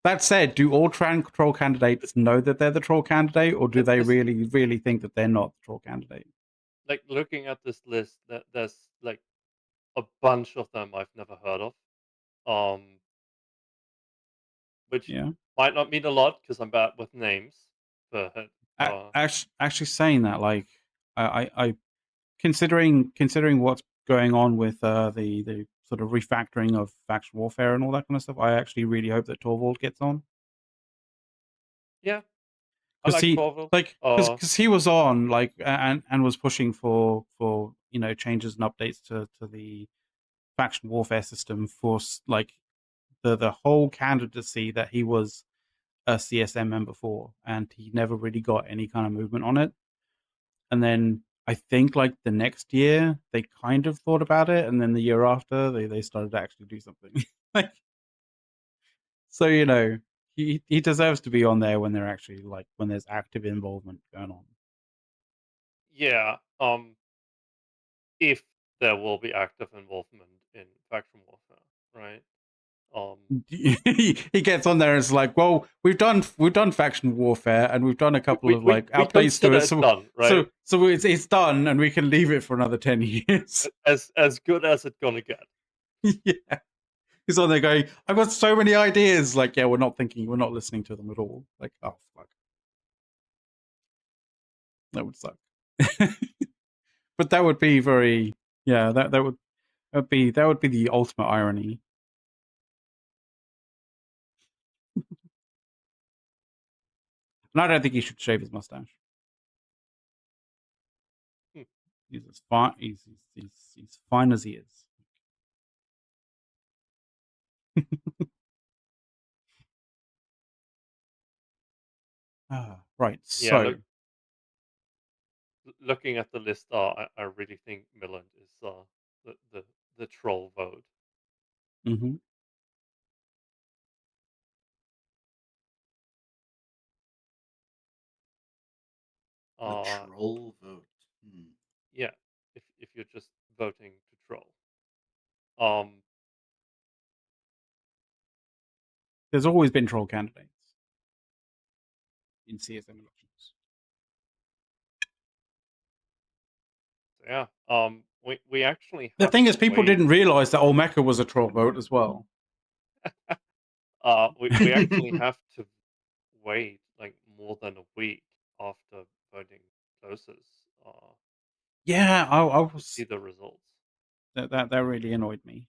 Speaker 2: That said, do all troll candidates know that they're the troll candidate, or do they really think that they're not the troll candidate?
Speaker 3: Like, looking at this list, that there's like a bunch of them I've never heard of, which
Speaker 2: Yeah.
Speaker 3: might not mean a lot because I'm bad with names. But
Speaker 2: Actually, saying that, like, I considering what's going on with the sort of refactoring of faction warfare and all that kind of stuff, I actually really hope that Torvald gets on.
Speaker 3: yeah, I like Torvald.
Speaker 2: Because he was on, like, and was pushing for you know, changes and updates to the faction warfare system for like the whole candidacy that he was a CSM member for, and he never really got any kind of movement on it. And then I think like the next year they kind of thought about it, and then the year after they started to actually do something. Like, so, you know, he deserves to be on there when they're actually, like, when there's active involvement going on.
Speaker 3: Yeah, if there will be active involvement in faction warfare, right?
Speaker 2: He gets on there and it's like, well, we've done faction warfare and we've done a couple of like
Speaker 3: we
Speaker 2: updates to it, so
Speaker 3: done, right?
Speaker 2: so it's done and we can leave it for another 10 years.
Speaker 3: As good as it's gonna get.
Speaker 2: Yeah, he's on there going, I've got so many ideas. Like, yeah, we're not listening to them at all. Like, oh fuck, that would suck. But that would be very, yeah, that would be the ultimate irony. And I don't think he should shave his mustache. He's as fine. He's fine as he is. Right.
Speaker 3: Yeah,
Speaker 2: So,
Speaker 3: looking at the list, I really think Millant is the troll vote.
Speaker 2: mm-hmm.
Speaker 4: The troll vote.
Speaker 3: Yeah, if you're just voting to troll.
Speaker 2: There's always been troll candidates in CSM elections.
Speaker 3: So yeah, we actually
Speaker 2: The
Speaker 3: have
Speaker 2: thing
Speaker 3: to
Speaker 2: is, people
Speaker 3: wait.
Speaker 2: didn't realize that Olmeca was a troll vote as well.
Speaker 3: We actually have to wait like more than a week after voting closes.
Speaker 2: Yeah, I was
Speaker 3: see the results.
Speaker 2: That really annoyed me.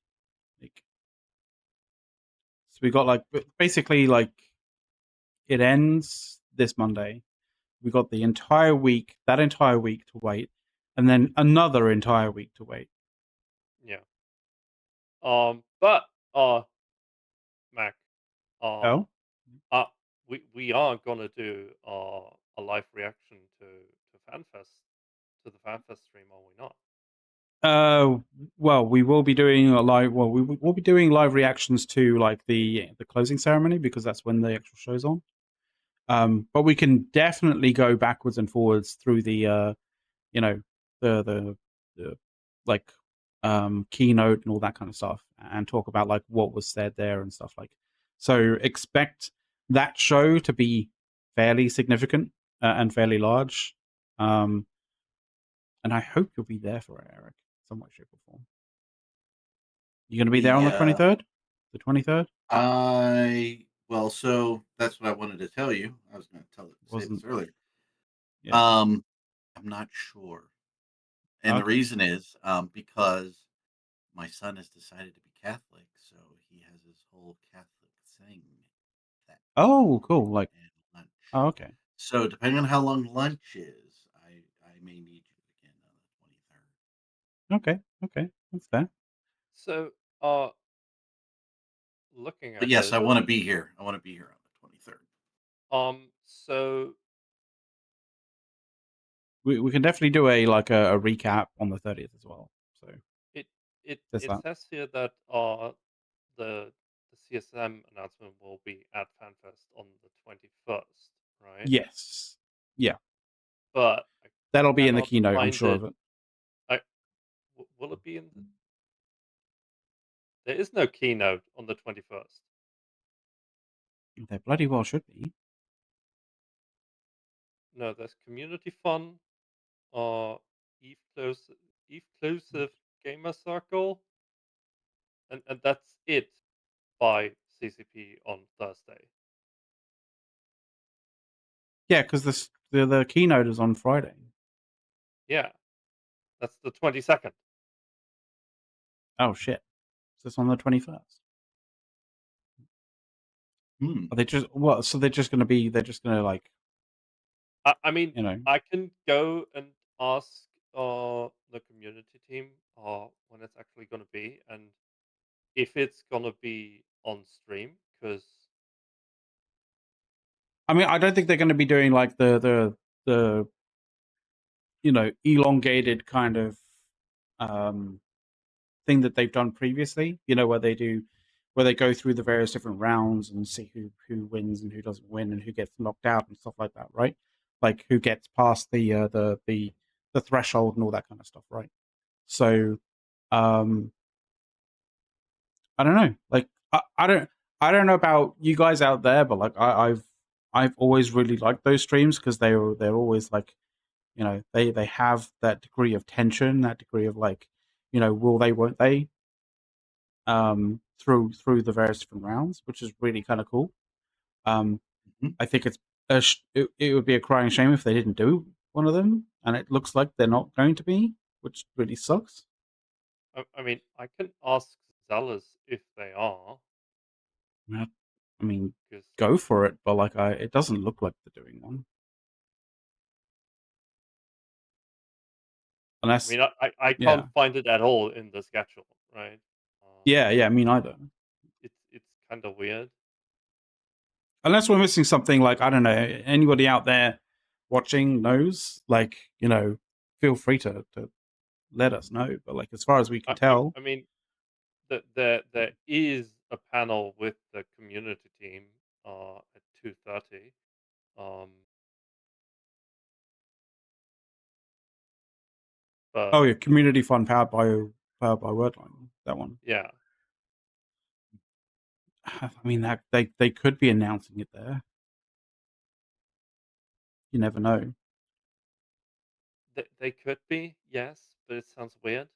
Speaker 2: Like, so we got like basically like it ends this Monday. We got the entire week, that entire week to wait, and then another entire week to wait.
Speaker 3: Yeah. But Mac. We are gonna do a live reaction to FanFest, to the FanFest stream, are we not?
Speaker 2: Well, we will be doing a live. Well, we will be doing live reactions to like the closing ceremony, because that's when the actual show's on. But we can definitely go backwards and forwards through the you know, the like keynote and all that kind of stuff, and talk about like what was said there and stuff like. So expect that show to be fairly significant and fairly large. And I hope you'll be there for it, Eric, some way, shape, or form. You going to be there on the 23rd? The 23rd?
Speaker 4: Well, so that's what I wanted to tell you. I was going to say this earlier.
Speaker 2: Yeah.
Speaker 4: I'm not sure, and
Speaker 2: Okay.
Speaker 4: the reason is because my son has decided to be Catholic, so he has his whole Catholic thing.
Speaker 2: Oh, cool! Like,
Speaker 4: lunch.
Speaker 2: Oh, okay.
Speaker 4: So depending on how long lunch is, I may need you again on the 23rd.
Speaker 2: Okay, that's fair.
Speaker 3: So, looking at
Speaker 4: But yes,
Speaker 3: it,
Speaker 4: I want to be here. I want to be here on the 23rd.
Speaker 3: So
Speaker 2: We can definitely do a recap on the 30th as well. So
Speaker 3: it
Speaker 2: that.
Speaker 3: says here that the CSM announcement will be at FanFest on the 21st, right?
Speaker 2: Yes. Yeah.
Speaker 3: But
Speaker 2: that'll be in the
Speaker 3: cannot
Speaker 2: keynote, I'm
Speaker 3: find
Speaker 2: sure
Speaker 3: it.
Speaker 2: of it.
Speaker 3: Will it be in the? There is no keynote on the 21st.
Speaker 2: There bloody well should be.
Speaker 3: No, there's community fun, exclusive gamer circle, and that's it by CCP on Thursday.
Speaker 2: Yeah, because the keynote is on Friday.
Speaker 3: Yeah, that's the 22nd.
Speaker 2: Oh shit! So it's on the 21st. Are they just what? So they're just gonna like.
Speaker 3: I mean,
Speaker 2: you know.
Speaker 3: I can go and ask the community team when it's actually going to be, and if it's going to be on stream, because
Speaker 2: I mean, I don't think they're going to be doing like the elongated kind of thing that they've done previously. Where they go through the various different rounds and see who wins and who doesn't win and who gets knocked out and stuff like that, right? Like who gets past the threshold and all that kind of stuff, right? So, I don't know. Like, I don't know about you guys out there, but like I've always really liked those streams because they're always like, they have that degree of tension, that degree of like, will they, won't they, through the various different rounds, which is really kind of cool. I think it would be a crying shame if they didn't do one of them, and it looks like they're not going to be, which really sucks.
Speaker 3: I mean, I can ask Zellers if they are.
Speaker 2: I mean, go for it, but like, it doesn't look like they're doing one. Unless,
Speaker 3: I mean, I can't find it at all in the schedule, right?
Speaker 2: Yeah, me neither.
Speaker 3: It's kind of weird.
Speaker 2: Unless we're missing something, like, I don't know, anybody out there watching knows, like, feel free to let us know. But like, as far as we can tell,
Speaker 3: I mean, there is a panel with the community team at 2:30.
Speaker 2: Oh yeah, community fun powered by Wordline. That one.
Speaker 3: Yeah.
Speaker 2: I mean, that they could be announcing it there. You never know.
Speaker 3: They could be, yes, but it sounds weird.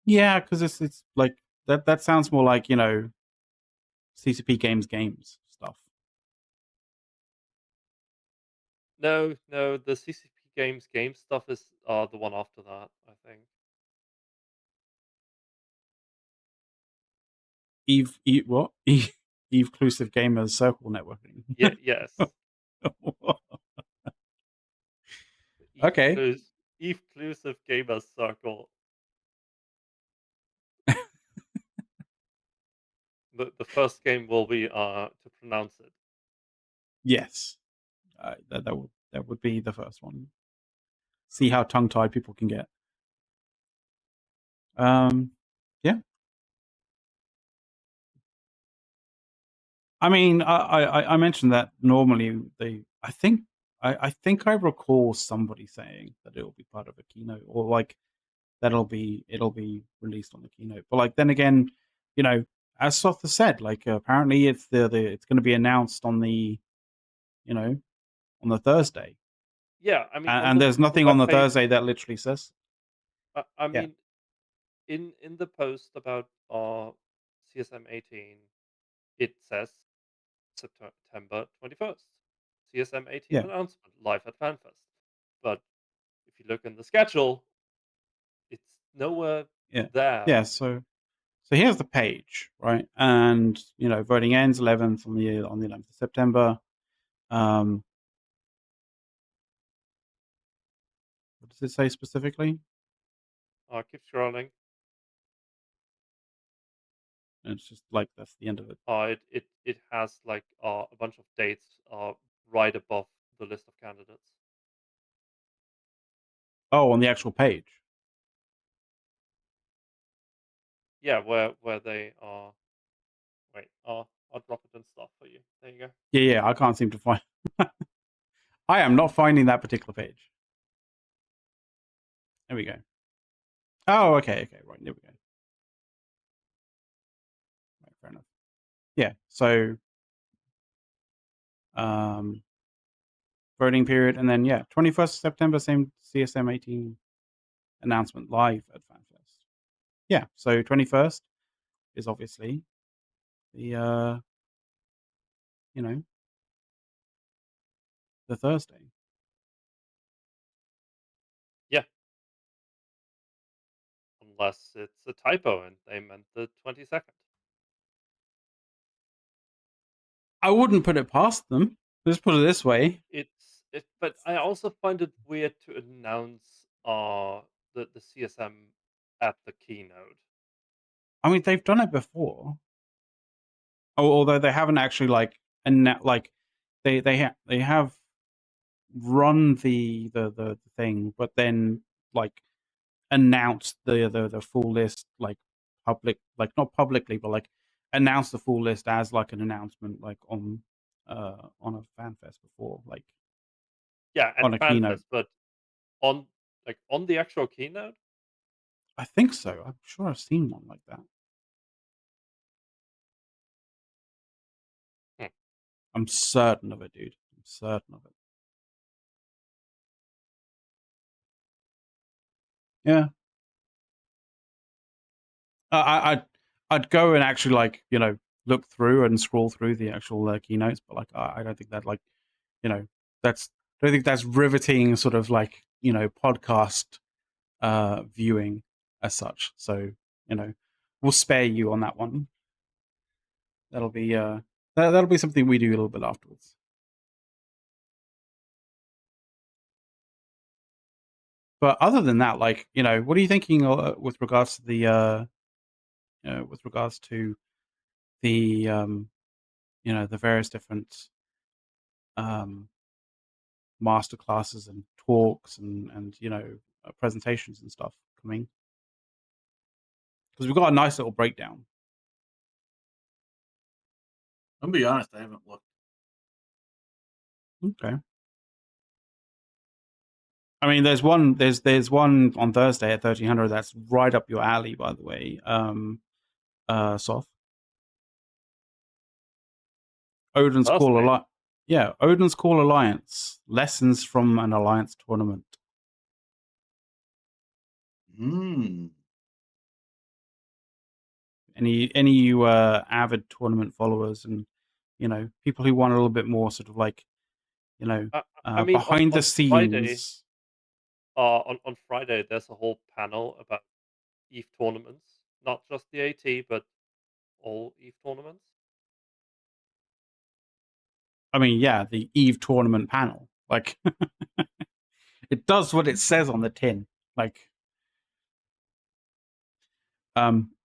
Speaker 2: Yeah, because it's like that sounds more like, CCP games stuff.
Speaker 3: No, the CCP game stuff is the one after that, I think.
Speaker 2: What? Eve-clusive gamers circle networking.
Speaker 3: Yes.
Speaker 2: Okay.
Speaker 3: Eve-clusive gamers circle. The first game will be to pronounce it.
Speaker 2: Yes, that would be the first one. See how tongue-tied people can get. Yeah. I mean, I mentioned that normally I think I recall somebody saying that it will be part of a keynote, or like that it'll be released on the keynote. But like then again, as Soth has said, like apparently it's it's going to be announced on the on the Thursday.
Speaker 3: Yeah, I mean,
Speaker 2: And there's nothing on the Thursday that literally says.
Speaker 3: I mean, in the post about CSM 18, it says September 21st. CSM 18 announcement live at FanFest. But if you look in the schedule, it's nowhere there.
Speaker 2: Yeah. So here's the page, right? And voting ends 11th on the 11th of September. What does it say specifically?
Speaker 3: Keep scrolling.
Speaker 2: And it's just like that's the end of it.
Speaker 3: It has like a bunch of dates right above the list of candidates.
Speaker 2: Oh, on the actual page.
Speaker 3: Yeah, where they are. Wait, I'll drop it in stuff for you. There you go.
Speaker 2: Yeah, I can't seem to find. I am not finding that particular page. There we go. Oh, okay, right. There we go. Right, fair enough. Yeah. So, voting period, and then 21st September, same CSM 18 announcement live at FanFest. Yeah. So 21st is obviously the the Thursday.
Speaker 3: Yeah. Unless it's a typo and they meant the 22nd.
Speaker 2: I wouldn't put it past them. Let's put it this way.
Speaker 3: But I also find it weird to announce the CSM at the keynote.
Speaker 2: I mean, they've done it before. Although they haven't actually they have run the thing, but then like announced the full list not publicly, but like announced the full list as like an announcement like on a FanFest before, like
Speaker 3: on
Speaker 2: a keynote.
Speaker 3: But on the actual keynote,
Speaker 2: I think so. I'm sure I've seen one like that. I'm certain of it, dude. I'm certain of it. Yeah. I'd go and actually look through and scroll through the actual keynotes, but I don't think that that's I don't think that's riveting sort of podcast viewing as such. So we'll spare you on that one. That'll be that'll be something we do a little bit afterwards. But other than that, what are you thinking with regards to the the various different master classes and talks and presentations and stuff coming? Because we've got a nice little breakdown.
Speaker 4: I'll be honest, I haven't looked.
Speaker 2: Okay. I mean, there's one on Thursday at 1300 that's right up your alley, by the way. Soth. Odin's Call Alliance. Yeah, Odin's Call Alliance. Lessons from an Alliance tournament. Any you avid tournament followers and people who want a little bit more sort of
Speaker 3: I mean,
Speaker 2: behind the scenes.
Speaker 3: On Friday, there's a whole panel about EVE tournaments, not just the AT, but all EVE tournaments.
Speaker 2: I mean, yeah, the EVE tournament panel. Like, it does what it says on the tin. Like,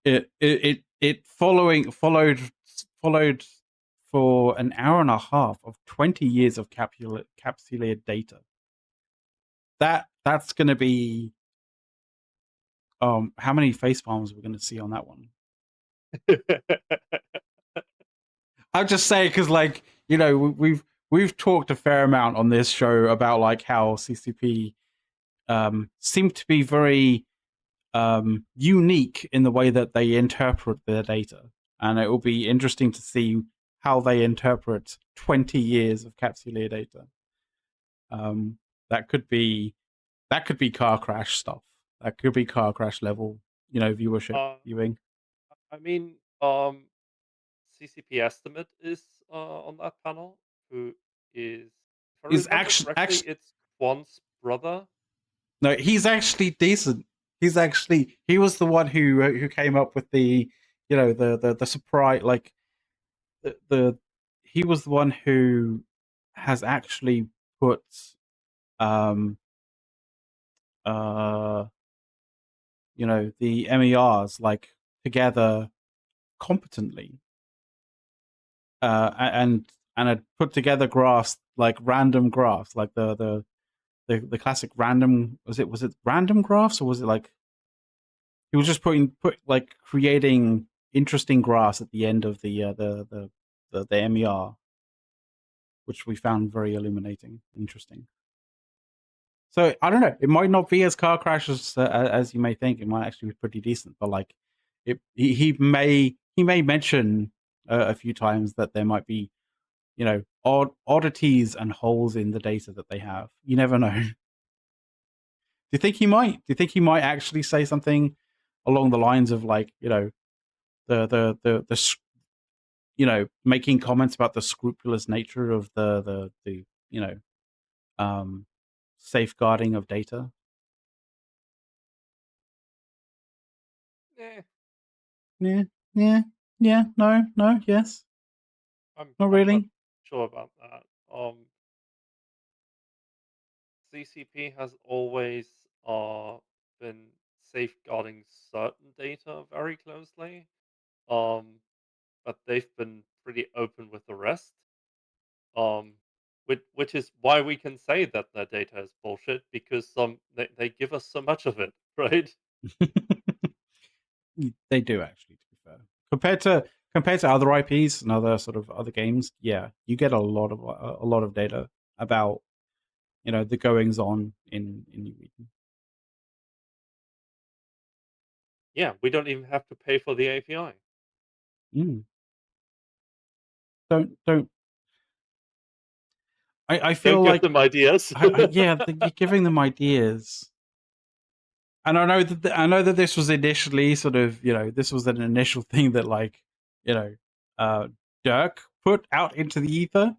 Speaker 2: it followed for an hour and a half of 20 years of capsulated data. That's going to be how many face palms we're going to see on that one. I'll just say because, like, you know, we've talked a fair amount on this show about like how CCP seem to be very unique in the way that they interpret their data, and it will be interesting to see how they interpret 20 years of Capsuleer data. That could be car crash stuff. That could be car crash level, you know, viewership viewing.
Speaker 3: I mean, CCP Estimate is on that panel, who is, if I
Speaker 2: Is
Speaker 3: remember correctly,
Speaker 2: actually
Speaker 3: it's Quan's brother.
Speaker 2: no, he's actually decent. He was the one who came up with the, you know, the surprise, like the he was the one who has actually put you know, the MERs like together competently, and had put together graphs, like random graphs, like the classic random, was it random graphs, or was it like he was just creating interesting graphs at the end of the MER, which we found very illuminating, interesting. So I don't know. It might not be as car crashes as you may think. It might actually be pretty decent. But like, he may mention a few times that there might be, you know, oddities and holes in the data that they have. You never know. Do you think he might? Do you think he might actually say something along the lines of like, you know, the you know, making comments about the scrupulous nature of the you know, safeguarding of data?
Speaker 3: Eh,
Speaker 2: Yeah. No. Yes.
Speaker 3: I'm
Speaker 2: Not
Speaker 3: not
Speaker 2: really.
Speaker 3: sure about that. CCP has always been safeguarding certain data very closely, but they've been pretty open with the rest. Which is why we can say that their data is bullshit, because they give us so much of it, right?
Speaker 2: They do, actually, to be fair. Compared to other IPs and other sort of other games, yeah, you get a lot of data about, you know, the goings on in New Eden.
Speaker 3: Yeah, we don't even have to pay for the API.
Speaker 2: Don't. I feel
Speaker 3: Don't give
Speaker 2: like
Speaker 3: them ideas.
Speaker 2: yeah, you're giving them ideas. And I know that this was initially sort of, you know, this was an initial thing that, like, you know, Dirk put out into the ether,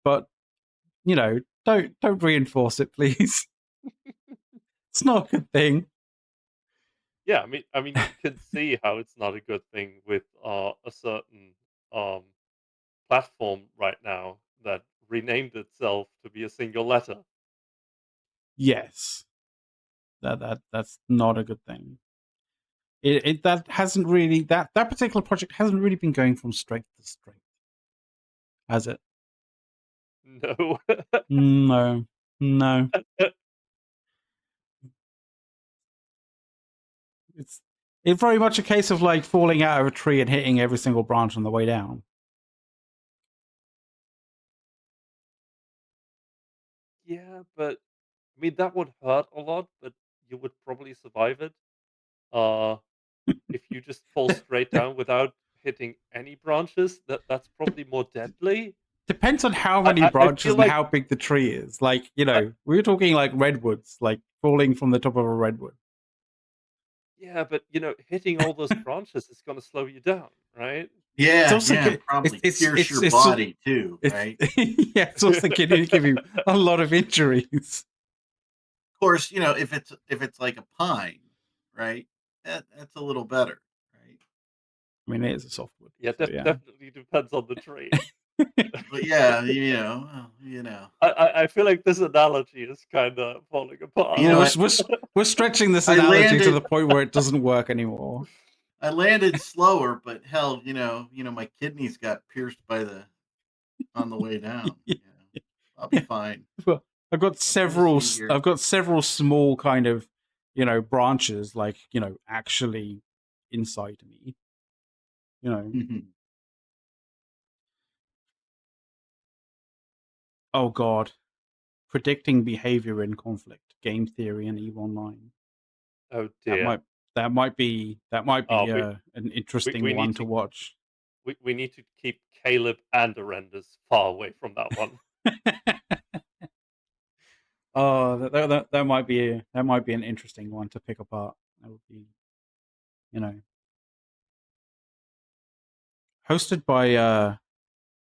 Speaker 2: but, you know, don't reinforce it, please. It's not a good thing.
Speaker 3: Yeah, I mean, you can see how it's not a good thing with a certain platform right now that renamed itself to be a single letter.
Speaker 2: Yes, that's not a good thing. That hasn't really, that particular project hasn't really been going from strength to strength, has it?
Speaker 3: No.
Speaker 2: No. It's very much a case of like falling out of a tree and hitting every single branch on the way down.
Speaker 3: Yeah, but I mean that would hurt a lot, but you would probably survive it. If you just fall straight down without hitting any branches, that's probably more deadly.
Speaker 2: Depends on how
Speaker 3: I,
Speaker 2: many
Speaker 3: I, I
Speaker 2: branches
Speaker 3: feel
Speaker 2: and
Speaker 3: like,
Speaker 2: how big the tree is. Like, you
Speaker 3: I,
Speaker 2: know, we were talking like redwoods, like falling from the top of a redwood.
Speaker 3: yeah, but you know, hitting all those branches is gonna slow you down, right?
Speaker 2: It's
Speaker 4: Yeah,
Speaker 2: also
Speaker 4: yeah, probably pierce your
Speaker 2: it's
Speaker 4: body too, right?
Speaker 2: yeah, it's also going to give you a lot of injuries.
Speaker 4: Of course, you know, if it's like a pine, right? That's a little better, right?
Speaker 2: I mean, it is a softwood,
Speaker 3: Yeah,
Speaker 2: so yeah.
Speaker 3: definitely depends on the tree.
Speaker 4: But yeah, you know,
Speaker 3: I feel like this analogy is kind of falling apart.
Speaker 4: you know,
Speaker 2: We're stretching this
Speaker 4: I
Speaker 2: analogy to the
Speaker 4: landed
Speaker 2: point where it doesn't work anymore.
Speaker 4: I landed slower, but hell, my kidneys got pierced by on the way down. You know, I'll be fine.
Speaker 2: Well, I've got
Speaker 4: We'll just
Speaker 2: several.
Speaker 4: see here.
Speaker 2: I've got several small kind of, you know, branches, like, you know, actually inside me. You know, Oh God, predicting behavior in conflict, game theory, and EVE Online.
Speaker 3: Oh
Speaker 2: That
Speaker 3: dear.
Speaker 2: might be an interesting
Speaker 3: We
Speaker 2: one
Speaker 3: need
Speaker 2: to
Speaker 3: to
Speaker 2: watch.
Speaker 3: we need to keep Caleb and Arendis far away from that one.
Speaker 2: Oh, that might be an interesting one to pick apart. That would be, you know, hosted by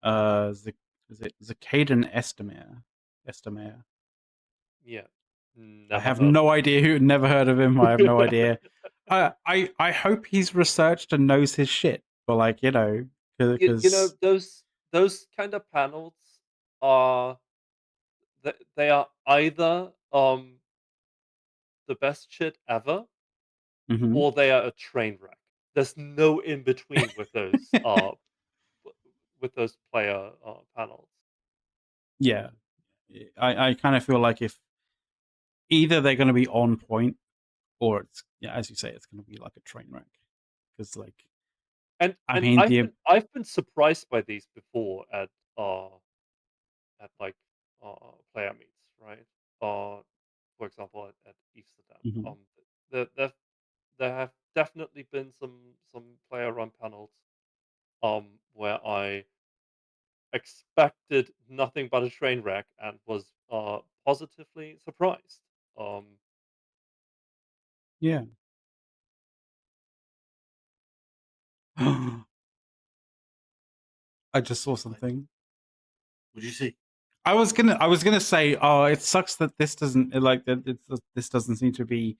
Speaker 2: is it Zakaden Estamere.
Speaker 3: Yeah.
Speaker 2: I
Speaker 3: Never
Speaker 2: have
Speaker 3: heard of
Speaker 2: no
Speaker 3: him.
Speaker 2: idea never heard of him. I have no idea. I hope he's researched and knows his shit. But like,
Speaker 3: You know,
Speaker 2: because
Speaker 3: those kind of panels are they are either the best shit ever,
Speaker 2: Mhm.
Speaker 3: or they are a train wreck. There's no in between with those player panels.
Speaker 2: Yeah, I kind of feel like if either they're going to be on point, or it's, yeah, as you say, it's going to be like a train wreck. Because like,
Speaker 3: And
Speaker 2: I mean,
Speaker 3: I've been surprised by these before at like player meets, right? For example, at Amsterdam.
Speaker 2: Mhm.
Speaker 3: There there there have definitely been some player run panels where I expected nothing but a train wreck and was positively surprised. Um,
Speaker 2: Yeah. I just saw something.
Speaker 4: What'd you see?
Speaker 2: I was gonna say, oh, it sucks that this doesn't like that. This doesn't seem to be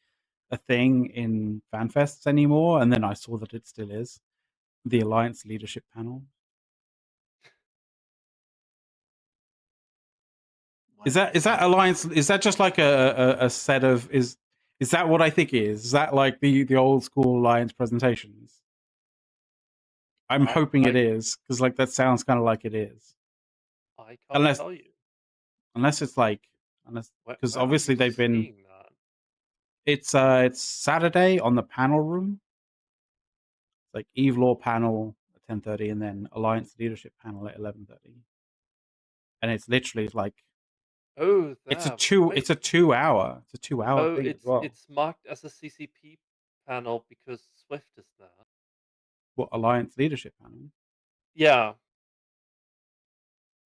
Speaker 2: a thing in FanFests anymore. And then I saw that it still is the Alliance Leadership Panel. Is that Alliance? Is that just like a set of is that what I think it is? Is that like the old school Alliance presentations? I'm
Speaker 3: I
Speaker 2: hoping it
Speaker 3: I
Speaker 2: is because like that sounds kind of like it is.
Speaker 3: I can't
Speaker 2: Unless
Speaker 3: tell you
Speaker 2: it's like because
Speaker 3: where are
Speaker 2: obviously
Speaker 3: you
Speaker 2: they've been.
Speaker 3: seeing that?
Speaker 2: It's Saturday on the panel room. It's like Eve Law panel at 10:30, and then Alliance Leadership panel at 11:30. And it's literally like
Speaker 3: Oh,
Speaker 2: it's a
Speaker 3: there.
Speaker 2: two
Speaker 3: Wait.
Speaker 2: it's a 2 hour
Speaker 3: Oh,
Speaker 2: thing as well.
Speaker 3: it's marked as a CCP panel because Swift is there.
Speaker 2: What Alliance Leadership panel?
Speaker 3: Yeah,
Speaker 2: Oh,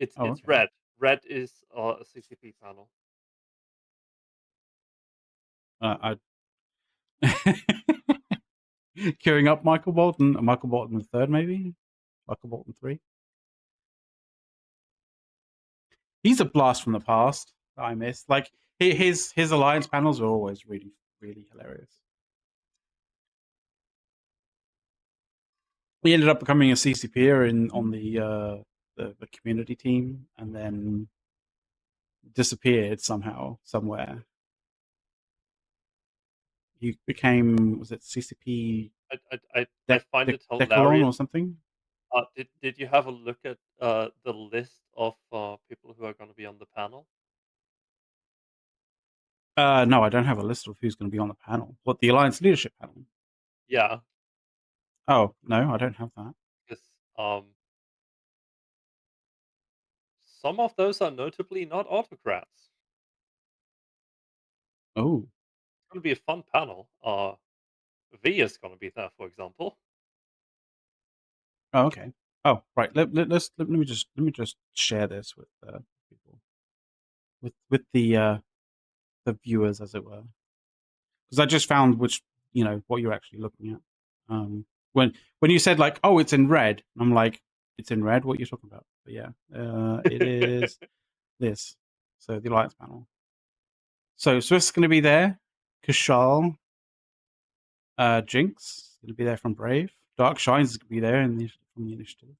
Speaker 3: it's
Speaker 2: okay.
Speaker 3: red. Red is a CCP panel.
Speaker 2: I queuing up Michael Bolton the third, maybe Michael Bolton 3. He's a blast from the past that I missed. Like his alliance panels are always really really hilarious. He ended up becoming a CCPer on the community team, and then disappeared somehow somewhere. He became, was it CCP
Speaker 3: I find it
Speaker 2: Decalon
Speaker 3: hilarious.
Speaker 2: or something?
Speaker 3: Did you have a look at the list of people who are going to be on the panel?
Speaker 2: No, I don't have a list of who's going to be on the panel. What, the Alliance Leadership panel?
Speaker 3: Yeah,
Speaker 2: Oh no, I don't have that.
Speaker 3: because some of those are notably not autocrats.
Speaker 2: Oh,
Speaker 3: It's going to be a fun panel. V is going to be there, for example.
Speaker 2: oh, okay. Oh, right. Let me just share this with people, with the viewers, as it were, because I just found which what you're actually looking at. When you said like, oh, it's in red, I'm like, it's in red. What are you talking about? But yeah, it is this. So the Alliance panel. So Swift's going to be there. Kushal, Jinx is going to be there from Brave. Dark Shines is going to be there from the initiative.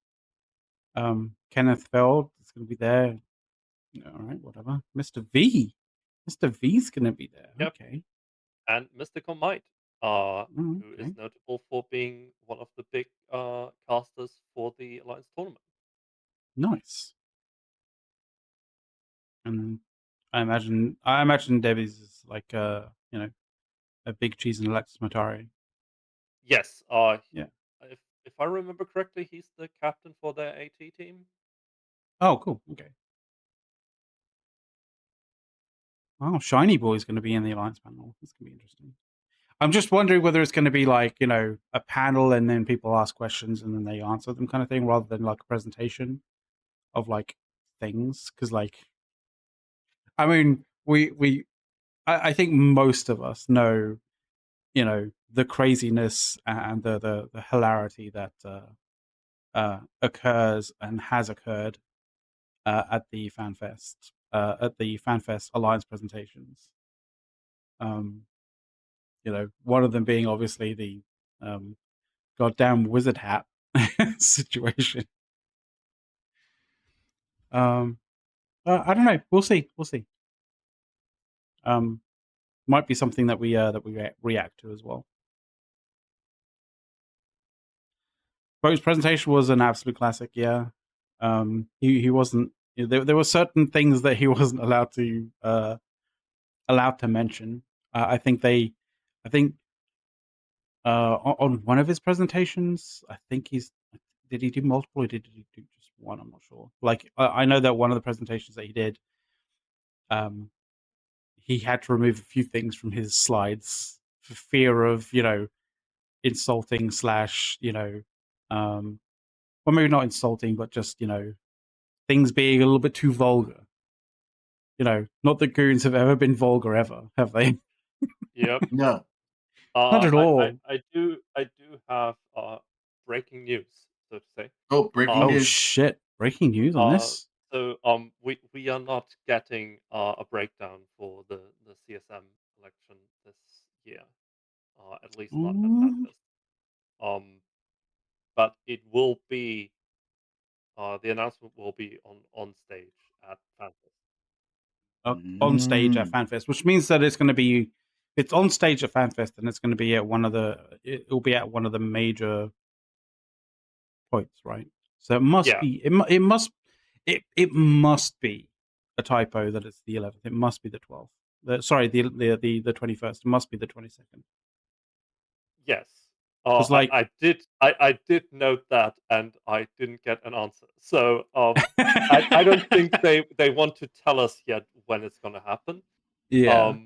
Speaker 2: Kenneth Feld is going to be there. All right, whatever. Mr. V. Mr. V's going to be there.
Speaker 3: Yep.
Speaker 2: Okay.
Speaker 3: And Mystical Might,
Speaker 2: Oh,
Speaker 3: who is
Speaker 2: okay.
Speaker 3: notable for being one of the big casters for the Alliance tournament.
Speaker 2: Nice. And I imagine Debbie's is like a big cheese and Alexis Matari.
Speaker 3: Yes,
Speaker 2: Yeah.
Speaker 3: if I remember correctly, he's the captain for their AT team.
Speaker 2: Oh, cool. Okay. Oh, Shiny Boy's going to be in the Alliance panel. That's going to be interesting. I'm just wondering whether it's going to be like, a panel and then people ask questions and then they answer them kind of thing, rather than like a presentation of like things. Because like, I mean, I think most of us know, the craziness and the hilarity that occurs and has occurred at the FanFest Alliance presentations. One of them being obviously the goddamn wizard hat situation. I don't know. We'll see. We'll see. Might be something that we react to as well. Bo's presentation was an absolute classic. Yeah. He wasn't. There were certain things that he wasn't allowed to mention. I think on one of his presentations, I think did he do multiple or did he do just one? I'm not sure. Like I know that one of the presentations that he did, he had to remove a few things from his slides for fear of insulting slash well, maybe not insulting, but just things being a little bit too vulgar. Not that goons have ever been vulgar ever, have they?
Speaker 3: Yep.
Speaker 4: No.
Speaker 2: Not at all.
Speaker 3: I do have breaking news, so to say.
Speaker 4: Oh, breaking
Speaker 2: Oh
Speaker 4: news.
Speaker 2: shit! Breaking news on this.
Speaker 3: So we are not getting a breakdown for the CSM election this year, at least not at FanFest. But it will be the announcement will be on stage at FanFest.
Speaker 2: On stage at FanFest, which means that it's on stage at FanFest, and it's going to be at it'll be at one of the major points, right? So it must be it must be a typo that it's the 11th. It must be the 12th. Sorry, the 21st. It must be the 22nd.
Speaker 3: Yes.
Speaker 2: 'Cause, like-
Speaker 3: I did note that, and I didn't get an answer. So I don't think they want to tell us yet when it's going to happen.
Speaker 2: Yeah.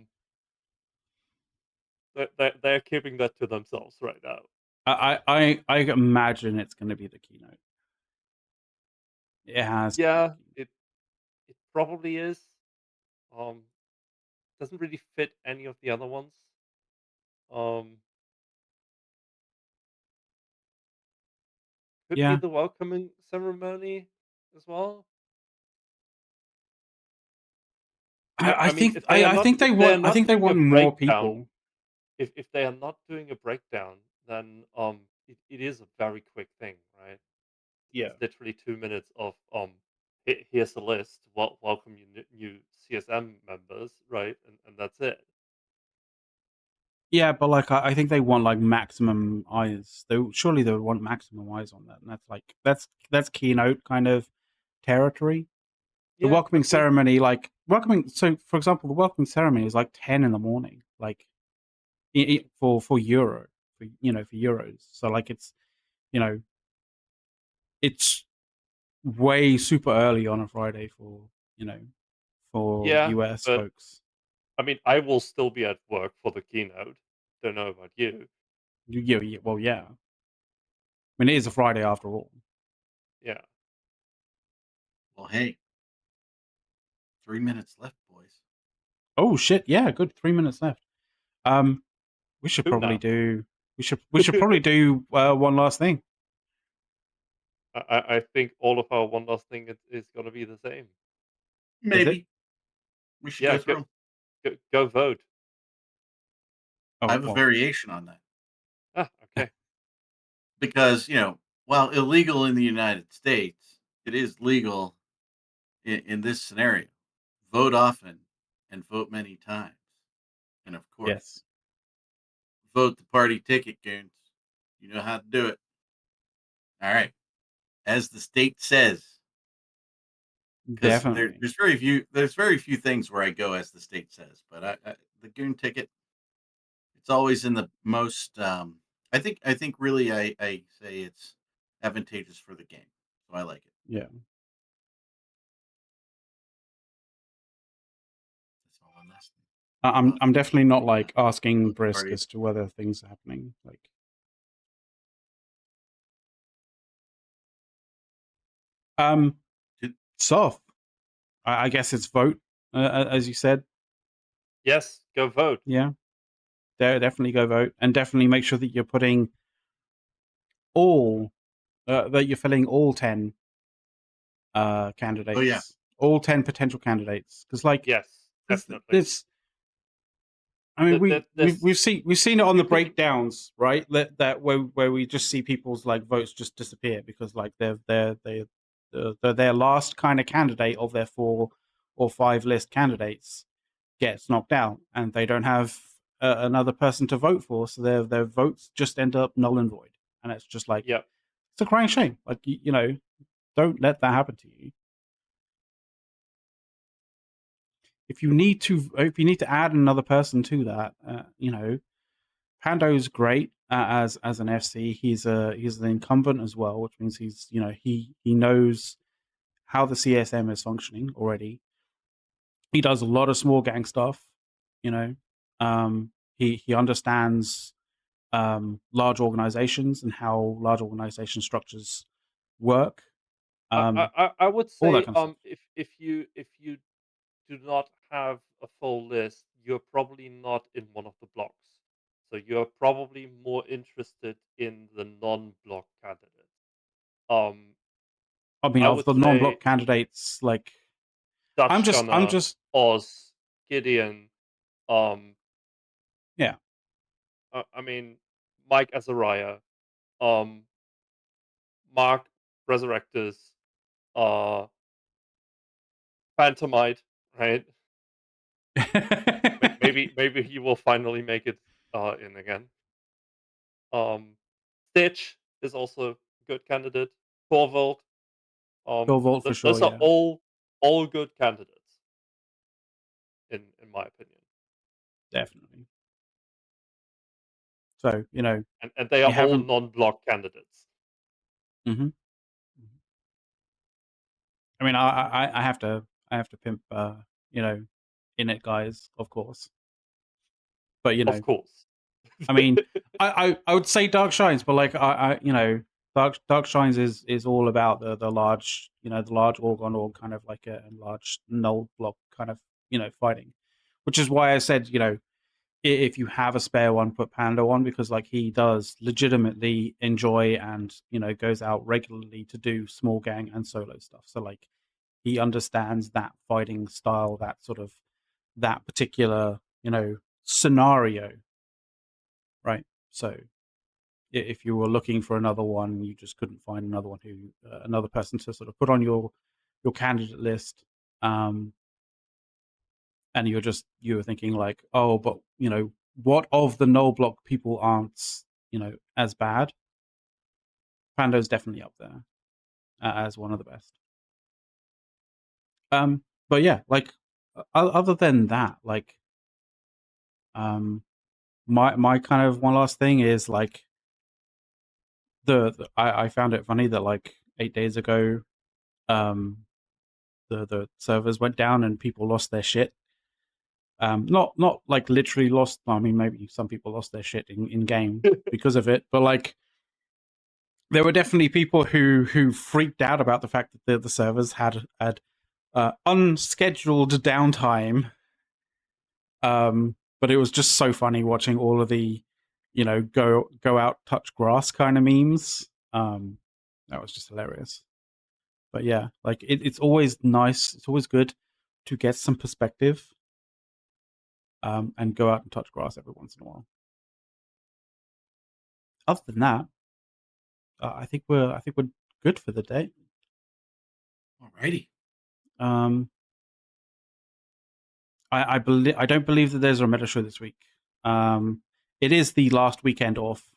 Speaker 3: They're keeping that to themselves right now.
Speaker 2: I imagine it's going to be the keynote. It has.
Speaker 3: Yeah, it probably is. Doesn't really fit any of the other ones. Could be the welcoming ceremony as well.
Speaker 2: I think they want more people.
Speaker 3: If they are not doing a breakdown, then it is a very quick thing, right?
Speaker 2: Yeah.
Speaker 3: It's literally 2 minutes of here's the list. Welcome you new CSM members, right? And that's it.
Speaker 2: Yeah, but like I think they want like maximum eyes. Surely they would want maximum eyes on that, and that's keynote kind of territory. The welcoming ceremony, so for example, the welcoming ceremony is like 10 in the morning, like for Euros. So like it's it's way super early on a Friday for US
Speaker 3: but,
Speaker 2: folks.
Speaker 3: I mean, I will still be at work for the keynote. Don't know about you.
Speaker 2: Yeah. Well, yeah. I mean, it is a Friday after all.
Speaker 3: Yeah.
Speaker 4: Well, hey, 3 minutes left, boys.
Speaker 2: Oh shit! Yeah, good. 3 minutes left. We should probably do. We should probably do one last thing.
Speaker 3: I think all of our one last thing is going to be the same.
Speaker 4: Maybe we should go through them.
Speaker 3: Go vote.
Speaker 4: I have a variation on that.
Speaker 3: Okay.
Speaker 4: Because while illegal in the United States, it is legal in this scenario. Vote often and vote many times. And of course, vote the party ticket, goons. You know how to do it. All right. As the state says.
Speaker 2: Definitely.
Speaker 4: There's very few things where I go as the state says, but the goon ticket, it's always in the most I think really I say it's advantageous for the game. So I like it.
Speaker 2: Yeah.
Speaker 4: That's all on this.
Speaker 2: I'm definitely not like asking Brisk
Speaker 4: party.
Speaker 2: as to whether things are happening. Like, Soft. I guess it's vote, as you said.
Speaker 3: Yes, go vote.
Speaker 2: Yeah, definitely go vote, and definitely make sure that you're putting all that you're filling all 10 candidates.
Speaker 4: Oh, yeah.
Speaker 2: All 10 potential candidates, because like
Speaker 3: Yes,
Speaker 2: this,
Speaker 3: definitely.
Speaker 2: I mean,
Speaker 3: This-
Speaker 2: we've seen it on
Speaker 3: you
Speaker 2: the
Speaker 3: could-
Speaker 2: breakdowns, right? That where we just see people's like votes just disappear because like they're their last kind of candidate of their 4 or 5 list candidates gets knocked out, and they don't have another person to vote for, so their votes just end up null and void, and it's just like
Speaker 3: Yep.
Speaker 2: it's a crying shame. Like you know, don't let that happen to you. If you need to add another person to that, you know, Pando's great as an FC. He's an incumbent as well, which means he's he knows how the CSM is functioning already. He does a lot of small gang stuff. You know, he understands large organizations and how large organization structures work.
Speaker 3: I would
Speaker 2: all that
Speaker 3: say
Speaker 2: kind of stuff.
Speaker 3: if you do not have a full list, you're probably not in one of the blocks. So you're probably more interested in the non-block candidate.
Speaker 2: I mean,
Speaker 3: I
Speaker 2: of
Speaker 3: would
Speaker 2: the non-block
Speaker 3: say
Speaker 2: candidates, like
Speaker 3: Dutch
Speaker 2: I'm
Speaker 3: Gunner,
Speaker 2: just
Speaker 3: Oz, Gideon.
Speaker 2: Yeah.
Speaker 3: I mean, Mike Azariah, Mark Resurrectors, Phantomite, right? Maybe he will finally make it in again. Stitch is also a good candidate. Torvald.
Speaker 2: Torvald for sure.
Speaker 3: Those are
Speaker 2: Yeah,
Speaker 3: all good candidates, in my opinion.
Speaker 2: definitely. So you know,
Speaker 3: And they
Speaker 2: you
Speaker 3: are all
Speaker 2: haven't.
Speaker 3: non-block candidates.
Speaker 2: Mm-hmm. I mean, I have to pimp you know, in it guys, of course. But you know,
Speaker 3: Of course.
Speaker 2: I mean, I would say Dark Shines, but like I you know, Dark Shines is all about the large, you know, the large org kind of like a large null block kind of, you know, fighting, which is why I said, you know, if you have a spare one, put Panda on, because like he does legitimately enjoy and, you know, goes out regularly to do small gang and solo stuff. So like he understands that fighting style, that sort of that particular, you know, scenario, right? So if you were looking for another one, you just couldn't find another one who another person to sort of put on your candidate list, and you were thinking like, oh, but you know, what of the null block people aren't, you know, as bad? Pando's definitely up there as one of the best. But yeah, like other than that, like my kind of one last thing is like I found it funny that like 8 days ago the servers went down and people lost their shit. Not like literally lost. I mean, maybe some people lost their shit in game because of it, but like there were definitely people who freaked out about the fact that the servers had unscheduled downtime. But it was just so funny watching all of the, you know, go out, touch grass kind of memes. That was just hilarious. But yeah, like it's always nice. It's always good to get some perspective, and go out and touch grass every once in a while. Other than that, I think we're good for the day.
Speaker 4: Alrighty.
Speaker 2: I don't believe that there's a meta show this week. It is the last weekend off.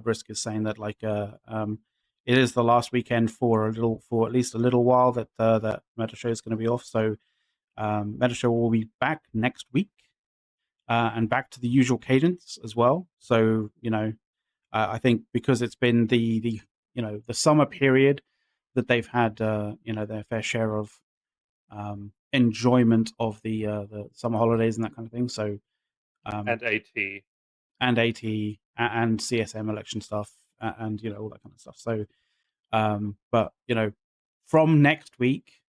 Speaker 2: Brisk is saying that like it is the last weekend for at least a little while that that meta show is going to be off. So meta show will be back next week, and back to the usual cadence as well. So you know, I think because it's been the you know the summer period that they've had you know their fair share of enjoyment of the summer holidays and that kind of thing. So
Speaker 3: And AT.
Speaker 2: and AT and CSM election stuff and all that kind of stuff. So but from next week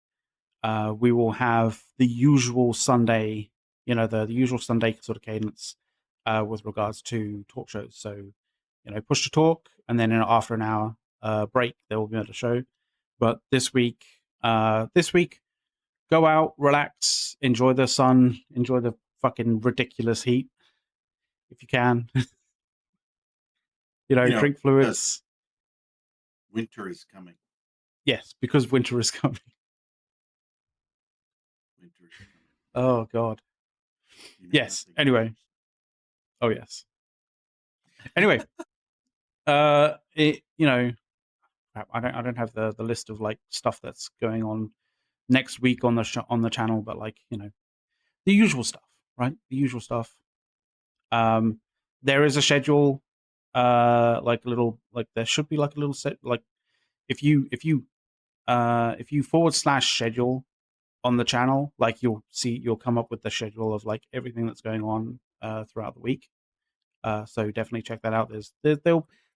Speaker 2: we will have the usual Sunday, the usual Sunday sort of cadence with regards to talk shows. So push to talk, and then after an hour break there will be another show. But this week go out, relax, enjoy the sun, enjoy the fucking ridiculous heat if you can. Drink fluids.
Speaker 4: Winter is coming.
Speaker 2: Yes, because winter is coming.
Speaker 4: Winter is coming.
Speaker 2: Oh God. Yes. Anyway. Oh yes. Anyway. I don't have the list of like stuff that's going on next week on the on the channel, but like the usual stuff, right? The usual stuff. There is a schedule, like a little, like there should be like a little set, like if you / schedule on the channel, like you'll come up with the schedule of like everything that's going on throughout the week. So definitely check that out.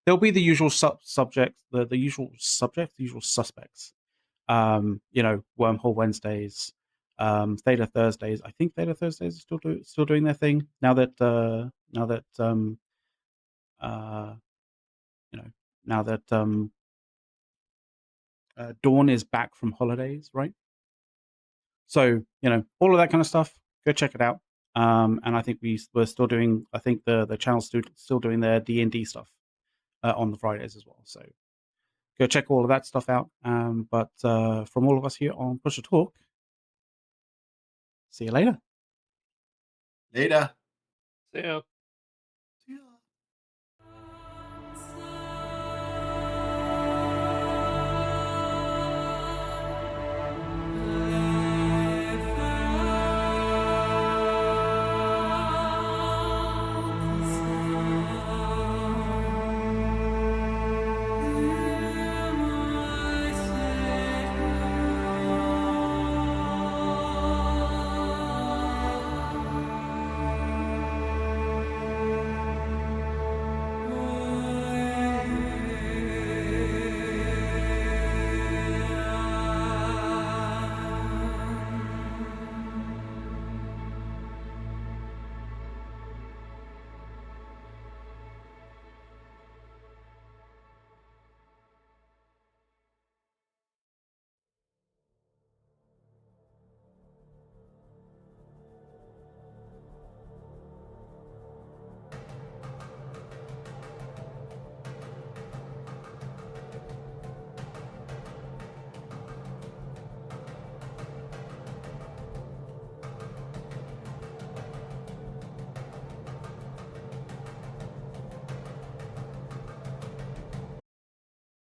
Speaker 2: There'll be the usual subjects, the usual suspects. Wormhole Wednesdays, Theta Thursdays. I think Theta Thursdays are still doing their thing now that Dawn is back from holidays, right? So all of that kind of stuff. Go check it out. And I think we're still doing. I think the channel's still doing their D&D stuff on the Fridays as well. So go check all of that stuff out. But from all of us here on Push to Talk, see you later.
Speaker 4: Later.
Speaker 3: See ya.